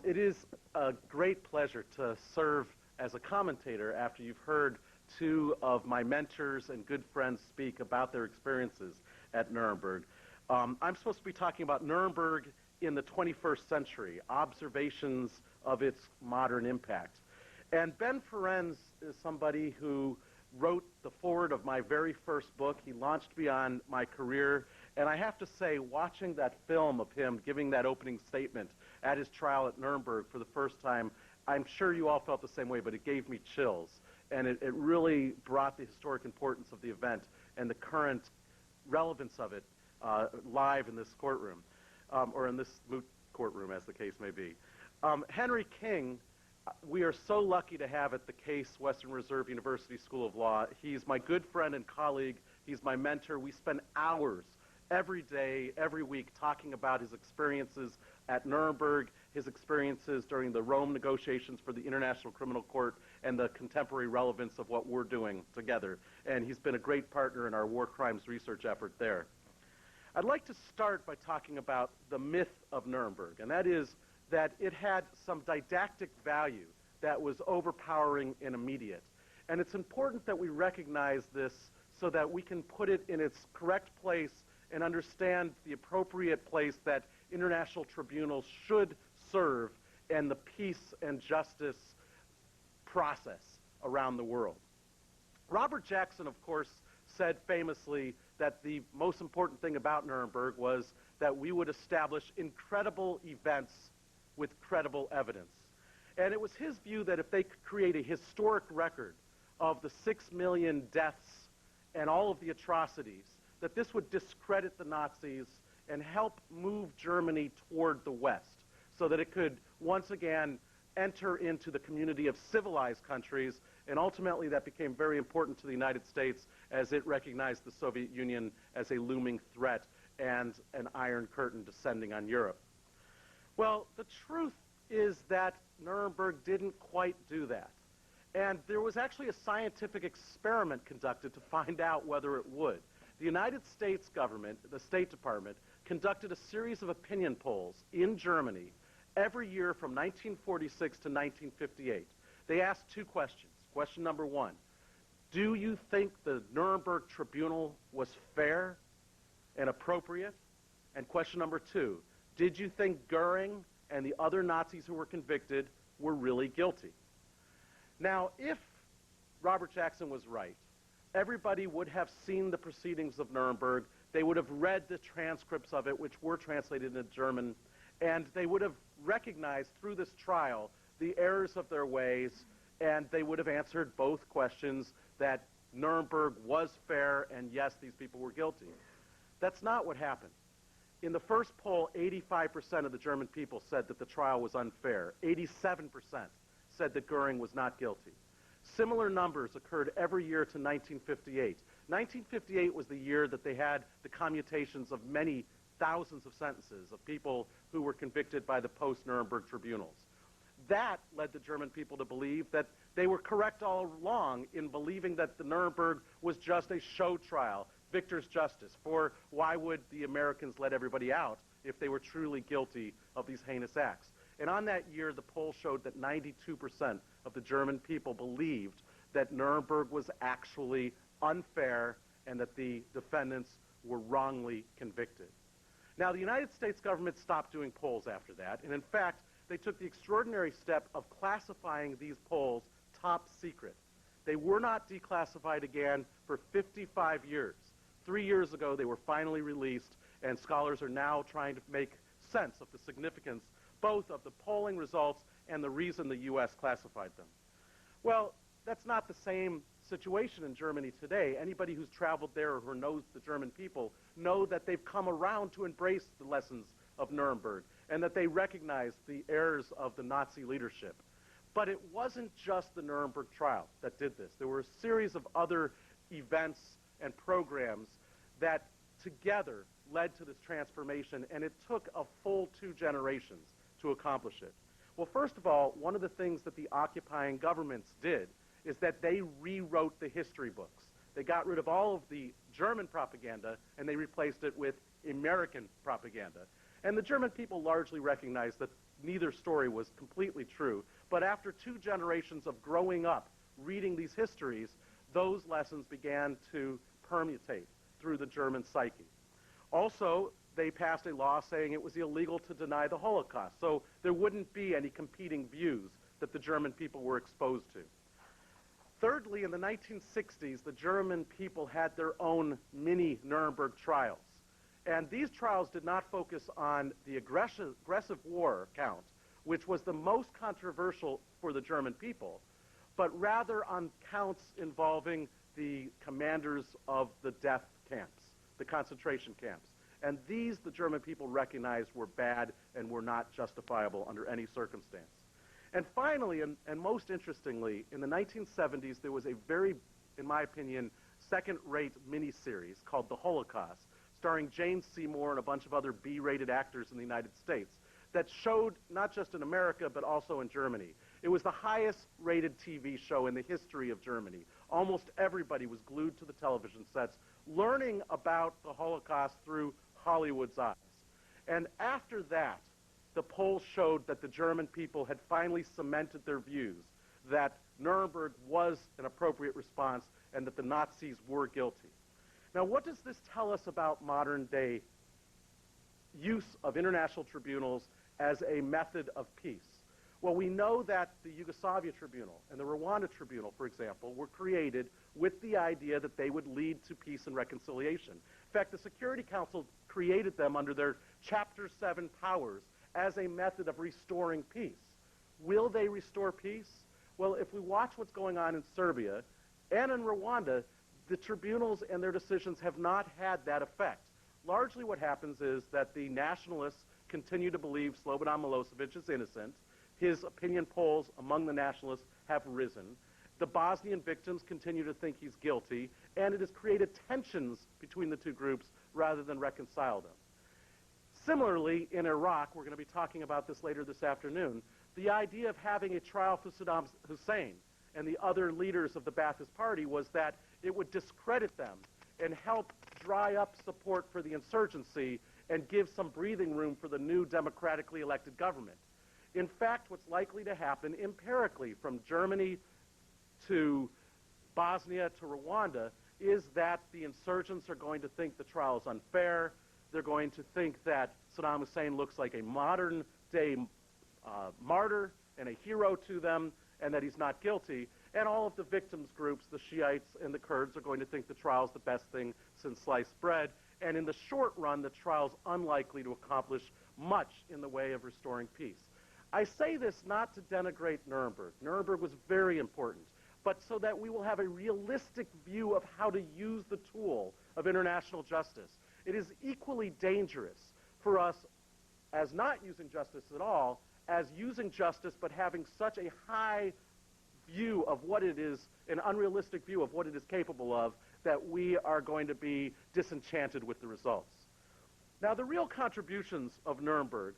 Speaker 20: it is a great pleasure to serve as a commentator after you've heard 2 of my mentors and good friends speak about their experiences at Nuremberg. I'm supposed to be talking about Nuremberg in the 21st century, observations of its modern impact. And Ben Ferenz is somebody who wrote the foreword of my very first book. He launched me on my career. And I have to say, watching that film of him giving that opening statement at his trial at Nuremberg for the first time, I'm sure you all felt the same way, but it gave me chills. And it really brought the historic importance of the event and the current relevance of it live in this courtroom, or in this moot courtroom, as the case may be. Henry King, we are so lucky to have at the Case Western Reserve University School of Law. He's my good friend and colleague. He's my mentor. We spend hours every day, every week, talking about his experiences at Nuremberg, his experiences during the Rome negotiations for the International Criminal Court, and the contemporary relevance of what we're doing together. And he's been a great partner in our war crimes research effort there. I'd like to start by talking about the myth of Nuremberg, and that is that it had some didactic value that was overpowering and immediate. And it's important that we recognize this so that we can put it in its correct place and understand the appropriate place that international tribunals should serve and the peace and justice process around the world. Robert Jackson, of course, said famously that the most important thing about Nuremberg was that we would establish incredible events with credible evidence. And it was his view that if they could create a historic record of the 6 million deaths and all of the atrocities, that this would discredit the Nazis and help move Germany toward the West so that it could once again enter into the community of civilized countries, and ultimately that became very important to the United States as it recognized the Soviet Union as a looming threat and an iron curtain descending on Europe. Well, the truth is that Nuremberg didn't quite do that. And there was actually a scientific experiment conducted to find out whether it would. The United States government, the State Department, conducted a series of opinion polls in Germany every year from 1946 to 1958. They asked 2 questions. Question number 1, do you think the Nuremberg Tribunal was fair and appropriate? And question number 2, did you think Goering and the other Nazis who were convicted were really guilty? Now, if Robert Jackson was right, everybody would have seen the proceedings of Nuremberg. They would have read the transcripts of it, which were translated into German, and they would have recognized through this trial the errors of their ways, and they would have answered both questions that Nuremberg was fair and yes, these people were guilty. That's not what happened. In the first poll, 85% of the German people said that the trial was unfair. 87% said that Goering was not guilty. Similar numbers occurred every year to 1958. 1958 was the year that they had the commutations of many thousands of sentences of people who were convicted by the post-Nuremberg tribunals. That led the German people to believe that they were correct all along in believing that the Nuremberg was just a show trial, victor's justice, for why would the Americans let everybody out if they were truly guilty of these heinous acts? And on that year, the poll showed that 92% of the German people believed that Nuremberg was actually unfair and that the defendants were wrongly convicted. Now, the United States government stopped doing polls after that, and in fact, they took the extraordinary step of classifying these polls top secret. They were not declassified again for 55 years. 3 years ago, they were finally released, and scholars are now trying to make sense of the significance both of the polling results and the reason the U.S. classified them. Well, that's not the same situation in Germany today. Anybody who's traveled there or who knows the German people know that they've come around to embrace the lessons of Nuremberg and that they recognize the errors of the Nazi leadership. But it wasn't just the Nuremberg trial that did this. There were a series of other events and programs that together led to this transformation, and it took a full 2 generations to accomplish it. Well, first of all, one of the things that the occupying governments did is that they rewrote the history books. They got rid of all of the German propaganda and they replaced it with American propaganda. And the German people largely recognized that neither story was completely true. But after 2 generations of growing up, reading these histories, those lessons began to permutate through the German psyche. Also, they passed a law saying it was illegal to deny the Holocaust, so there wouldn't be any competing views that the German people were exposed to. Thirdly, in the 1960s, the German people had their own mini Nuremberg trials. And these trials did not focus on the aggressive war count, which was the most controversial for the German people, but rather on counts involving the commanders of the death camps, the concentration camps. And these, the German people recognized, were bad and were not justifiable under any circumstance. And finally, and most interestingly, in the 1970s, there was a very, in my opinion, second-rate miniseries called The Holocaust, starring Jane Seymour and a bunch of other B-rated actors in the United States, that showed, not just in America, but also in Germany. It was the highest-rated TV show in the history of Germany. Almost everybody was glued to the television sets, learning about the Holocaust through Hollywood's eyes. And after that, the polls showed that the German people had finally cemented their views that Nuremberg was an appropriate response and that the Nazis were guilty. Now, what does this tell us about modern-day use of international tribunals as a method of peace? Well, we know that the Yugoslavia Tribunal and the Rwanda Tribunal, for example, were created with the idea that they would lead to peace and reconciliation. In fact, the Security Council created them under their Chapter 7 powers as a method of restoring peace. Will they restore peace? Well, if we watch what's going on in Serbia and in Rwanda, the tribunals and their decisions have not had that effect. Largely what happens is that the nationalists continue to believe Slobodan Milosevic is innocent. His opinion polls among the nationalists have risen. The Bosnian victims continue to think he's guilty, and it has created tensions between the two groups rather than reconcile them. Similarly, in Iraq, we're going to be talking about this later this afternoon, the idea of having a trial for Saddam Hussein and the other leaders of the Ba'athist Party was that it would discredit them and help dry up support for the insurgency and give some breathing room for the new democratically elected government. In fact, what's likely to happen empirically from Germany to Bosnia to Rwanda is that the insurgents are going to think the trial is unfair. They're going to think that Saddam Hussein looks like a modern-day martyr and a hero to them, and that he's not guilty. And all of the victims groups, the Shiites and the Kurds, are going to think the trial's the best thing since sliced bread. And in the short run, the trial's unlikely to accomplish much in the way of restoring peace. I say this not to denigrate Nuremberg. Nuremberg was very important, but so that we will have a realistic view of how to use the tool of international justice. It is equally dangerous for us, as not using justice at all, as using justice but having such a high view of what it is, an unrealistic view of what it is capable of, that we are going to be disenchanted with the results. Now, the real contributions of Nuremberg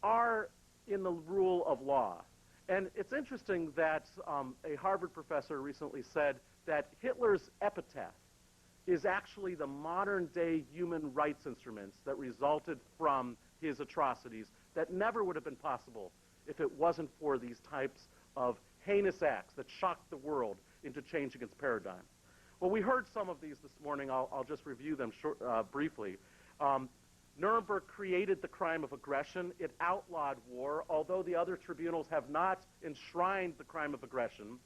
Speaker 20: are in the rule of law. And it's interesting that a Harvard professor recently said that Hitler's epitaph is actually the modern-day human rights instruments that resulted from his atrocities that never would have been possible if it wasn't for these types of heinous acts that shocked the world into changing its paradigm. Well, we heard some of these this morning. I'll just review them briefly. Nuremberg created the crime of aggression. It outlawed war, although the other tribunals have not enshrined the crime of aggression.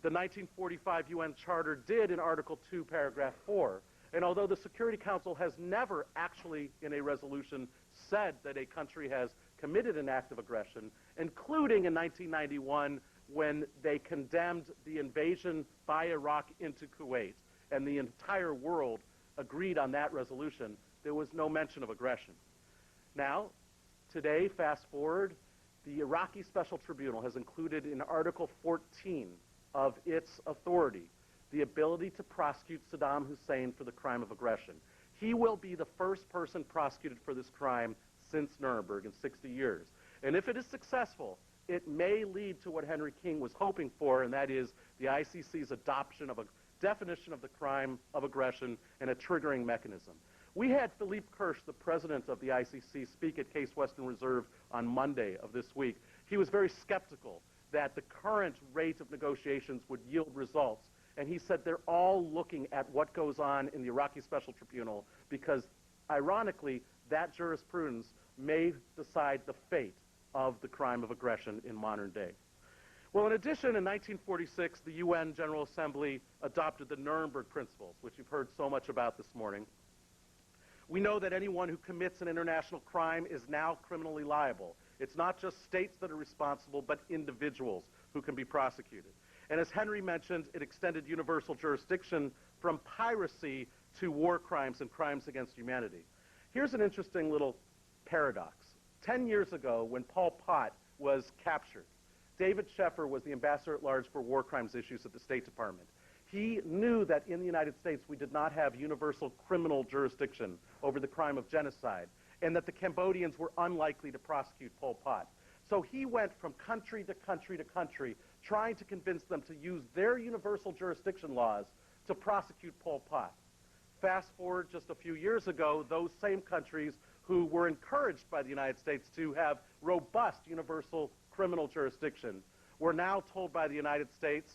Speaker 20: The 1945 UN Charter did in Article 2, Paragraph 4. And although the Security Council has never actually, in a resolution, said that a country has committed an act of aggression, including in 1991 when they condemned the invasion by Iraq into Kuwait, and the entire world agreed on that resolution, there was no mention of aggression. Now, today, fast forward, the Iraqi Special Tribunal has included in Article 14 of its authority the ability to prosecute Saddam Hussein for the crime of aggression. He will be the first person prosecuted for this crime since Nuremberg in 60 years. And if it is successful, it may lead to what Henry King was hoping for, and that is the ICC's adoption of a definition of the crime of aggression and a triggering mechanism. We had Philippe Kirsch, the president of the ICC, speak at Case Western Reserve on Monday of this week. He was very skeptical that the current rate of negotiations would yield results, and he said they're all looking at what goes on in the Iraqi Special Tribunal because, ironically, that jurisprudence may decide the fate of the crime of aggression in modern day. Well, in addition, in 1946, the UN General Assembly adopted the Nuremberg Principles, which you've heard so much about this morning. We know that anyone who commits an international crime is now criminally liable. It's not just states that are responsible, but individuals who can be prosecuted. And as Henry mentioned, it extended universal jurisdiction from piracy to war crimes and crimes against humanity. Here's an interesting little paradox. 10 years ago, when Pol Pot was captured, David Sheffer was the ambassador at large for war crimes issues at the State Department. He knew that in the United States we did not have universal criminal jurisdiction over the crime of genocide, and that the Cambodians were unlikely to prosecute Pol Pot. So he went from country to country to country, trying to convince them to use their universal jurisdiction laws to prosecute Pol Pot. Fast forward just a few years ago, those same countries who were encouraged by the United States to have robust universal criminal jurisdiction were now told by the United States,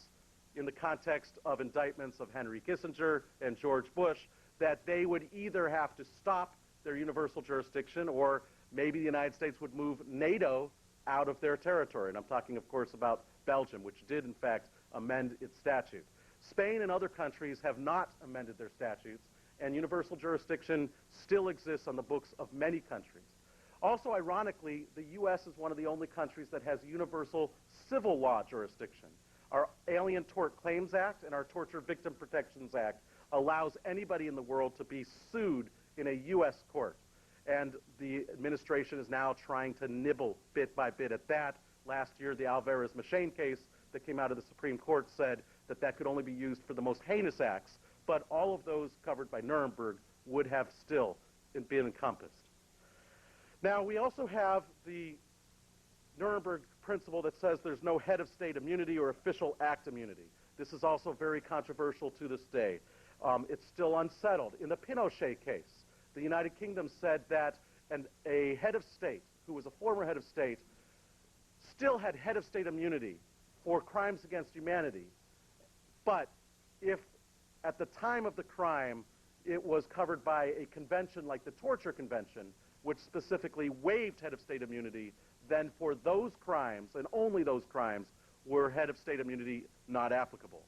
Speaker 20: in the context of indictments of Henry Kissinger and George Bush, that they would either have to stop their universal jurisdiction or maybe the United States would move NATO out of their territory. And I'm talking, of course, about Belgium, which did, in fact, amend its statute. Spain and other countries have not amended their statutes, and universal jurisdiction still exists on the books of many countries. Also, ironically, the U.S. is one of the only countries that has universal civil law jurisdiction. Our Alien Tort Claims Act and our Torture Victim Protections Act allows anybody in the world to be sued in a U.S. court. And the administration is now trying to nibble bit by bit at that. Last year, the Alvarez-Machane case that came out of the Supreme Court said that that could only be used for the most heinous acts, but all of those covered by Nuremberg would have still been encompassed. Now, we also have the Nuremberg principle that says there's no head of state immunity or official act immunity. This is also very controversial to this day. It's still unsettled. In the Pinochet case, the United Kingdom said that a head of state, who was a former head of state, still had head of state immunity for crimes against humanity. But if at the time of the crime it was covered by a convention like the Torture Convention, which specifically waived head of state immunity, then for those crimes, and only those crimes, were head of state immunity not applicable.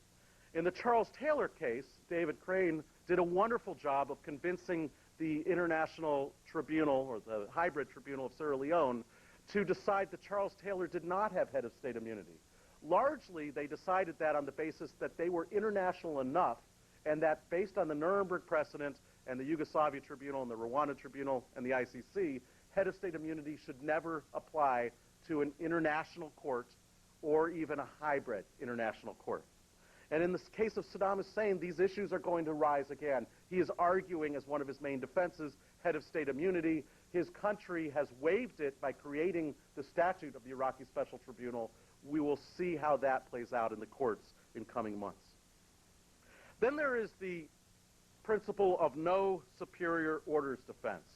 Speaker 20: In the Charles Taylor case, David Crane did a wonderful job of convincing the International Tribunal, or the Hybrid Tribunal of Sierra Leone, to decide that Charles Taylor did not have head of state immunity. Largely, they decided that on the basis that they were international enough, and that based on the Nuremberg precedent and the Yugoslavia Tribunal and the Rwanda Tribunal and the ICC, head of state immunity should never apply to an international court or even a hybrid international court. And in this case of Saddam Hussein, these issues are going to rise again. He is arguing as one of his main defenses, head of state immunity. His country has waived it by creating the statute of the Iraqi Special Tribunal. We will see how that plays out in the courts in coming months. Then there is the principle of no superior orders defense.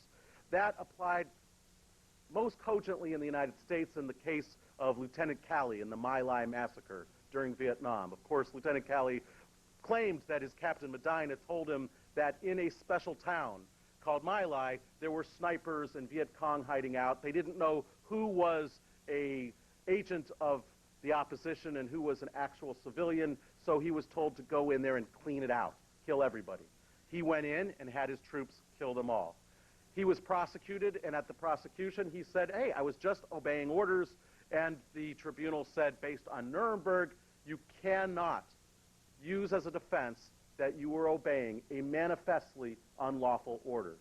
Speaker 20: That applied most cogently in the United States in the case of Lieutenant Calley in the My Lai massacre during Vietnam. Of course, Lieutenant Calley claimed that his Captain Medina told him that in a special town called My Lai, there were snipers and Viet Cong hiding out. They didn't know who was an agent of the opposition and who was an actual civilian, so he was told to go in there and clean it out, kill everybody. He went in and had his troops kill them all. He was prosecuted, and at the prosecution, he said, hey, I was just obeying orders, and the tribunal said, based on Nuremberg, you cannot use as a defense that you were obeying a manifestly unlawful order.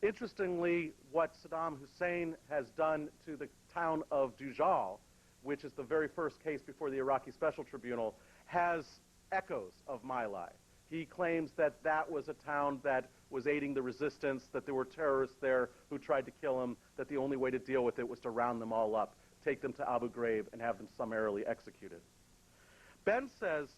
Speaker 20: Interestingly, what Saddam Hussein has done to the town of Dujal, which is the very first case before the Iraqi Special Tribunal, has echoes of My Lai. He claims that that was a town that was aiding the resistance, that there were terrorists there who tried to kill him, that the only way to deal with it was to round them all up, take them to Abu Ghraib, and have them summarily executed. Ben says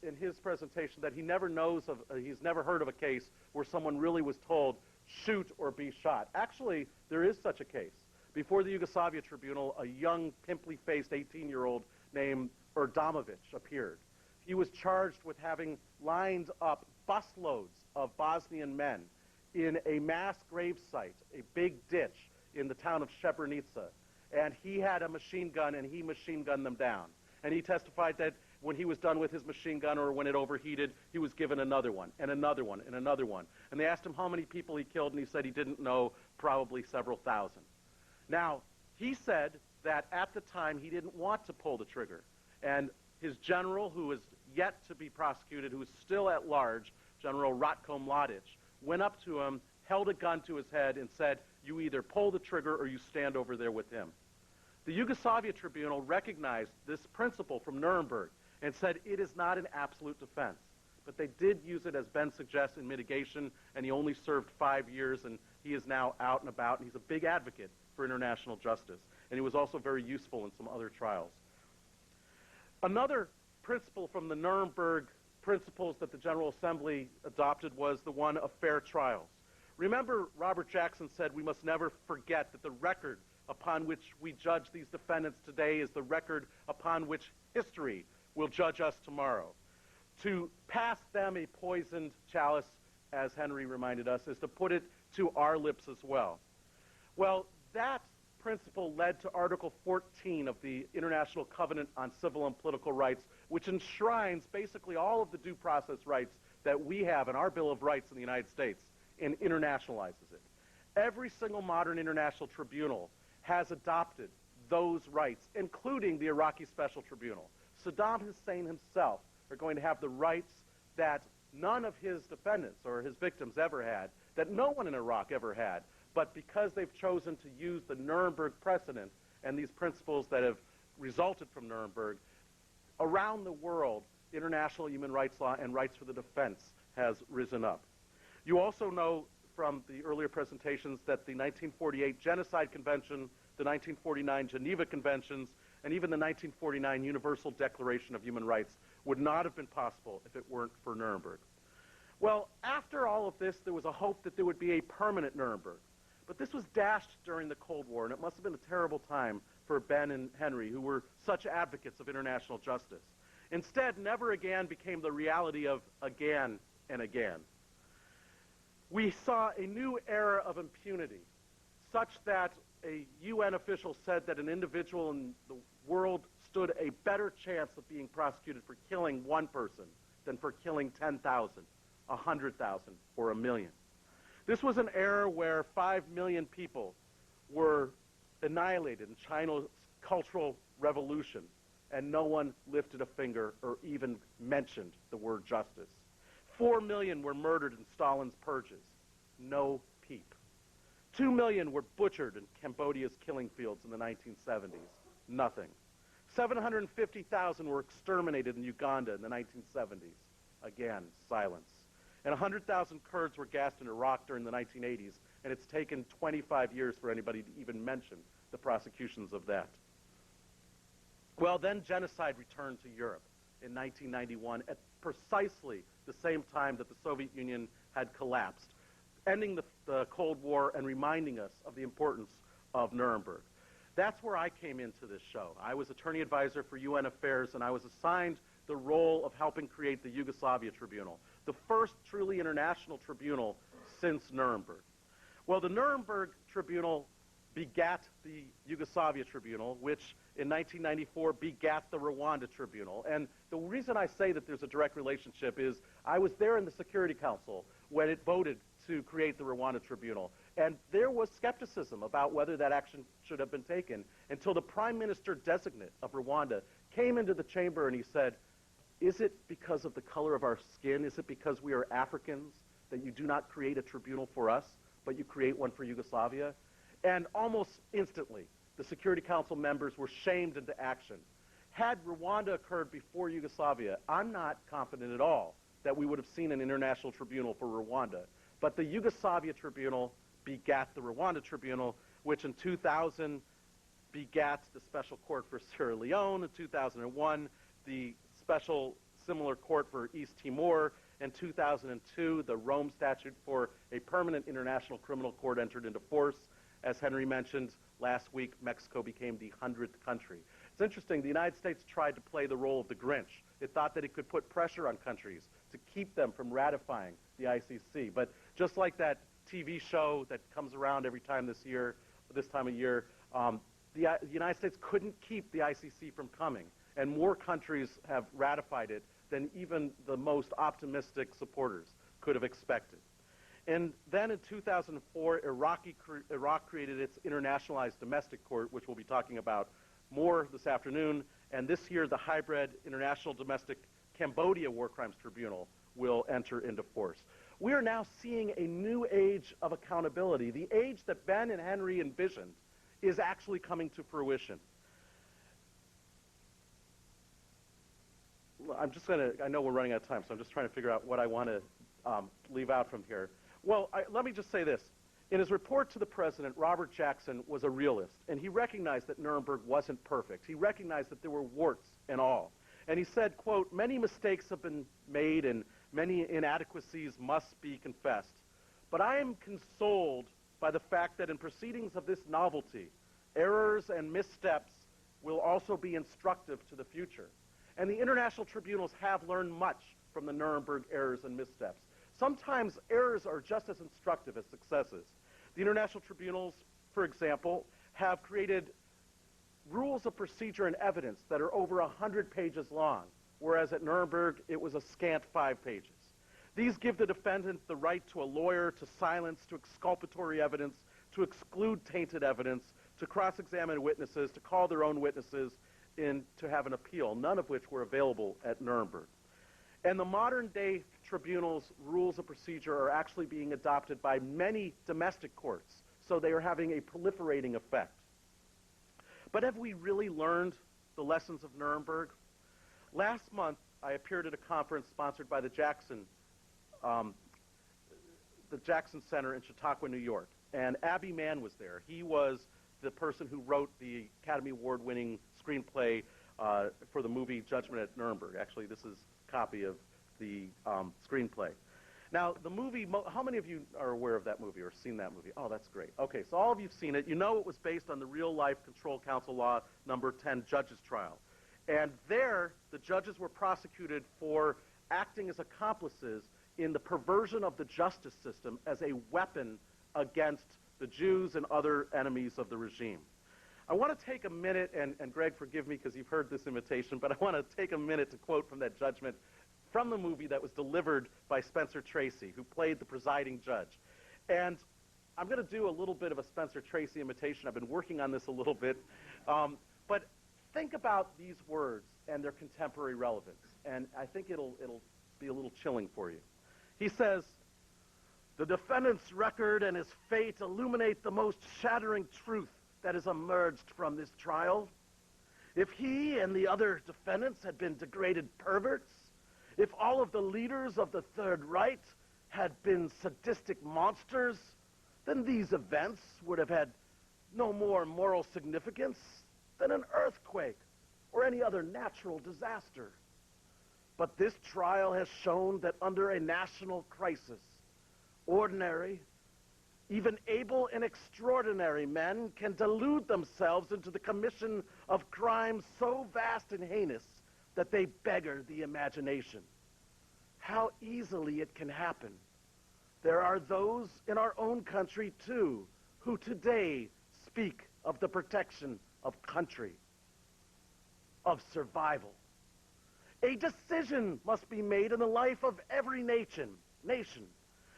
Speaker 20: in his presentation that he never knows of, he's never heard of a case where someone really was told, shoot or be shot. Actually, there is such a case. Before the Yugoslavia Tribunal, a young, pimply-faced 18-year-old named Erdamovich appeared. He was charged with having lined up busloads of Bosnian men in a mass grave site, a big ditch in the town of Srebrenica. And he had a machine gun, and he machine gunned them down. And he testified that when he was done with his machine gun or when it overheated, he was given another one, and another one, and another one. And they asked him how many people he killed, and he said he didn't know, probably several thousand. Now, he said that at the time he didn't want to pull the trigger. And his general, who is yet to be prosecuted, who is still at large, General Ratko Mladic, went up to him, held a gun to his head, and said, you either pull the trigger or you stand over there with him. The Yugoslavia Tribunal recognized this principle from Nuremberg and said it is not an absolute defense. But they did use it, as Ben suggests, in mitigation, and he only served 5 years, and he is now out and about, and he's a big advocate for international justice. And he was also very useful in some other trials. Another principle from the Nuremberg principles that the General Assembly adopted was the one of fair trials. Remember, Robert Jackson said we must never forget that the record upon which we judge these defendants today is the record upon which history will judge us tomorrow. To pass them a poisoned chalice, as Henry reminded us, is to put it to our lips as well. Well, that principle led to Article 14 of the International Covenant on Civil and Political Rights, which enshrines basically all of the due process rights that we have in our Bill of Rights in the United States and internationalizes it. Every single modern international tribunal has adopted those rights, including the Iraqi Special Tribunal. Saddam Hussein himself are going to have the rights that none of his defendants or his victims ever had, that no one in Iraq ever had. But because they've chosen to use the Nuremberg precedent and these principles that have resulted from Nuremberg, around the world, international human rights law and rights for the defense has risen up. You also know from the earlier presentations that the 1948 Genocide Convention, the 1949 Geneva Conventions, and even the 1949 Universal Declaration of Human Rights would not have been possible if it weren't for Nuremberg. Well, after all of this, there was a hope that there would be a permanent Nuremberg. But this was dashed during the Cold War, and it must have been a terrible time for Ben and Henry, who were such advocates of international justice. Instead, never again became the reality of again and again. We saw a new era of impunity, such that a UN official said that an individual in the world stood a better chance of being prosecuted for killing one person than for killing 10,000, 100,000, or 1 million. This was an era where 5 million people were annihilated in China's cultural revolution, and no one lifted a finger or even mentioned the word justice. 4 million were murdered in Stalin's purges. No peep. 2 million were butchered in Cambodia's killing fields in the 1970s. Nothing. 750,000 were exterminated in Uganda in the 1970s. Again, silence. And 100,000 Kurds were gassed in Iraq during the 1980s, and it's taken 25 years for anybody to even mention the prosecutions of that. Well, then genocide returned to Europe in 1991 at precisely the same time that the Soviet Union had collapsed, ending the Cold War and reminding us of the importance of Nuremberg. That's where I came into this show. I was attorney advisor for UN Affairs, and I was assigned the role of helping create the Yugoslavia Tribunal, the first truly international tribunal since Nuremberg. Well, the Nuremberg Tribunal begat the Yugoslavia Tribunal, which in 1994 begat the Rwanda Tribunal. And the reason I say that there's a direct relationship is I was there in the Security Council when it voted to create the Rwanda Tribunal. And there was skepticism about whether that action should have been taken until the Prime Minister designate of Rwanda came into the chamber and he said, is it because of the color of our skin? Is it because we are Africans that you do not create a tribunal for us, but you create one for Yugoslavia? And almost instantly, the Security Council members were shamed into action. Had Rwanda occurred before Yugoslavia, I'm not confident at all that we would have seen an international tribunal for Rwanda. But the Yugoslavia Tribunal begat the Rwanda Tribunal, which in 2000 begat the Special Court for Sierra Leone, in 2001 the Special Similar Court for East Timor, in 2002 the Rome Statute for a Permanent International Criminal Court entered into force. As Henry mentioned, last week Mexico became the 100th country. It's interesting, the United States tried to play the role of the Grinch. It thought that it could put pressure on countries to keep them from ratifying the ICC. But just like that TV show that comes around every time this time of year, the United States couldn't keep the ICC from coming. And more countries have ratified it than even the most optimistic supporters could have expected. And then in 2004, Iraq created its internationalized domestic court, which we'll be talking about more this afternoon. And this year, the hybrid international domestic Cambodia War Crimes Tribunal will enter into force. We are now seeing a new age of accountability. The age that Ben and Henry envisioned is actually coming to fruition. I know we're running out of time, so I'm just trying to figure out what I want to leave out from here. Well, let me just say this. In his report to the president, Robert Jackson was a realist, and he recognized that Nuremberg wasn't perfect. He recognized that there were warts and all. And he said, quote, many mistakes have been made and many inadequacies must be confessed. But I am consoled by the fact that in proceedings of this novelty, errors and missteps will also be instructive to the future. And the international tribunals have learned much from the Nuremberg errors and missteps. Sometimes errors are just as instructive as successes. The international tribunals, for example, have created rules of procedure and evidence that are over 100 pages long, whereas at Nuremberg it was a scant 5 pages. These give the defendant the right to a lawyer, to silence, to exculpatory evidence, to exclude tainted evidence, to cross-examine witnesses, to call their own witnesses, and to have an appeal, none of which were available at Nuremberg. And the modern-day tribunal's rules of procedure are actually being adopted by many domestic courts, so they are having a proliferating effect. But have we really learned the lessons of Nuremberg? Last month, I appeared at a conference sponsored by the Jackson Center in Chautauqua, New York, and Abbey Mann was there. He was the person who wrote the Academy Award-winning screenplay for the movie Judgment at Nuremberg. Actually, this is a copy of the screenplay. Now, the movie, how many of you are aware of that movie or seen that movie? Oh, that's great. Okay, so all of you have seen it. You know it was based on the real-life Control Council Law number 10 judges trial. And there, the judges were prosecuted for acting as accomplices in the perversion of the justice system as a weapon against the Jews and other enemies of the regime. I want to take a minute, and Greg, forgive me because you've heard this invitation, but I want to take a minute to quote from that judgment from the movie that was delivered by Spencer Tracy, who played the presiding judge. And I'm going to do a little bit of a Spencer Tracy imitation. I've been working on this a little bit. But think about these words and their contemporary relevance, and I think it'll be a little chilling for you. He says,
Speaker 21: The defendant's record and his fate illuminate the most shattering truth that has emerged from this trial. If he and the other defendants had been degraded perverts, if all of the leaders of the Third Reich had been sadistic monsters, then these events would have had no more moral significance than an earthquake or any other natural disaster. But this trial has shown that under a national crisis, ordinary, even able and extraordinary men can delude themselves into the commission of crimes so vast and heinous that they beggar the imagination. How easily it can happen. There are those in our own country, too, who today speak of the protection of country, of survival. A decision must be made in the life of every nation.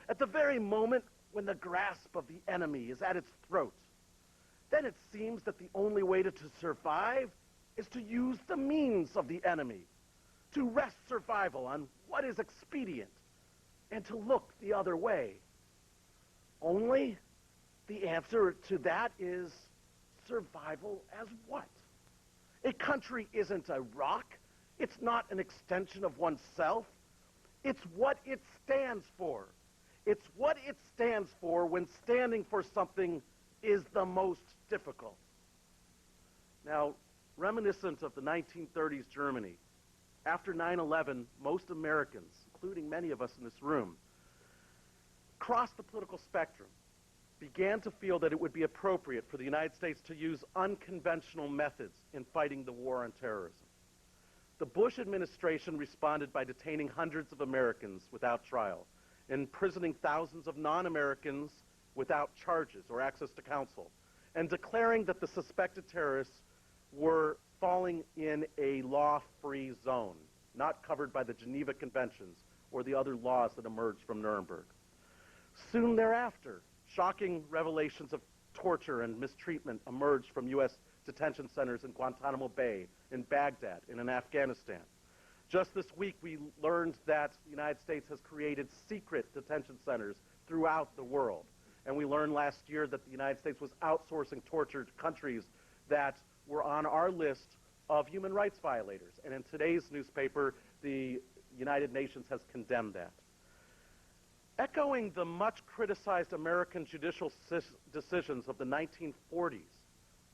Speaker 21: At the very moment when the grasp of the enemy is at its throat, then it seems that the only way to survive is to use the means of the enemy, to rest survival on what is expedient, and to look the other way. Only the answer to that is survival as what? A country isn't a rock. It's not an extension of oneself. It's what it stands for. It's what it stands for when standing for something is the most difficult. Now, reminiscent of the 1930s Germany, after 9/11, most Americans, including many of us in this room, across the political spectrum, began to feel that it would be appropriate for the United States to use unconventional methods in fighting the war on terrorism. The Bush administration responded by detaining hundreds of Americans without trial, imprisoning thousands of non-Americans without charges or access to counsel, and declaring that the suspected terrorists were falling in a law-free zone, not covered by the Geneva Conventions or the other laws that emerged from Nuremberg. Soon thereafter, shocking revelations of torture and mistreatment emerged from U.S. detention centers in Guantanamo Bay, in Baghdad, and in Afghanistan. Just this week, we learned that the United States has created secret detention centers throughout the world. And we learned last year that the United States was outsourcing torture to countries that were on our list of human rights violators. And in today's newspaper, the United Nations has condemned that. Echoing the much criticized American judicial decisions of the 1940s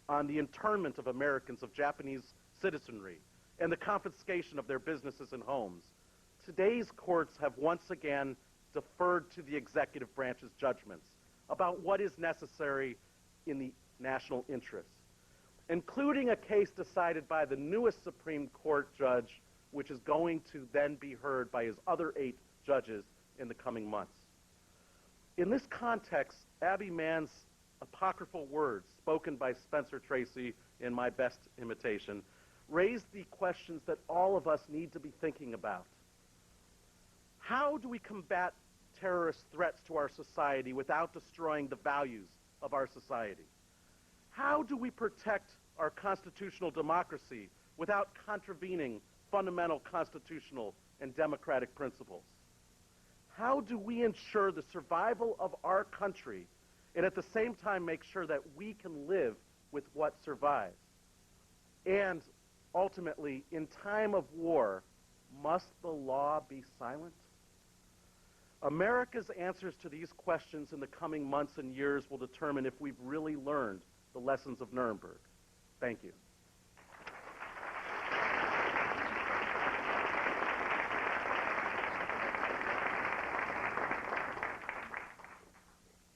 Speaker 21: on the internment of Americans of Japanese citizenry and the confiscation of their businesses and homes, today's courts have once again deferred to the executive branch's judgments about what is necessary in the national interest, including a case decided by the newest Supreme Court judge, which is going to then be heard by his other 8 judges in the coming months. In this context, Abby Mann's apocryphal words, spoken by Spencer Tracy in my best imitation, raise the questions that all of us need to be thinking about. How do we combat terrorist threats to our society without destroying the values of our society? How do we protect our constitutional democracy without contravening fundamental constitutional and democratic principles? How do we ensure the survival of our country and at the same time make sure that we can live with what survives? And ultimately, in time of war, must the law be silent? America's answers to these questions in the coming months and years will determine if we've really learned the lessons of Nuremberg. Thank you.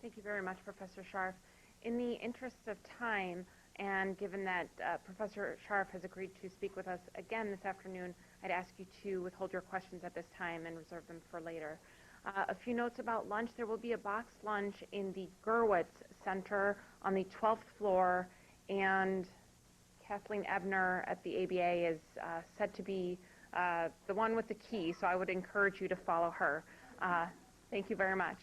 Speaker 3: Thank you very much, Professor Scharf. In the interest of time, and given that Professor Scharf has agreed to speak with us again this afternoon, I'd ask you to withhold your questions at this time and reserve them for later. A few notes about lunch. There will be a boxed lunch in the BYOWITZ Center on the 12th floor, and Kathleen Ebner at the ABA is said to be the one with the key, so I would encourage you to follow her. Thank you very much.